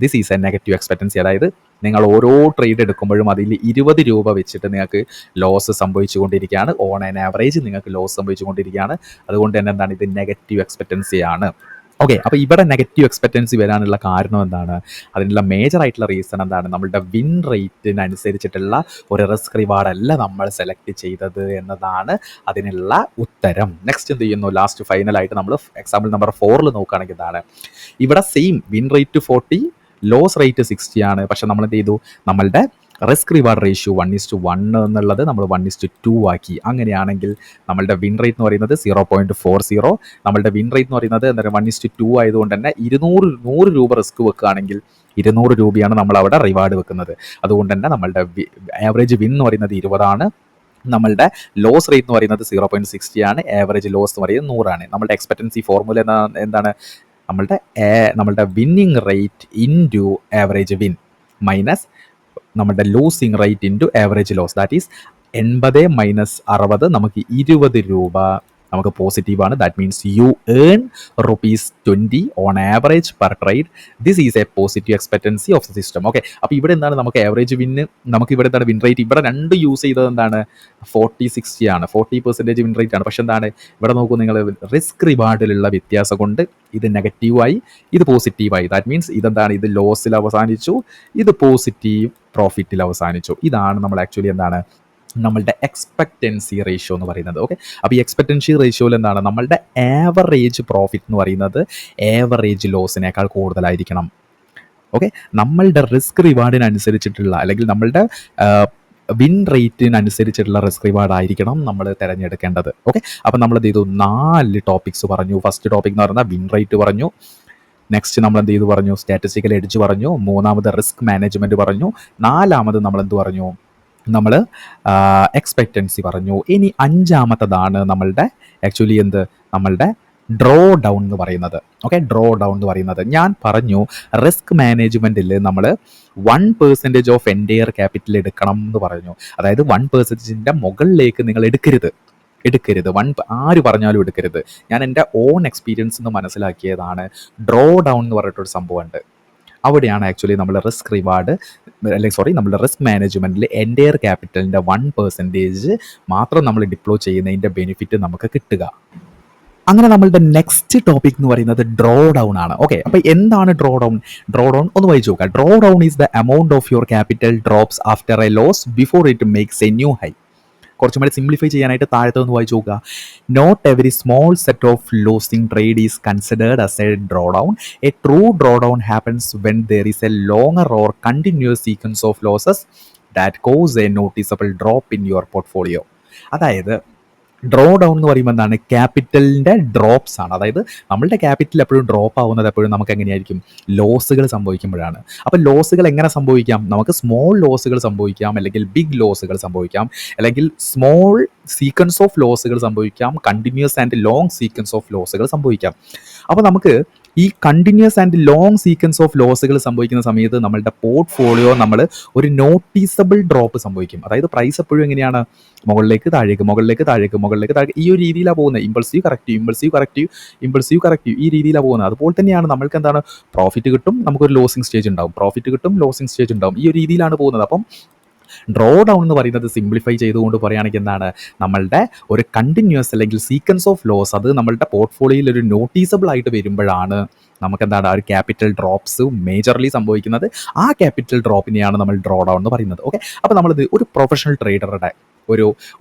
This is A negative expectancy. അതായത് നിങ്ങൾ ഓരോ ട്രേഡ് എടുക്കുമ്പോഴും അതിൽ 20 രൂപ വെച്ചിട്ട് നിങ്ങൾക്ക് ലോസ് സംഭവിച്ചുകൊണ്ടിരിക്കുകയാണ്. ഓൺ ആൻ ആവറേജ് നിങ്ങൾക്ക് ലോസ് സംഭവിച്ചുകൊണ്ടിരിക്കുകയാണ്. അതുകൊണ്ട് തന്നെ എന്താണ്? ഇത് നെഗറ്റീവ് എക്സ്പെക്റ്റൻസി ആണ്. ഓക്കെ, അപ്പോൾ ഇവിടെ നെഗറ്റീവ് എക്സ്പെക്റ്റൻസി വരാനുള്ള കാരണം എന്താണ്? അതിനുള്ള മേജർ ആയിട്ടുള്ള റീസൺ എന്താണ്? നമ്മളുടെ വിൻ റേറ്റിനനുസരിച്ചിട്ടുള്ള ഒരു റിസ്ക് റിവാർഡ് അല്ല നമ്മൾ സെലക്ട് ചെയ്തത് എന്നതാണ് അതിനുള്ള ഉത്തരം. നെക്സ്റ്റ് എന്ത് ചെയ്യുന്നു? ലാസ്റ്റ് ഫൈനലായിട്ട് നമ്മൾ എക്സാമ്പിൾ നമ്പർ 4 നോക്കുകയാണെങ്കിൽ ഇതാണ്. ഇവിടെ same win rate 40, loss rate 60 ആണ്. പക്ഷെ നമ്മൾ എന്ത് ചെയ്തു? നമ്മളുടെ റിസ്ക് റിവാർഡ് റേഷ്യോ 1:1 എന്നുള്ളത് നമ്മൾ 1:2 ആക്കി. അങ്ങനെയാണെങ്കിൽ നമ്മളുടെ വിൻ റേറ്റ് എന്ന് പറയുന്നത് 0.40, നമ്മളുടെ വിൻ റേറ്റ് എന്ന് പറയുന്നത് എന്താ 1:2 ആയതുകൊണ്ട് തന്നെ 100 രൂപ റിസ്ക് വെക്കുകയാണെങ്കിൽ 200 രൂപയാണ് നമ്മൾ അവിടെ റിവാർഡ് വെക്കുന്നത്. അതുകൊണ്ട് തന്നെ നമ്മളുടെ ആവറേജ് വിൻ എന്ന് പറയുന്നത് 20 ആണ്. നമ്മളുടെ ലോസ് റേറ്റ് എന്ന് പറയുന്നത് 0.60 ആണ്. ആവറേജ് ലോസ് എന്ന് പറയുന്നത് 100 ആണ്. നമ്മളുടെ എക്സ്പെക്റ്റൻസി ഫോർമുല എന്താണ്? നമ്മളുടെ winning rate into average win minus നമ്മുടെ losing rate into average loss. That is 80 minus 60 നമുക്ക് 20 രൂപ നമുക്ക് പോസിറ്റീവാണ്. That means you earn ₹20 on average per trade. This is a positive expectancy of the system. Okay, അപ്പോൾ ഇവിടെ എന്താണ്? നമുക്ക് average വിന്ന്, നമുക്ക് ഇവിടെ എന്താണ് വിൻ റേറ്റ്? ഇവിടെ രണ്ട് യൂസ് ചെയ്തത് എന്താണ്? 40-60 ആണ്. 40% വിൻ റേറ്റ് ആണ്. പക്ഷെ എന്താണ് ഇവിടെ നോക്കൂ നിങ്ങൾ, റിസ്ക് റിവാർഡിലുള്ള വ്യത്യാസം കൊണ്ട് ഇത് നെഗറ്റീവായി, ഇത് പോസിറ്റീവായി. ദാറ്റ് മീൻസ് ഇതെന്താണ്? ഇത് ലോസിൽ അവസാനിച്ചു, ഇത് പോസിറ്റീവ് പ്രോഫിറ്റിൽ അവസാനിച്ചു. ഇതാണ് നമ്മൾ ആക്ച്വലി എന്താണ് നമ്മളുടെ എക്സ്പെക്റ്റൻസി റേഷ്യോ എന്ന് പറയുന്നത്. ഓക്കെ, അപ്പോൾ ഈ എക്സ്പെക്റ്റൻസി റേഷ്യോയിൽ എന്താണ്? നമ്മളുടെ ആവറേജ് പ്രോഫിറ്റ് എന്ന് പറയുന്നത് ആവറേജ് ലോസിനേക്കാൾ കൂടുതലായിരിക്കണം. ഓക്കെ, നമ്മളുടെ റിസ്ക് റിവാർഡിനനുസരിച്ചിട്ടുള്ള അല്ലെങ്കിൽ നമ്മളുടെ വിൻ റേറ്റിനനുസരിച്ചിട്ടുള്ള റിസ്ക് റിവാർഡ് ആയിരിക്കണം നമ്മൾ തിരഞ്ഞെടുക്കേണ്ടത്. ഓക്കെ, അപ്പോൾ നമ്മൾ എന്ത് ചെയ്തു? 4 ടോപ്പിക്സ് പറഞ്ഞു. ഫസ്റ്റ് ടോപ്പിക് എന്ന് പറഞ്ഞാൽ വിൻ റേറ്റ് പറഞ്ഞു. നെക്സ്റ്റ് നമ്മൾ എന്ത് ചെയ്തു പറഞ്ഞു? സ്റ്റാറ്റിസ്റ്റിക്കൽ എഡ്ജ് പറഞ്ഞു. മൂന്നാമത് റിസ്ക് മാനേജ്മെൻറ്റ് പറഞ്ഞു. നാലാമത് നമ്മൾ എന്ത് പറഞ്ഞു? നമ്മൾ എക്സ്പെക്റ്റൻസി പറഞ്ഞു. ഇനി അഞ്ചാമത്തതാണ് നമ്മളുടെ ആക്ച്വലി നമ്മളുടെ ഡ്രോ ഡൗൺ എന്ന് പറയുന്നത്. ഓക്കെ, ഡ്രോ ഡൗൺ എന്ന് പറയുന്നത് ഞാൻ പറഞ്ഞു റിസ്ക് മാനേജ്മെൻറ്റിൽ നമ്മൾ 1% ഓഫ് എൻറ്റയർ ക്യാപിറ്റൽ എടുക്കണം എന്ന് പറഞ്ഞു. അതായത് 1%ൻ്റെ മുകളിലേക്ക് നിങ്ങൾ എടുക്കരുത്. ആര് പറഞ്ഞാലും എടുക്കരുത്. ഞാൻ എൻ്റെ ഓൺ എക്സ്പീരിയൻസ് നിന്ന് മനസ്സിലാക്കിയതാണ്. ഡ്രോ ഡൗൺ എന്ന് പറഞ്ഞിട്ടൊരു സംഭവമുണ്ട്. അവിടെയാണ് ആക്ച്വലി നമ്മൾ റിസ്ക് റിവാർഡ് നമ്മുടെ റിസ്ക് മാനേജ്മെൻറ്റിൽ എൻറ്റയർ ക്യാപിറ്റലിൻ്റെ 1% മാത്രം നമ്മൾ ഡിപ്ലോയ് ചെയ്യുന്നതിൻ്റെ ബെനിഫിറ്റ് നമുക്ക് കിട്ടുക. അങ്ങനെ നമ്മളുടെ നെക്സ്റ്റ് ടോപ്പിക് എന്ന് പറയുന്നത് ഡ്രോ ഡൗൺ ആണ്. ഓക്കെ, അപ്പോൾ എന്താണ് ഡ്രോ ഡൗൺ? ഒന്ന് വായിച്ചു നോക്കുക. Drawdown is the amount of your capital drops after a loss before it makes a new high. കുറച്ചും കൂടി സിംപ്ലിഫൈ ചെയ്യാനായിട്ട് താഴത്തെ ഒന്ന് വായിച്ചു നോക്കുക. Not every small set of losing trade is considered as a drawdown. A true drawdown happens when there is a longer or continuous sequence of losses that cause a noticeable drop in your portfolio. അതായത് drawdown എന്ന് പറയുമ്പോൾ എന്താണ്? ക്യാപിറ്റലിൻ്റെ drops ആണ്. അതായത് നമ്മളുടെ capital എപ്പോഴും drop ആവുന്നത് എപ്പോഴും നമുക്ക് എങ്ങനെയായിരിക്കും? ലോസുകൾ സംഭവിക്കുമ്പോഴാണ്. അപ്പോൾ ലോസുകൾ എങ്ങനെ സംഭവിക്കാം? നമുക്ക് സ്മോൾ ലോസുകൾ സംഭവിക്കാം, അല്ലെങ്കിൽ ബിഗ് ലോസുകൾ സംഭവിക്കാം, അല്ലെങ്കിൽ സ്മോൾ സീക്വൻസ് ഓഫ് ലോസുകൾ സംഭവിക്കാം, continuous and long sequence of ലോസുകൾ സംഭവിക്കാം. അപ്പോൾ നമുക്ക് ഈ continuous and long sequence of ലോസുകൾ സംഭവിക്കുന്ന സമയത്ത് നമ്മളുടെ പോർട്ട്ഫോളിയോ നമ്മൾ ഒരു നോട്ടീസബിൾ ഡ്രോപ്പ് സംഭവിക്കും. അതായത് പ്രൈസ് എപ്പോഴും എങ്ങനെയാണ്? മുകളിലേക്ക് താഴേക്ക് ഈ ഒരു രീതിയിലാണ് പോകുന്നത്. ഇമ്പൾസീവ് കറക്റ്റീവ് ഈ രീതിയിലാണ് പോകുന്നത്. അതുപോലെ തന്നെയാണ് നമ്മൾക്ക് എന്താണ്? പ്രോഫിറ്റ് കിട്ടും, നമുക്കൊരു ലോസിങ് സ്റ്റേജ് ഉണ്ടാവും. ഈ ഒരു രീതിയിലാണ് പോകുന്നത്. അപ്പം ഡ്രോ ഡൗൺ എന്ന് പറയുന്നത് സിംപ്ലിഫൈ ചെയ്തുകൊണ്ട് പറയുകയാണെങ്കിൽ എന്താണ്? നമ്മളുടെ ഒരു കണ്ടിന്യൂസ് അല്ലെങ്കിൽ സീക്വൻസ് ഓഫ് ലോസ് അത് നമ്മളുടെ പോർട്ട്ഫോളിയോയിൽ ഒരു നോട്ടീസബിൾ ആയിട്ട് വരുമ്പോഴാണ് നമുക്കെന്താണ് ആ ഒരു ക്യാപിറ്റൽ ഡ്രോപ്സ് മേജർലി സംഭവിക്കുന്നത്. ആ ക്യാപിറ്റൽ ഡ്രോപ്പിനെയാണ് നമ്മൾ ഡ്രോ ഡൗൺ എന്ന് പറയുന്നത്. ഓക്കെ, അപ്പോൾ നമ്മളിത് ഒരു പ്രൊഫഷണൽ ട്രേഡറുടെ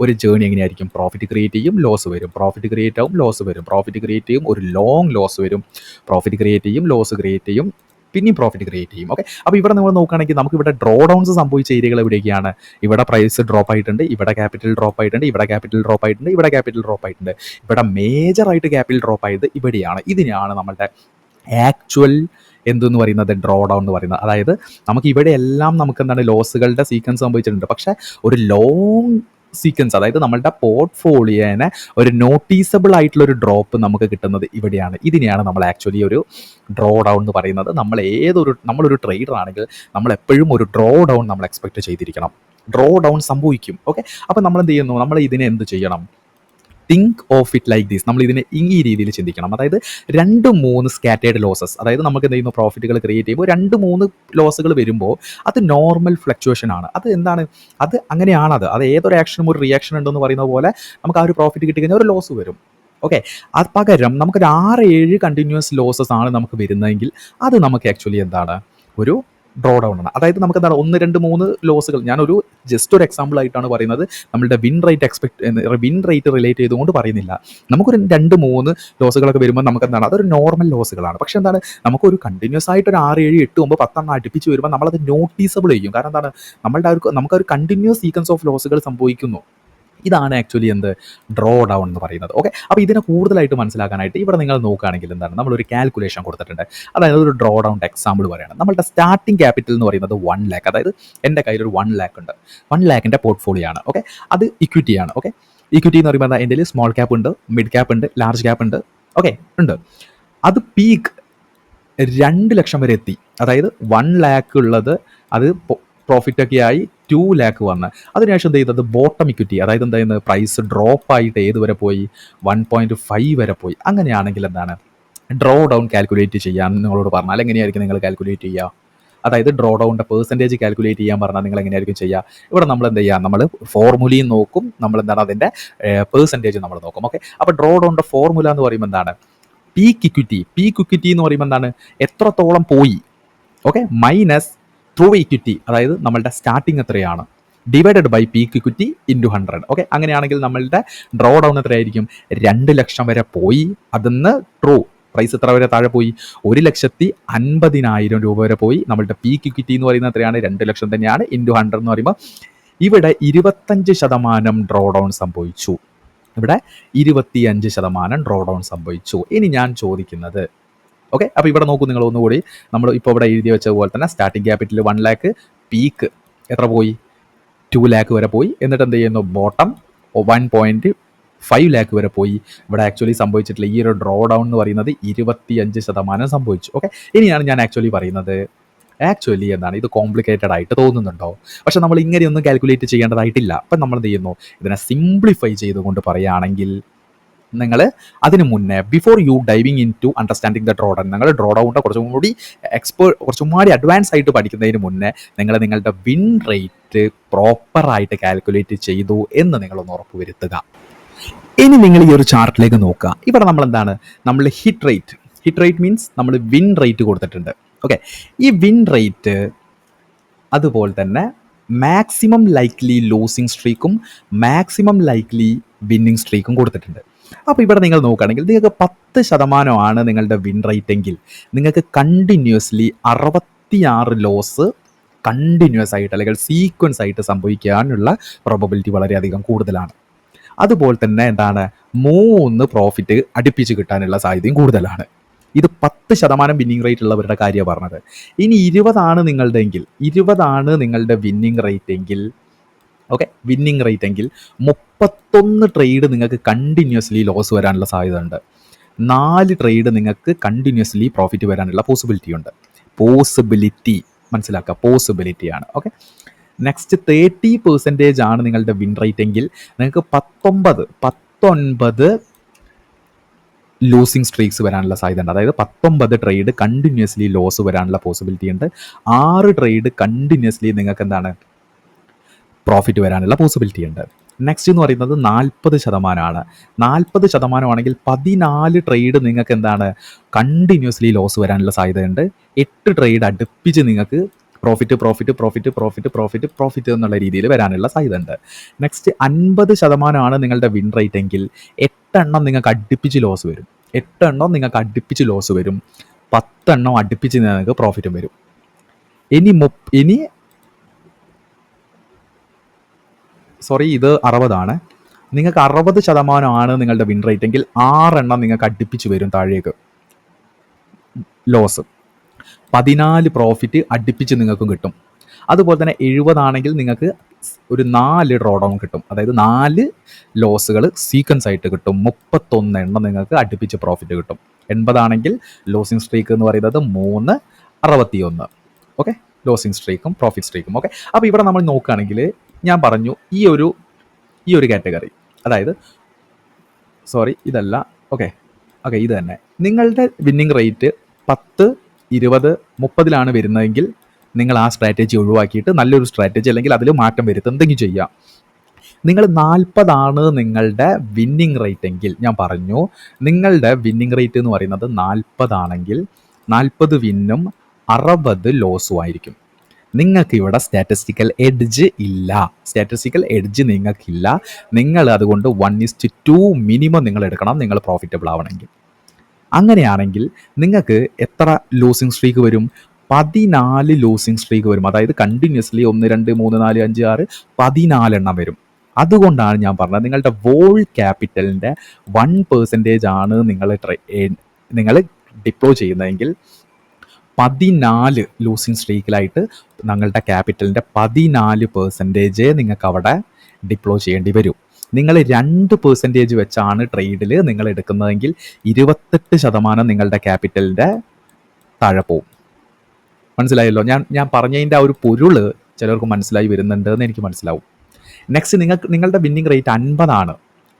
ഒരു ജേണി എങ്ങനെയായിരിക്കും? പ്രോഫിറ്റ് ക്രിയേറ്റ് ചെയ്യും, ലോസ് വരും, പ്രോഫിറ്റ് ക്രിയേറ്റ് ചെയ്യും, ഒരു ലോങ് ലോസ് വരും, പ്രോഫിറ്റ് ക്രിയേറ്റ് ചെയ്യും, ലോസ് ക്രിയേറ്റ് ചെയ്യും, പിന്നെയും പ്രോഫിറ്റ് ക്രിയേറ്റ് ചെയ്യും. ഓക്കെ, അപ്പോൾ ഇവിടെ നമ്മൾ നോക്കുകയാണെങ്കിൽ നമുക്ക് ഇവിടെ ഡ്രോ ഡൗൺസ് സംഭവിച്ച ഏരിയകൾ എവിടെയൊക്കെയാണ്? ഇവിടെ പ്രൈസ് ഡ്രോപ്പ് ആയിട്ടുണ്ട്, ഇവിടെ ക്യാപിറ്റൽ ഡ്രോപ്പ് ആയിട്ടുണ്ട്, ഇവിടെ ക്യാപിറ്റൽ ഡ്രോപ്പ് ആയിട്ടുണ്ട്, ഇവിടെ ക്യാപിറ്റൽ ഡ്രോപ്പ് ആയിട്ടുണ്ട്. ഇവിടെ മേജറായിട്ട് ക്യാപിറ്റൽ ഡ്രോപ്പ് ആയത് ഇവിടെയാണ്. ഇതിനെയാണ് നമ്മളുടെ ആക്ച്വൽ എന്തെന്ന് പറയുന്നത് ഡ്രോ ഡൗൺ എന്ന് പറയുന്നത്. അതായത് നമുക്ക് ഇവിടെ എല്ലാം നമുക്ക് എന്താണ് ലോസുകളുടെ സീക്വൻസ് സംഭവിച്ചിട്ടുണ്ട്. പക്ഷേ ഒരു ലോങ് സീക്വൻസ്, അതായത് നമ്മളുടെ പോർട്ട്ഫോളിയോനെ ഒരു നോട്ടീസബിൾ ആയിട്ടുള്ള ഒരു ഡ്രോപ്പ് നമുക്ക് കിട്ടുന്നത് ഇവിടെയാണ്. ഇതിനെയാണ് നമ്മൾ ആക്ച്വലി ഒരു ഡ്രോ ഡൗൺ എന്ന് പറയുന്നത്. നമ്മളൊരു ട്രേഡർ ആണെങ്കിൽ നമ്മൾ എപ്പോഴും ഒരു ഡ്രോ ഡൗൺ നമ്മൾ എക്സ്പെക്ട് ചെയ്തിരിക്കണം. ഡ്രോ ഡൗൺ സംഭവിക്കും. ഓക്കെ, അപ്പോൾ നമ്മൾ എന്ത് ചെയ്യുന്നു? നമ്മൾ ഇതിനെ എന്ത് ചെയ്യണം? Think of it like these. നമ്മൾ ഇതിനെ ഈ രീതിയിൽ ചിന്തിക്കണം. അതായത് 2-3 സ്കാറ്റേഡ് ലോസസ്, അതായത് നമുക്ക് എന്ത് ചെയ്യുന്നു? പ്രോഫിറ്റുകൾ ക്രിയേറ്റ് ചെയ്യുമ്പോൾ 2-3 ലോസുകൾ വരുമ്പോൾ അത് നോർമൽ ഫ്ലക്ച്വേഷൻ ആണ്. അത് എന്താണ്? അത് അങ്ങനെയാണത്. അത് ഏതൊരു ആക്ഷനും ഒരു റിയാക്ഷൻ ഉണ്ടെന്ന് പറയുന്ന പോലെ നമുക്ക് ആ ഒരു പ്രോഫിറ്റ് കിട്ടിക്കഴിഞ്ഞാൽ ഒരു ലോസ് വരും. ഓക്കെ, അത് പകരം നമുക്കൊരു 6-7 കണ്ടിന്യൂസ് ലോസസ് ആണ് നമുക്ക് വരുന്നതെങ്കിൽ അത് നമുക്ക് ആക്ച്വലി എന്താണ്? ഒരു ഡ്രോ ഡൗൺ ആണ്. അതായത് നമുക്ക് എന്താണ് 1-2-3 ലോസുകൾ, ഞാനൊരു ജസ്റ്റ് ഒരു എക്സാമ്പിൾ ആയിട്ടാണ് പറയുന്നത്. നമ്മളുടെ വിൻ റേറ്റ് റിലേറ്റ് ചെയ്തുകൊണ്ട് പറയുന്നില്ല. നമുക്കൊരു 2-3 ലോസുകളൊക്കെ വരുമ്പോൾ നമുക്ക് എന്താണ്? അതൊരു നോർമൽ ലോസുകളാണ്. പക്ഷേ എന്താണ്? നമുക്കൊരു കണ്ടിന്യൂസ് ആയിട്ട് ഒരു 6-7-8-9-10 അടുപ്പിച്ച് വരുമ്പോൾ നമ്മളത് നോട്ടീസബിൾ ചെയ്യും. കാരണം എന്താണ്? നമുക്കൊരു കണ്ടിന്യൂസ് സീക്വൻസ് ഓഫ് ലോസുകൾ സംഭവിക്കുന്നു. ഇതാണ് ആക്ച്വലി എന്ത്? ഡ്രോ ഡൗൺ എന്ന് പറയുന്നത്. ഓക്കെ, അപ്പോൾ ഇതിനെ കൂടുതലായിട്ട് മനസ്സിലാക്കാനായിട്ട് ഇവിടെ നിങ്ങൾ നോക്കുകയാണെങ്കിൽ എന്താണ്? നമ്മളൊരു കാൽക്കുലേഷൻ കൊടുത്തിട്ടുണ്ട്. അതായത് ഒരു ഡ്രോ ഡൗൺ എക്സാമ്പിൾ പറയുകയാണ്. നമ്മളുടെ സ്റ്റാർട്ടിംഗ് ക്യാപിറ്റൽ എന്ന് പറയുന്നത് 1 lakh. അതായത് എൻ്റെ കയ്യിൽ ഒരു 1 lakh ഉണ്ട്. 1 lakhൻ്റെ പോർട്ട്ഫോളിയോ ആണ്. ഓക്കെ, അത് ഇക്വിറ്റിയാണ്. ഓക്കെ, ഇക്വിറ്റി എന്ന് പറയുമ്പോൾ എൻ്റെ കയ്യിൽ സ്മോൾ ക്യാപ്പ് ഉണ്ട്, മിഡ് ക്യാപ്പ് ഉണ്ട്, ലാർജ് ക്യാപ്പ് ഉണ്ട്. ഓക്കെ, ഉണ്ട്. അത് പീക്ക് 2 ലക്ഷം വരെ എത്തി. അതായത് 1 lakh ഉള്ളത് അത് പ്രോഫിറ്റൊക്കെ ആയി 2 lakh വന്ന് അതിനുശേഷം എന്ത് ചെയ്തത്? ബോട്ടം ഇക്വിറ്റി, അതായത് എന്തായിരുന്നു? പ്രൈസ് ഡ്രോപ്പ് ആയിട്ട് ഏത് വരെ പോയി? 1.5 വരെ പോയി. അങ്ങനെയാണെങ്കിൽ എന്താണ്? ഡ്രോ ഡൗൺ കാൽക്കുലേറ്റ് ചെയ്യാൻ നിങ്ങളോട് പറഞ്ഞാൽ എങ്ങനെയായിരിക്കും നിങ്ങൾ കാൽക്കുലേറ്റ് ചെയ്യുക? അതായത് ഡ്രോ ഡൗണിൻ്റെ പെർസെൻറ്റേജ് കാൽക്കുലേറ്റ് ചെയ്യാൻ പറഞ്ഞാൽ നിങ്ങൾ എങ്ങനെയായിരിക്കും ചെയ്യുക? ഇവിടെ നമ്മൾ എന്ത് ചെയ്യുക? നമ്മൾ ഫോർമുലയും നോക്കും, നമ്മൾ എന്താണ് അതിൻ്റെ പെർസെൻറ്റേജ് നമ്മൾ നോക്കും. ഓക്കെ, അപ്പോൾ ഡ്രോ ഡൗണിൻ്റെ ഫോർമുല എന്ന് പറയുമ്പോൾ എന്താണ്? പീക്ക് ഇക്വിറ്റി എന്ന് പറയുമ്പോൾ എന്താണ്? എത്രത്തോളം പോയി, ഓക്കെ, മൈനസ് ത്രൂ ഇക്വിറ്റി, അതായത് നമ്മളുടെ സ്റ്റാർട്ടിങ് എത്രയാണ്, divided by peak equity into 100. Okay, അങ്ങനെയാണെങ്കിൽ നമ്മളുടെ ഡ്രോ ഡൗൺ എത്രയായിരിക്കും? 2 ലക്ഷം വരെ പോയി. അതിന്ന് ട്രൂ പ്രൈസ് എത്ര വരെ താഴെ പോയി? 1,50,000 രൂപ വരെ പോയി. നമ്മളുടെ പീക്ക് ഇക്വിറ്റി എന്ന് പറയുന്നത് എത്രയാണ്? 2 ലക്ഷം തന്നെയാണ്. ഇൻറ്റു 100 എന്ന് പറയുമ്പോൾ ഇവിടെ 25% ഡ്രോ ഡൗൺ സംഭവിച്ചു. ഇവിടെ 25% ഡ്രോ ഡൗൺ സംഭവിച്ചു. ഇനി ഞാൻ ചോദിക്കുന്നത്, ഓക്കെ, അപ്പോൾ ഇവിടെ നോക്കൂ നിങ്ങൾ ഒന്നുകൂടി. നമ്മൾ ഇപ്പോൾ ഇവിടെ എഴുതി വെച്ച പോലെ തന്നെ സ്റ്റാർട്ടിംഗ് ക്യാപിറ്റൽ 1 lakh, പീക്ക് എത്ര പോയി? 2 lakh വരെ പോയി. എന്നിട്ട് എന്ത് ചെയ്യുന്നു? ബോട്ടം 1.5 lakh വരെ പോയി. ഇവിടെ ആക്ച്വലി സംഭവിച്ചിട്ടുള്ള ഈ ഒരു ഡ്രോ ഡൗൺ എന്ന് പറയുന്നത് 25% സംഭവിച്ചു. ഓക്കെ, ഇനിയാണ് ഞാൻ ആക്ച്വലി പറയുന്നത്. ആക്ച്വലി എന്താണ്? ഇത് കോംപ്ലിക്കേറ്റഡ് ആയിട്ട് തോന്നുന്നുണ്ടോ? പക്ഷെ നമ്മൾ ഇങ്ങനെയൊന്നും കാൽക്കുലേറ്റ് ചെയ്യേണ്ടതായിട്ടില്ല. അപ്പം നമ്മൾ എന്ത് ചെയ്യുന്നു? ഇതിനെ സിംപ്ലിഫൈ ചെയ്തുകൊണ്ട് പറയുകയാണെങ്കിൽ നിങ്ങൾ അതിന് മുന്നേ before you diving into understanding the drawdown, നിങ്ങൾ ഡ്രോ ഡൗണിൻ്റെ കുറച്ചും കൂടി അഡ്വാൻസ് ആയിട്ട് പഠിക്കുന്നതിന് മുന്നേ നിങ്ങൾ നിങ്ങളുടെ വിൻ റേറ്റ് പ്രോപ്പറായിട്ട് കാൽക്കുലേറ്റ് ചെയ്തു എന്ന് നിങ്ങളൊന്ന് ഉറപ്പുവരുത്തുക. ഇനി നിങ്ങൾ ഈ ഒരു ചാർട്ടിലേക്ക് നോക്കുക. ഇവിടെ നമ്മൾ എന്താണ്? നമ്മൾ ഹിറ്റ് റേറ്റ് മീൻസ് നമ്മൾ വിൻ റേറ്റ് കൊടുത്തിട്ടുണ്ട്. ഓക്കെ, ഈ വിൻ റേറ്റ് അതുപോലെ തന്നെ മാക്സിമം ലൈക്ലി ലൂസിങ് സ്ട്രീക്കും മാക്സിമം ലൈക്ലി വിന്നിങ് സ്ട്രീക്കും കൊടുത്തിട്ടുണ്ട്. അപ്പോൾ ഇവിടെ നിങ്ങൾ നോക്കുകയാണെങ്കിൽ നിങ്ങൾക്ക് 10% നിങ്ങളുടെ വിൻ റേറ്റ് എങ്കിൽ നിങ്ങൾക്ക് കണ്ടിന്യൂസ്ലി 66 ലോസ് കണ്ടിന്യൂസ് ആയിട്ട് അല്ലെങ്കിൽ സീക്വൻസ് ആയിട്ട് സംഭവിക്കാനുള്ള പ്രോബബിലിറ്റി വളരെയധികം കൂടുതലാണ്. അതുപോലെ തന്നെ എന്താണ്? 3 പ്രോഫിറ്റ് അടുപ്പിച്ച് കിട്ടാനുള്ള സാധ്യതയും കൂടുതലാണ്. ഇത് 10% വിന്നിങ് റേറ്റ് ഉള്ളവരുടെ കാര്യമാണ് പറഞ്ഞത്. ഇനി 20 നിങ്ങളുടെ വിന്നിങ് റേറ്റ് എങ്കിൽ, ഓക്കെ, വിന്നിങ് റേറ്റ് എങ്കിൽ 31 ട്രേഡ് നിങ്ങൾക്ക് കണ്ടിന്യൂസ്ലി ലോസ് വരാനുള്ള സാധ്യത ഉണ്ട്. 4 ട്രേഡ് നിങ്ങൾക്ക് കണ്ടിന്യൂസ്ലി പ്രോഫിറ്റ് വരാനുള്ള പോസിബിലിറ്റി ഉണ്ട്. പോസിബിലിറ്റി മനസ്സിലാക്കുക, പോസിബിലിറ്റിയാണ്. ഓക്കെ, നെക്സ്റ്റ് 30% ആണ് നിങ്ങളുടെ വിൻ റേറ്റ് എങ്കിൽ നിങ്ങൾക്ക് 19 ലൂസിങ് സ്ട്രീക്സ് വരാനുള്ള സാധ്യത ഉണ്ട്. അതായത് 19 ട്രേഡ് കണ്ടിന്യൂസ്ലി ലോസ് വരാനുള്ള പോസിബിലിറ്റി ഉണ്ട്. 6 ട്രേഡ് കണ്ടിന്യൂസ്ലി നിങ്ങൾക്ക് എന്താണ്? പ്രോഫിറ്റ് വരാനുള്ള പോസിബിലിറ്റി ഉണ്ട്. നെക്സ്റ്റ് എന്ന് പറയുന്നത് 40%. 40% ആണെങ്കിൽ 14 ട്രേഡ് നിങ്ങൾക്ക് എന്താണ്? കണ്ടിന്യൂസ്ലി ലോസ് വരാനുള്ള സാധ്യതയുണ്ട്. 8 ട്രേഡ് അടുപ്പിച്ച് നിങ്ങൾക്ക് പ്രോഫിറ്റ് എന്നുള്ള രീതിയിൽ വരാനുള്ള സാധ്യത ഉണ്ട്. നെക്സ്റ്റ് 50% നിങ്ങളുടെ വിൻ റേറ്റ് എങ്കിൽ 8 എണ്ണം നിങ്ങൾക്ക് അടുപ്പിച്ച് ലോസ് വരും. 10 എണ്ണം അടുപ്പിച്ച് നിങ്ങൾക്ക് പ്രോഫിറ്റും വരും. ഇനി സോറി, ഇത് 60 നിങ്ങൾക്ക് 60% നിങ്ങളുടെ വിൻ റേറ്റ് എങ്കിൽ 6 എണ്ണം നിങ്ങൾക്ക് അടുപ്പിച്ച് വരും താഴേക്ക് ലോസ്. 14 പ്രോഫിറ്റ് അടുപ്പിച്ച് നിങ്ങൾക്ക് കിട്ടും. അതുപോലെ തന്നെ 70 ആണെങ്കിൽ നിങ്ങൾക്ക് ഒരു 4 ഡ്രോ ഡൗൺ കിട്ടും. അതായത് 4 ലോസുകൾ സീക്വൻസ് ആയിട്ട് കിട്ടും. 31 എണ്ണം നിങ്ങൾക്ക് അടുപ്പിച്ച് പ്രോഫിറ്റ് കിട്ടും. 80 ആണെങ്കിൽ ലോസിങ് സ്ട്രീക്ക് എന്ന് പറയുന്നത് 3, 61. ഓക്കെ, ലോസിങ് സ്ട്രീക്കും പ്രോഫിറ്റ് സ്ട്രീക്കും. ഓക്കെ, അപ്പോൾ ഇവിടെ നമ്മൾ നോക്കുകയാണെങ്കിൽ ഞാൻ പറഞ്ഞു ഈ ഒരു കാറ്റഗറി, അതായത് സോറി ഇതല്ല, ഓക്കെ ഇത് തന്നെ. നിങ്ങളുടെ വിന്നിങ് റേറ്റ് 10, 20, 30 വരുന്നതെങ്കിൽ നിങ്ങൾ ആ സ്ട്രാറ്റജി ഒഴിവാക്കിയിട്ട് നല്ലൊരു സ്ട്രാറ്റജി അല്ലെങ്കിൽ അതിൽ മാറ്റം വരുത്തുക, എന്തെങ്കിലും ചെയ്യാം. നിങ്ങൾ 40 നിങ്ങളുടെ വിന്നിങ് റേറ്റ് എങ്കിൽ, ഞാൻ പറഞ്ഞു നിങ്ങളുടെ വിന്നിങ് റേറ്റ് എന്ന് പറയുന്നത് 40 ആണെങ്കിൽ 40 വിന്നും 60 ലോസും ആയിരിക്കും. നിങ്ങൾക്ക് ഇവിടെ സ്റ്റാറ്റിസ്റ്റിക്കൽ എഡ്ജ് ഇല്ല. സ്റ്റാറ്റിസ്റ്റിക്കൽ എഡ്ജ് നിങ്ങൾക്കില്ല. നിങ്ങൾ അതുകൊണ്ട് 1:2 മിനിമം നിങ്ങൾ എടുക്കണം നിങ്ങൾ പ്രോഫിറ്റബിൾ ആവണമെങ്കിൽ. അങ്ങനെയാണെങ്കിൽ നിങ്ങൾക്ക് എത്ര ലൂസിങ് സ്ട്രീക്ക് വരും? 14 ലൂസിങ് സ്ട്രീക്ക് വരും. അതായത് കണ്ടിന്യൂസ്ലി 1, 2, 3, 4, 5, 6, 14 എണ്ണം വരും. അതുകൊണ്ടാണ് ഞാൻ പറഞ്ഞത് നിങ്ങളുടെ വോൾ ക്യാപിറ്റലിൻ്റെ 1% ആണ് നിങ്ങൾ ഡിപ്ലോയ് ചെയ്യുന്നതെങ്കിൽ 14 ലൂസിങ് സ്ട്രീക്കിലായിട്ട് നിങ്ങളുടെ ക്യാപിറ്റലിൻ്റെ 14% നിങ്ങൾക്ക് അവിടെ ഡിപ്ലോയ് ചെയ്യേണ്ടി വരും. നിങ്ങൾ 2% വെച്ചാണ് ട്രേഡിൽ നിങ്ങൾ എടുക്കുന്നതെങ്കിൽ 28% നിങ്ങളുടെ ക്യാപിറ്റലിൻ്റെ താഴെ പോവും. മനസ്സിലായല്ലോ? ഞാൻ പറഞ്ഞതിൻ്റെ ആ ഒരു പൊരുള് ചിലർക്ക് മനസ്സിലായി വരുന്നുണ്ട് എന്ന് എനിക്ക് മനസ്സിലാവും. നെക്സ്റ്റ്, നിങ്ങളുടെ വിന്നിങ് റേറ്റ്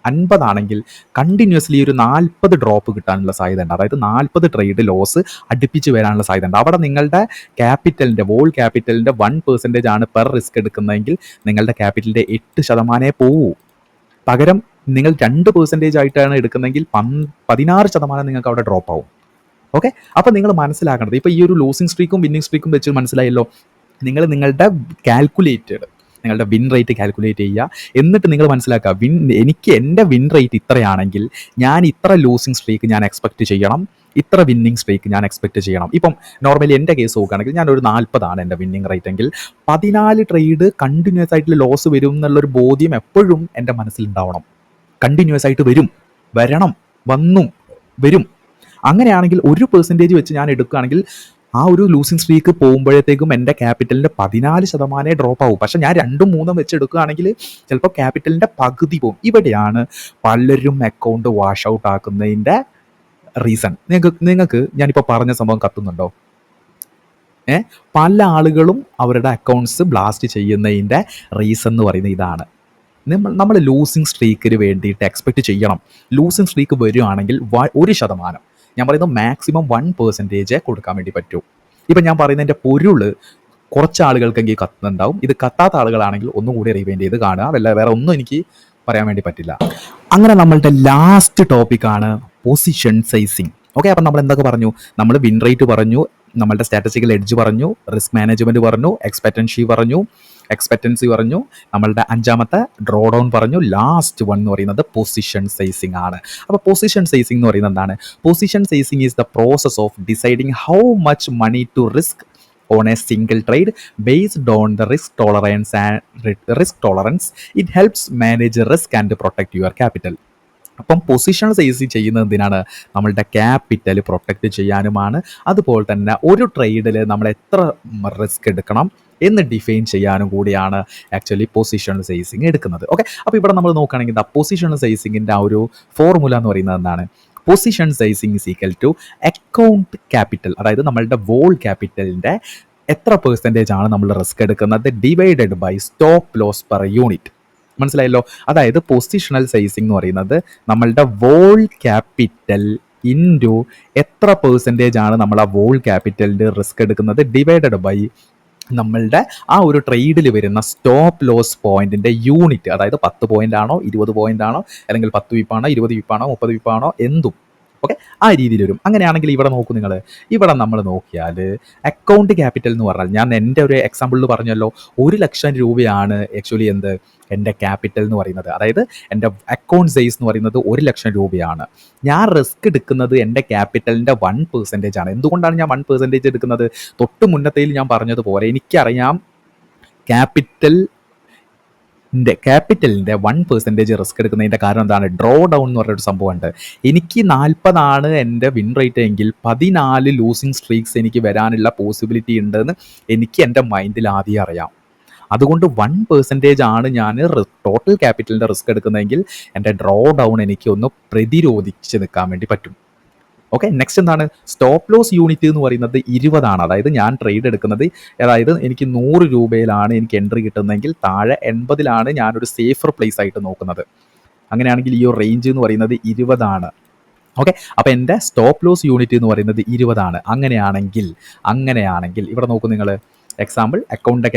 50 ആണെങ്കിൽ കണ്ടിന്യൂസ്ലി ഒരു 40 ഡ്രോപ്പ് കിട്ടാനുള്ള സാധ്യതയുണ്ട്. അതായത് 40 ട്രേഡ് ലോസ് അടുപ്പിച്ച് വരാനുള്ള സാധ്യതയുണ്ട്. അവിടെ നിങ്ങളുടെ വോൾ ക്യാപിറ്റലിൻ്റെ 1% ആണ് പെർ റിസ്ക് എടുക്കുന്നതെങ്കിൽ നിങ്ങളുടെ ക്യാപിറ്റലിൻ്റെ 8% പോവൂ. പകരം നിങ്ങൾ 2% ആയിട്ടാണ് എടുക്കുന്നതെങ്കിൽ 16% നിങ്ങൾക്ക് അവിടെ ഡ്രോപ്പ് ആവും. ഓക്കെ, അപ്പോൾ നിങ്ങൾ മനസ്സിലാക്കേണ്ടത് ഇപ്പോൾ ഈ ഒരു ലൂസിങ് സ്ട്രീക്കും വിന്നിങ് സ്ട്രീക്കും വെച്ച് മനസ്സിലായല്ലോ. നിങ്ങളുടെ നിങ്ങളുടെ വിൻ റേറ്റ് കാൽക്കുലേറ്റ് ചെയ്യുക. എന്നിട്ട് നിങ്ങൾ മനസ്സിലാക്കുക, എനിക്ക് എൻ്റെ വിൻ റേറ്റ് ഇത്രയാണെങ്കിൽ ഞാൻ ഇത്ര ലൂസിങ് സ്ട്രീക്ക് ഞാൻ എക്സ്പെക്റ്റ് ചെയ്യണം, ഇത്ര വിന്നിങ് സ്ട്രീക്ക് ഞാൻ എക്സ്പെക്റ്റ് ചെയ്യണം. ഇപ്പം നോർമലി എൻ്റെ കേസ് നോക്കുകയാണെങ്കിൽ ഞാനൊരു 40 എൻ്റെ വിന്നിങ് റേറ്റ് എങ്കിൽ 14 ട്രേഡ് കണ്ടിന്യൂസ് ആയിട്ട് ലോസ് വരും എന്നുള്ളൊരു ബോധ്യം എപ്പോഴും എൻ്റെ മനസ്സിലുണ്ടാവണം. കണ്ടിന്യൂസ് ആയിട്ട് വരും. അങ്ങനെയാണെങ്കിൽ 1% വെച്ച് ഞാൻ എടുക്കുകയാണെങ്കിൽ ആ ഒരു ലൂസിങ് സ്ട്രീക്ക് പോകുമ്പോഴത്തേക്കും എൻ്റെ ക്യാപിറ്റലിൻ്റെ 14% ഡ്രോപ്പ് ആവും. പക്ഷേ ഞാൻ 2, 3 വെച്ച് എടുക്കുകയാണെങ്കിൽ ചിലപ്പോൾ ക്യാപിറ്റലിൻ്റെ പകുതി പോകും. ഇവിടെയാണ് പലരും അക്കൗണ്ട് വാഷ് ഔട്ട് ആക്കുന്നതിൻ്റെ റീസൺ. നിങ്ങൾക്ക് ഞാനിപ്പോൾ പറഞ്ഞ സംഭവം കത്തുന്നുണ്ടോ? പല ആളുകളും അവരുടെ അക്കൗണ്ട്സ് ബ്ലാസ്റ്റ് ചെയ്യുന്നതിൻ്റെ റീസൺ എന്ന് പറയുന്നത് ഇതാണ്. നമ്മൾ ലൂസിങ് സ്ട്രീക്കിന് വേണ്ടിയിട്ട് എക്സ്പെക്റ്റ് ചെയ്യണം. ലൂസിങ് സ്ട്രീക്ക് വരികയാണെങ്കിൽ 1%, ഞാൻ പറയുന്നത് മാക്സിമം 1% കൊടുക്കാൻ വേണ്ടി പറ്റൂ. ഇപ്പം ഞാൻ പറയുന്നതിൻ്റെ പൊരുള് കുറച്ച് ആളുകൾക്കെങ്കിൽ കത്തുന്നുണ്ടാവും. ഇത് കത്താത്ത ആളുകളാണെങ്കിൽ ഒന്നുകൂടി റിവൈൻഡ് ചെയ്ത് കാണുക. വേറെ ഒന്നും എനിക്ക് പറയാൻ വേണ്ടി പറ്റില്ല. അങ്ങനെ നമ്മളുടെ ലാസ്റ്റ് ടോപ്പിക്കാണ് പൊസിഷൻ സൈസിങ്. ഓക്കെ, അപ്പം നമ്മൾ എന്തൊക്കെ പറഞ്ഞു? നമ്മൾ വിൻ റേറ്റ് പറഞ്ഞു, നമ്മളുടെ സ്റ്റാറ്റിസ്റ്റിക്കൽ എഡ്ജ് പറഞ്ഞു, റിസ്ക് മാനേജ്മെൻറ്റ് പറഞ്ഞു, എക്സ്പെക്റ്റൻസി പറഞ്ഞു, നമ്മളുടെ 5ാമത്തെ ഡ്രോ ഡൗൺ പറഞ്ഞു, ലാസ്റ്റ് വൺ എന്ന് പറയുന്നത് പൊസിഷൻ സൈസിങ് ആണ്. അപ്പോൾ പൊസിഷൻ സൈസിങ് എന്ന് പറയുന്നത് എന്താണ്? Position sizing is the process of deciding how much money to risk on a single trade based on the risk tolerance. It helps manage risk and protect your capital. അപ്പം position size ചെയ്യുന്നത് എന്തിനാണ്? നമ്മളുടെ capital protect ചെയ്യാനുമാണ്. അതുപോലെ തന്നെ ഒരു ട്രേഡിൽ നമ്മൾ എത്ര risk എടുക്കണം എന്ന് ഡിഫൈൻ ചെയ്യാനും കൂടിയാണ് ആക്ച്വലി പൊസിഷൻ സൈസിങ് എടുക്കുന്നത്. ഓക്കെ, അപ്പോൾ ഇവിടെ നമ്മൾ നോക്കുകയാണെങ്കിൽ പൊസിഷൻ സൈസിങ്ങിൻ്റെ ആ ഒരു ഫോർമുല എന്ന് പറയുന്നത് എന്താണ്? Position sizing is equal to account capital, അതായത് നമ്മളുടെ വോൾ ക്യാപിറ്റലിൻ്റെ എത്ര % ആണ് നമ്മൾ റിസ്ക് എടുക്കുന്നത് divided by stop loss per unit. മനസ്സിലായല്ലോ? അതായത് പൊസിഷണൽ സൈസിങ് എന്ന് പറയുന്നത് നമ്മളുടെ വോൾ ക്യാപിറ്റൽ ഇൻറ്റു എത്ര % ആണ് നമ്മൾ ആ വോൾ ക്യാപിറ്റലിൻ്റെ റിസ്ക് എടുക്കുന്നത് ഡിവൈഡഡ് ബൈ നമ്മളുടെ ആ ഒരു ട്രേഡിൽ വരുന്ന സ്റ്റോപ്പ് ലോസ് പോയിന്റിൻ്റെ യൂണിറ്റ്. അതായത് 10 പോയിന്റ് ആണോ 20 പോയിന്റ് ആണോ അല്ലെങ്കിൽ 10 വിപ്പാണോ 20 വിപ്പാണോ 30 വിപ്പാണോ എന്തും. ഓക്കെ, ആ രീതിയിൽ വരും. അങ്ങനെയാണെങ്കിൽ ഇവിടെ നോക്കൂ നിങ്ങൾ, ഇവിടെ നമ്മൾ നോക്കിയാൽ അക്കൗണ്ട് ക്യാപിറ്റൽ എന്ന് പറഞ്ഞാൽ, ഞാൻ എൻ്റെ ഒരു എക്സാമ്പിളിൽ പറഞ്ഞല്ലോ, 1,00,000 രൂപയാണ് ആക്ച്വലി എൻ്റെ ക്യാപിറ്റൽ എന്ന് പറയുന്നത്. അതായത് എൻ്റെ അക്കൗണ്ട് സൈസ് എന്ന് പറയുന്നത് 1,00,000 രൂപയാണ്. ഞാൻ റിസ്ക് എടുക്കുന്നത് എൻ്റെ ക്യാപിറ്റലിൻ്റെ 1% ആണ്. എന്തുകൊണ്ടാണ് ഞാൻ 1% എടുക്കുന്നത്? തൊട്ട് മുന്നത്തേൽ ഞാൻ പറഞ്ഞതുപോലെ എനിക്കറിയാം ക്യാപിറ്റലിൻ്റെ 1% റിസ്ക് എടുക്കുന്നതിൻ്റെ കാരണം എന്താണ്? ഡ്രോ ഡൗൺ എന്ന് പറഞ്ഞൊരു സംഭവമുണ്ട്. എനിക്ക് 40 എൻ്റെ വിൻ റേറ്റ് എങ്കിൽ 14 ലൂസിങ് സ്ട്രീക്സ് എനിക്ക് വരാനുള്ള പോസിബിലിറ്റി ഉണ്ടെന്ന് എനിക്ക് എൻ്റെ മൈൻഡിൽ ആദ്യം അറിയാം. അതുകൊണ്ട് 1% ആണ് ഞാൻ ടോട്ടൽ ക്യാപിറ്റലിൻ്റെ റിസ്ക് എടുക്കുന്നതെങ്കിൽ എൻ്റെ ഡ്രോ ഡൗൺ എനിക്ക് ഒന്ന് പ്രതിരോധിച്ച് നിൽക്കാൻ വേണ്ടി പറ്റും. ഓക്കെ, നെക്സ്റ്റ് എന്താണ്? സ്റ്റോപ്പ് ലോസ് യൂണിറ്റ് എന്ന് പറയുന്നത് 20 ആണ്. അതായത് ഞാൻ ട്രേഡ് എടുക്കുന്നത്, അതായത് എനിക്ക് 100 രൂപയിലാണ് എനിക്ക് എൻട്രി കിട്ടുന്നതെങ്കിൽ താഴെ 80 ഞാനൊരു സേഫർ പ്ലേസ് ആയിട്ട് നോക്കുന്നത്. അങ്ങനെയാണെങ്കിൽ ഈ ഒരു റേഞ്ച് എന്ന് പറയുന്നത് 20 ആണ്. ഓക്കെ, അപ്പോൾ എൻ്റെ സ്റ്റോപ്പ് ലോസ് യൂണിറ്റ് എന്ന് പറയുന്നത് 20 ആണ്. അങ്ങനെയാണെങ്കിൽ ഇവിടെ നോക്കൂ നിങ്ങൾ, എക്സാമ്പിൾ അക്കൗണ്ട്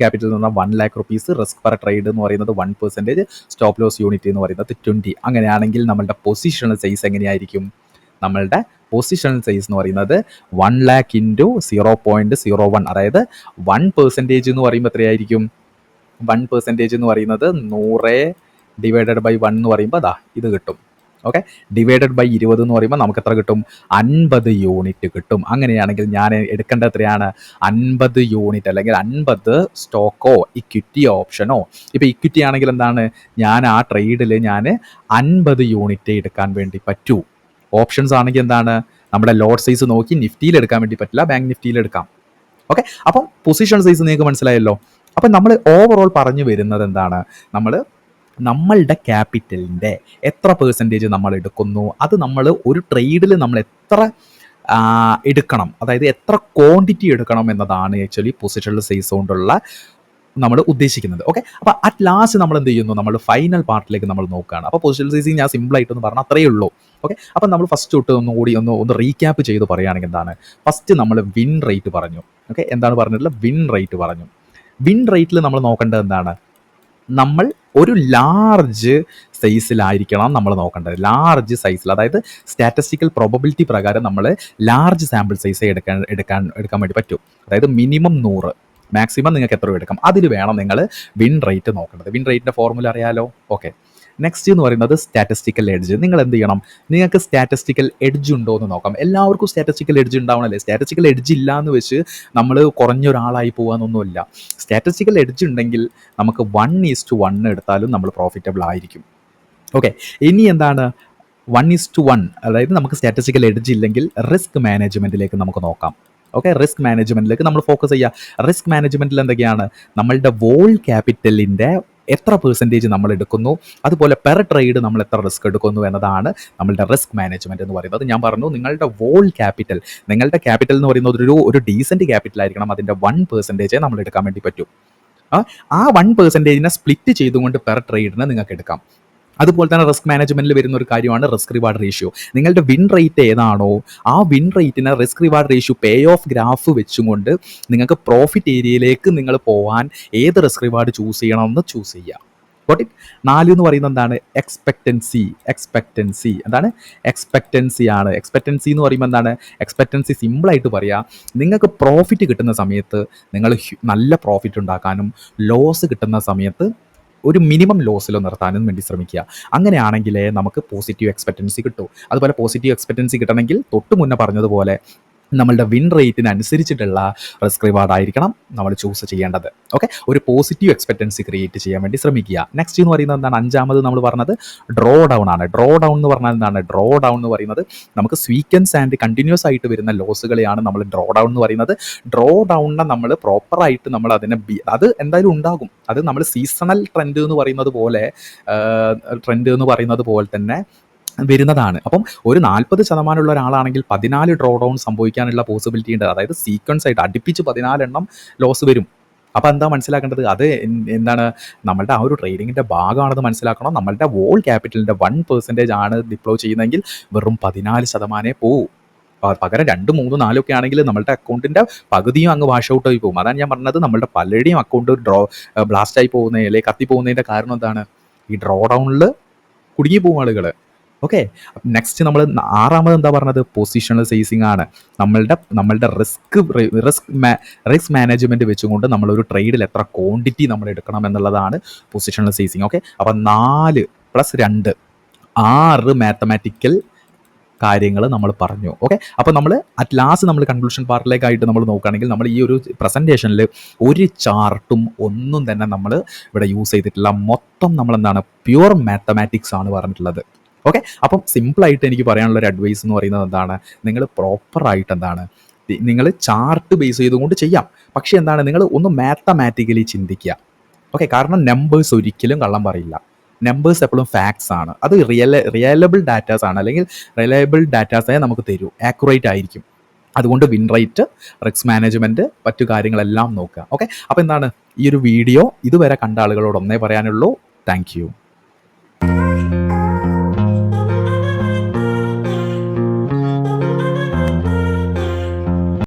ക്യാപിറ്റൽ എന്ന് പറഞ്ഞാൽ 1 lakh rupees, risk per trade എന്ന് പറയുന്നത് 1%, സ്റ്റോപ്പ് ലോസ് യൂണിറ്റ് എന്ന് പറയുന്നത് 20. അങ്ങനെയാണെങ്കിൽ നമ്മളുടെ പൊസിഷണൽ സൈസ് എങ്ങനെയായിരിക്കും? നമ്മളുടെ പൊസിഷണൽ സൈസ് എന്ന് പറയുന്നത് 1 lakh ഇൻറ്റു 0.01, അതായത് 1% എന്ന് പറയുമ്പോൾ എത്രയായിരിക്കും? 1% എന്ന് പറയുന്നത് 100 ഡിവൈഡഡ് ബൈ 1 എന്ന് പറയുമ്പോൾ അതാ ഇത് കിട്ടും. ഓക്കെ, ഡിവൈഡഡ് ബൈ 20 എന്ന് പറയുമ്പോൾ നമുക്ക് എത്ര കിട്ടും? 50 യൂണിറ്റ് കിട്ടും. അങ്ങനെയാണെങ്കിൽ ഞാൻ എടുക്കേണ്ടത് എത്രയാണ്? 50 യൂണിറ്റ്, അല്ലെങ്കിൽ 50 സ്റ്റോക്കോ ഇക്വിറ്റി ഓപ്ഷനോ. ഇപ്പോൾ ഇക്വിറ്റി ആണെങ്കിൽ എന്താണ്? ഞാൻ ആ ട്രേഡിൽ 50 യൂണിറ്റ് എടുക്കാൻ വേണ്ടി പറ്റൂ. ഓപ്ഷൻസ് ആണെങ്കിൽ എന്താണ്? നമ്മുടെ ലോട്ട് സൈസ് നോക്കി നിഫ്റ്റിയിൽ എടുക്കാൻ വേണ്ടി പറ്റില്ല, ബാങ്ക് നിഫ്റ്റിയിൽ എടുക്കാം. ഓക്കെ, അപ്പം പൊസിഷൻ സൈസ് നിങ്ങൾക്ക് മനസ്സിലായല്ലോ. അപ്പം നമ്മൾ ഓവറോൾ പറഞ്ഞു വരുന്നത് എന്താണ്? നമ്മളുടെ ക്യാപിറ്റലിൻ്റെ എത്ര പെർസെൻറ്റേജ് നമ്മൾ എടുക്കുന്നു, അത് നമ്മൾ ഒരു ട്രേഡിൽ നമ്മൾ എത്ര എടുക്കണം, അതായത് എത്ര ക്വാണ്ടിറ്റി എടുക്കണം എന്നതാണ് ആക്ച്വലി പൊസിഷണൽ സൈസ് കൊണ്ടുള്ള നമ്മൾ ഉദ്ദേശിക്കുന്നത്. ഓക്കെ, അപ്പോൾ അറ്റ് ലാസ്റ്റ് നമ്മൾ എന്ത് ചെയ്യുന്നു? നമ്മൾ ഫൈനൽ പാർട്ടിലേക്ക് നമ്മൾ നോക്കുകയാണ്. അപ്പോൾ പൊസിഷണൽ സൈസിങ് ഞാൻ സിമ്പിളായിട്ടൊന്ന് പറഞ്ഞാൽ അത്രയേ ഉള്ളൂ. ഓക്കെ, അപ്പം നമ്മൾ ഫസ്റ്റ് തൊട്ട് ഒന്ന് റീക്യാപ്പ് ചെയ്ത് പറയുകയാണെങ്കിൽ എന്താണ്? ഫസ്റ്റ് നമ്മൾ വിൻ റേറ്റ് പറഞ്ഞു. ഓക്കെ, എന്താണ് പറഞ്ഞിട്ടുള്ളത്? വിൻ റേറ്റ് പറഞ്ഞു. വിൻ റേറ്റിൽ നമ്മൾ നോക്കേണ്ടത് എന്താണ്? നമ്മൾ ഒരു ലാർജ് സൈസിലായിരിക്കണം നമ്മൾ നോക്കേണ്ടത്. ലാർജ് സൈസിൽ, അതായത് സ്റ്റാറ്റിസ്റ്റിക്കൽ പ്രോബബിലിറ്റി പ്രകാരം നമ്മൾ ലാർജ് സാമ്പിൾ സൈസ് എടുക്കാൻ വേണ്ടി പറ്റും. അതായത് മിനിമം 100, മാക്സിമം നിങ്ങൾക്ക് എത്ര എടുക്കാം, അതിൽ വേണം നിങ്ങൾ വിൻ റേറ്റ് നോക്കേണ്ടത്. വിൻ റേറ്റിൻ്റെ ഫോർമുല അറിയാലോ. ഓക്കെ, നെക്സ്റ്റ് എന്ന് പറയുന്നത് സ്റ്റാറ്റിസ്റ്റിക്കൽ എഡ്ജ്. നിങ്ങൾ എന്ത് ചെയ്യണം? നിങ്ങൾക്ക് സ്റ്റാറ്റിസ്റ്റിക്കൽ എഡ്ജ് ഉണ്ടോ എന്ന് നോക്കാം. എല്ലാവർക്കും സ്റ്റാറ്റിസ്റ്റിക്കൽ എഡ്ജ് ഉണ്ടാവണമല്ലേ? സ്റ്റാറ്റിസ്റ്റിക്കൽ എഡ്ജ് ഇല്ല എന്ന് വെച്ച് നമ്മൾ കുറഞ്ഞൊരാളായി പോകാനൊന്നുമില്ല. സ്റ്റാറ്റിസ്റ്റിക്കൽ എഡ്ജ് ഉണ്ടെങ്കിൽ നമുക്ക് 1:1 എടുത്താലും നമ്മൾ പ്രോഫിറ്റബിൾ ആയിരിക്കും. ഓക്കെ, ഇനി എന്താണ് 1:1? അതായത് നമുക്ക് സ്റ്റാറ്റിസ്റ്റിക്കൽ എഡ്ജ് ഇല്ലെങ്കിൽ റിസ്ക് മാനേജ്മെൻറ്റിലേക്ക് നമുക്ക് നോക്കാം. ഓക്കെ, റിസ്ക് മാനേജ്മെൻറ്റിലേക്ക് നമ്മൾ ഫോക്കസ് ചെയ്യുക. റിസ്ക് മാനേജ്മെൻറ്റിൽ എന്തൊക്കെയാണ്? നമ്മളുടെ വോൾ ക്യാപിറ്റലിൻ്റെ എത്ര പെർസെൻറ്റേജ് നമ്മൾ എടുക്കുന്നു, അതുപോലെ പെർ ട്രേഡ് നമ്മൾ എത്ര റിസ്ക് എടുക്കുന്നു എന്നതാണ് നമ്മളുടെ റിസ്ക് മാനേജ്മെൻറ്റ് എന്ന് പറയുന്നത്. ഞാൻ പറഞ്ഞു, നിങ്ങളുടെ വോൾ ക്യാപിറ്റൽ എന്ന് പറയുന്നത് ഒരു ഡീസൻറ്റ് ക്യാപിറ്റൽ ആയിരിക്കണം. അതിൻ്റെ 1% നമ്മൾ എടുക്കാൻ വേണ്ടി പറ്റും. ആ 1% സ്പ്ലിറ്റ് ചെയ്തുകൊണ്ട് പെർ ട്രേഡിന് നിങ്ങൾക്ക് എടുക്കാം. അതുപോലെ തന്നെ റിസ്ക് മാനേജ്മെൻറ്റിൽ വരുന്ന ഒരു കാര്യമാണ് റിസ്ക് റിവാർഡ് റേഷ്യോ. നിങ്ങളുടെ വിൻ റേറ്റ് ഏതാണോ ആ വിൻ റേറ്റിന് risk reward ratio pay of graph വെച്ചുകൊണ്ട് നിങ്ങൾക്ക് പ്രോഫിറ്റ് ഏരിയയിലേക്ക് നിങ്ങൾ പോകാൻ ഏത് റിസ്ക് റിവാർഡ് ചൂസ് ചെയ്യണമെന്ന് ചൂസ് ചെയ്യുക. Got it? 4 എന്ന് പറയുന്നത് എന്താണ്? എക്സ്പെക്റ്റൻസി. എന്താണ്? എക്സ്പെക്റ്റൻസി ആണ്. എക്സ്പെക്റ്റൻസി എന്ന് പറയുമ്പോൾ എന്താണ്? എക്സ്പെക്റ്റൻസി സിമ്പിളായിട്ട് പറയാം, നിങ്ങൾക്ക് പ്രോഫിറ്റ് കിട്ടുന്ന സമയത്ത് നിങ്ങൾ നല്ല പ്രോഫിറ്റ് ഉണ്ടാക്കാനും, ലോസ് കിട്ടുന്ന സമയത്ത് ഒരു മിനിമം ലോസിൽ നിർത്താനും വേണ്ടി ശ്രമിക്കുക. അങ്ങനെയാണെങ്കിലേ നമുക്ക് പോസിറ്റീവ് എക്സ്പെക്റ്റൻസി കിട്ടൂ. അതുപോലെ പോസിറ്റീവ് എക്സ്പെക്റ്റൻസി കിട്ടണമെങ്കിൽ തൊട്ട് മുന്നേ പറഞ്ഞതുപോലെ നമ്മളുടെ വിൻ റേറ്റിനനുസരിച്ചിട്ടുള്ള റിസ്ക് റിവാർഡ് ആയിരിക്കണം നമ്മൾ ചൂസ് ചെയ്യേണ്ടത്. ഓക്കെ, ഒരു പോസിറ്റീവ് എക്സ്പെക്റ്റൻസി ക്രിയേറ്റ് ചെയ്യാൻ വേണ്ടി ശ്രമിക്കുക. നെക്സ്റ്റ് എന്ന് പറയുന്നത് എന്താണ്? 5ാമത് നമ്മൾ പറഞ്ഞത് ഡ്രോ ഡൗൺ ആണ്. ഡ്രോ ഡൗൺ എന്ന് പറഞ്ഞാൽ എന്താണ്? ഡ്രോ ഡൗൺ എന്ന് പറയുന്നത് നമുക്ക് സ്വീക്വൻസ് ആൻഡ് കണ്ടിന്യൂസ് ആയിട്ട് വരുന്ന ലോസുകളെയാണ് നമ്മൾ ഡ്രോ ഡൗൺ എന്ന് പറയുന്നത്. ഡ്രോ ഡൗണിനെ നമ്മൾ പ്രോപ്പറായിട്ട് നമ്മൾ അത് എന്തായാലും ഉണ്ടാകും. അത് നമ്മൾ സീസണൽ ട്രെൻഡ് എന്ന് പറയുന്നത് പോലെ തന്നെ വരുന്നതാണ്. അപ്പം ഒരു 40% ഉള്ള ഒരാളാണെങ്കിൽ 14 ഡ്രോ ഡൗൺ സംഭവിക്കാനുള്ള പോസിബിലിറ്റി ഉണ്ട്. അതായത് സീക്വൻസ് ആയിട്ട് അടുപ്പിച്ച് 14 എണ്ണം ലോസ് വരും. അപ്പോൾ എന്താ മനസ്സിലാക്കേണ്ടത്? അത് എന്താണ്? നമ്മളുടെ ആ ഒരു ട്രേഡിങ്ങിൻ്റെ ഭാഗമാണെന്ന് മനസ്സിലാക്കണം. നമ്മളുടെ വോൾ ക്യാപിറ്റലിൻ്റെ 1% ആണ് ഡിപ്ലോയ് ചെയ്യുന്നതെങ്കിൽ വെറും 14% പോവും. പകരം 2, 3, 4 ഒക്കെ ആണെങ്കിൽ നമ്മളുടെ അക്കൗണ്ടിൻ്റെ പകുതിയും അങ്ങ് വാഷ് ഔട്ട് ആയി പോകും. അതാണ് ഞാൻ പറഞ്ഞത്, നമ്മളുടെ പലരുടെയും അക്കൗണ്ട് ബ്ലാസ്റ്റ് ആയി പോകുന്നതിൽ കത്തി പോകുന്നതിൻ്റെ കാരണം എന്താണ്? ഈ ഡ്രോ ഡൗണിൽ കുടുങ്ങി പോകും ആളുകൾ. ഓക്കെ. നെക്സ്റ്റ് നമ്മൾ ആറാമത് എന്താ പറഞ്ഞത്? പൊസിഷണൽ സൈസിങ് ആണ്. നമ്മളുടെ റിസ്ക് മാനേജ്മെന്റ് വെച്ചുകൊണ്ട് നമ്മളൊരു ട്രേഡിൽ എത്ര ക്വാണ്ടിറ്റി നമ്മൾ എടുക്കണം എന്നുള്ളതാണ് പൊസിഷണൽ സൈസിങ്. ഓക്കെ. അപ്പം 4 + 2 6 മാത്തമാറ്റിക്കൽ കാര്യങ്ങൾ നമ്മൾ പറഞ്ഞു. ഓക്കെ. അപ്പോൾ നമ്മൾ അറ്റ് ലാസ്റ്റ് നമ്മൾ കൺക്ലൂഷൻ പാർട്ടിലേക്കായിട്ട് നമ്മൾ നോക്കുകയാണെങ്കിൽ നമ്മൾ ഈ ഒരു പ്രസൻറ്റേഷനിൽ ഒരു ചാർട്ടും ഒന്നും തന്നെ നമ്മൾ ഇവിടെ യൂസ് ചെയ്തിട്ടില്ല. മൊത്തം നമ്മളെന്താണ് പ്യുവർ മാത്തമാറ്റിക്സ് ആണ് പറഞ്ഞിട്ടുള്ളത്. ഓക്കെ. അപ്പം സിമ്പിളായിട്ട് എനിക്ക് പറയാനുള്ള ഒരു അഡ്വൈസ് എന്ന് പറയുന്നത് എന്താണ്? നിങ്ങൾ പ്രോപ്പറായിട്ട് എന്താണ് നിങ്ങൾ ചാർട്ട് ബേസ് ചെയ്തുകൊണ്ട് ചെയ്യാം. പക്ഷേ എന്താണ് നിങ്ങൾ ഒന്ന് മാത്തമാറ്റിക്കലി ചിന്തിക്കുക. ഓക്കെ. കാരണം നമ്പേഴ്സ് ഒരിക്കലും കള്ളം പറയില്ല. നമ്പേഴ്സ് എപ്പോഴും ഫാക്ട്സ് ആണ്. അത് റിയലബിൾ ഡാറ്റാസ് ആണ്, അല്ലെങ്കിൽ റിലയബിൾ ഡാറ്റാസേ നമുക്ക് തരൂ, ആക്യുറേറ്റ് ആയിരിക്കും. അതുകൊണ്ട് വിൻ റേറ്റ്, റിസ്ക് മാനേജ്മെൻറ്റ്, മറ്റു കാര്യങ്ങളെല്ലാം നോക്കുക. ഓക്കെ. അപ്പോൾ എന്താണ് ഈ ഒരു വീഡിയോ ഇതുവരെ കണ്ട ആളുകളോട് ഒന്നേ പറയാനുള്ളൂ, താങ്ക് യു.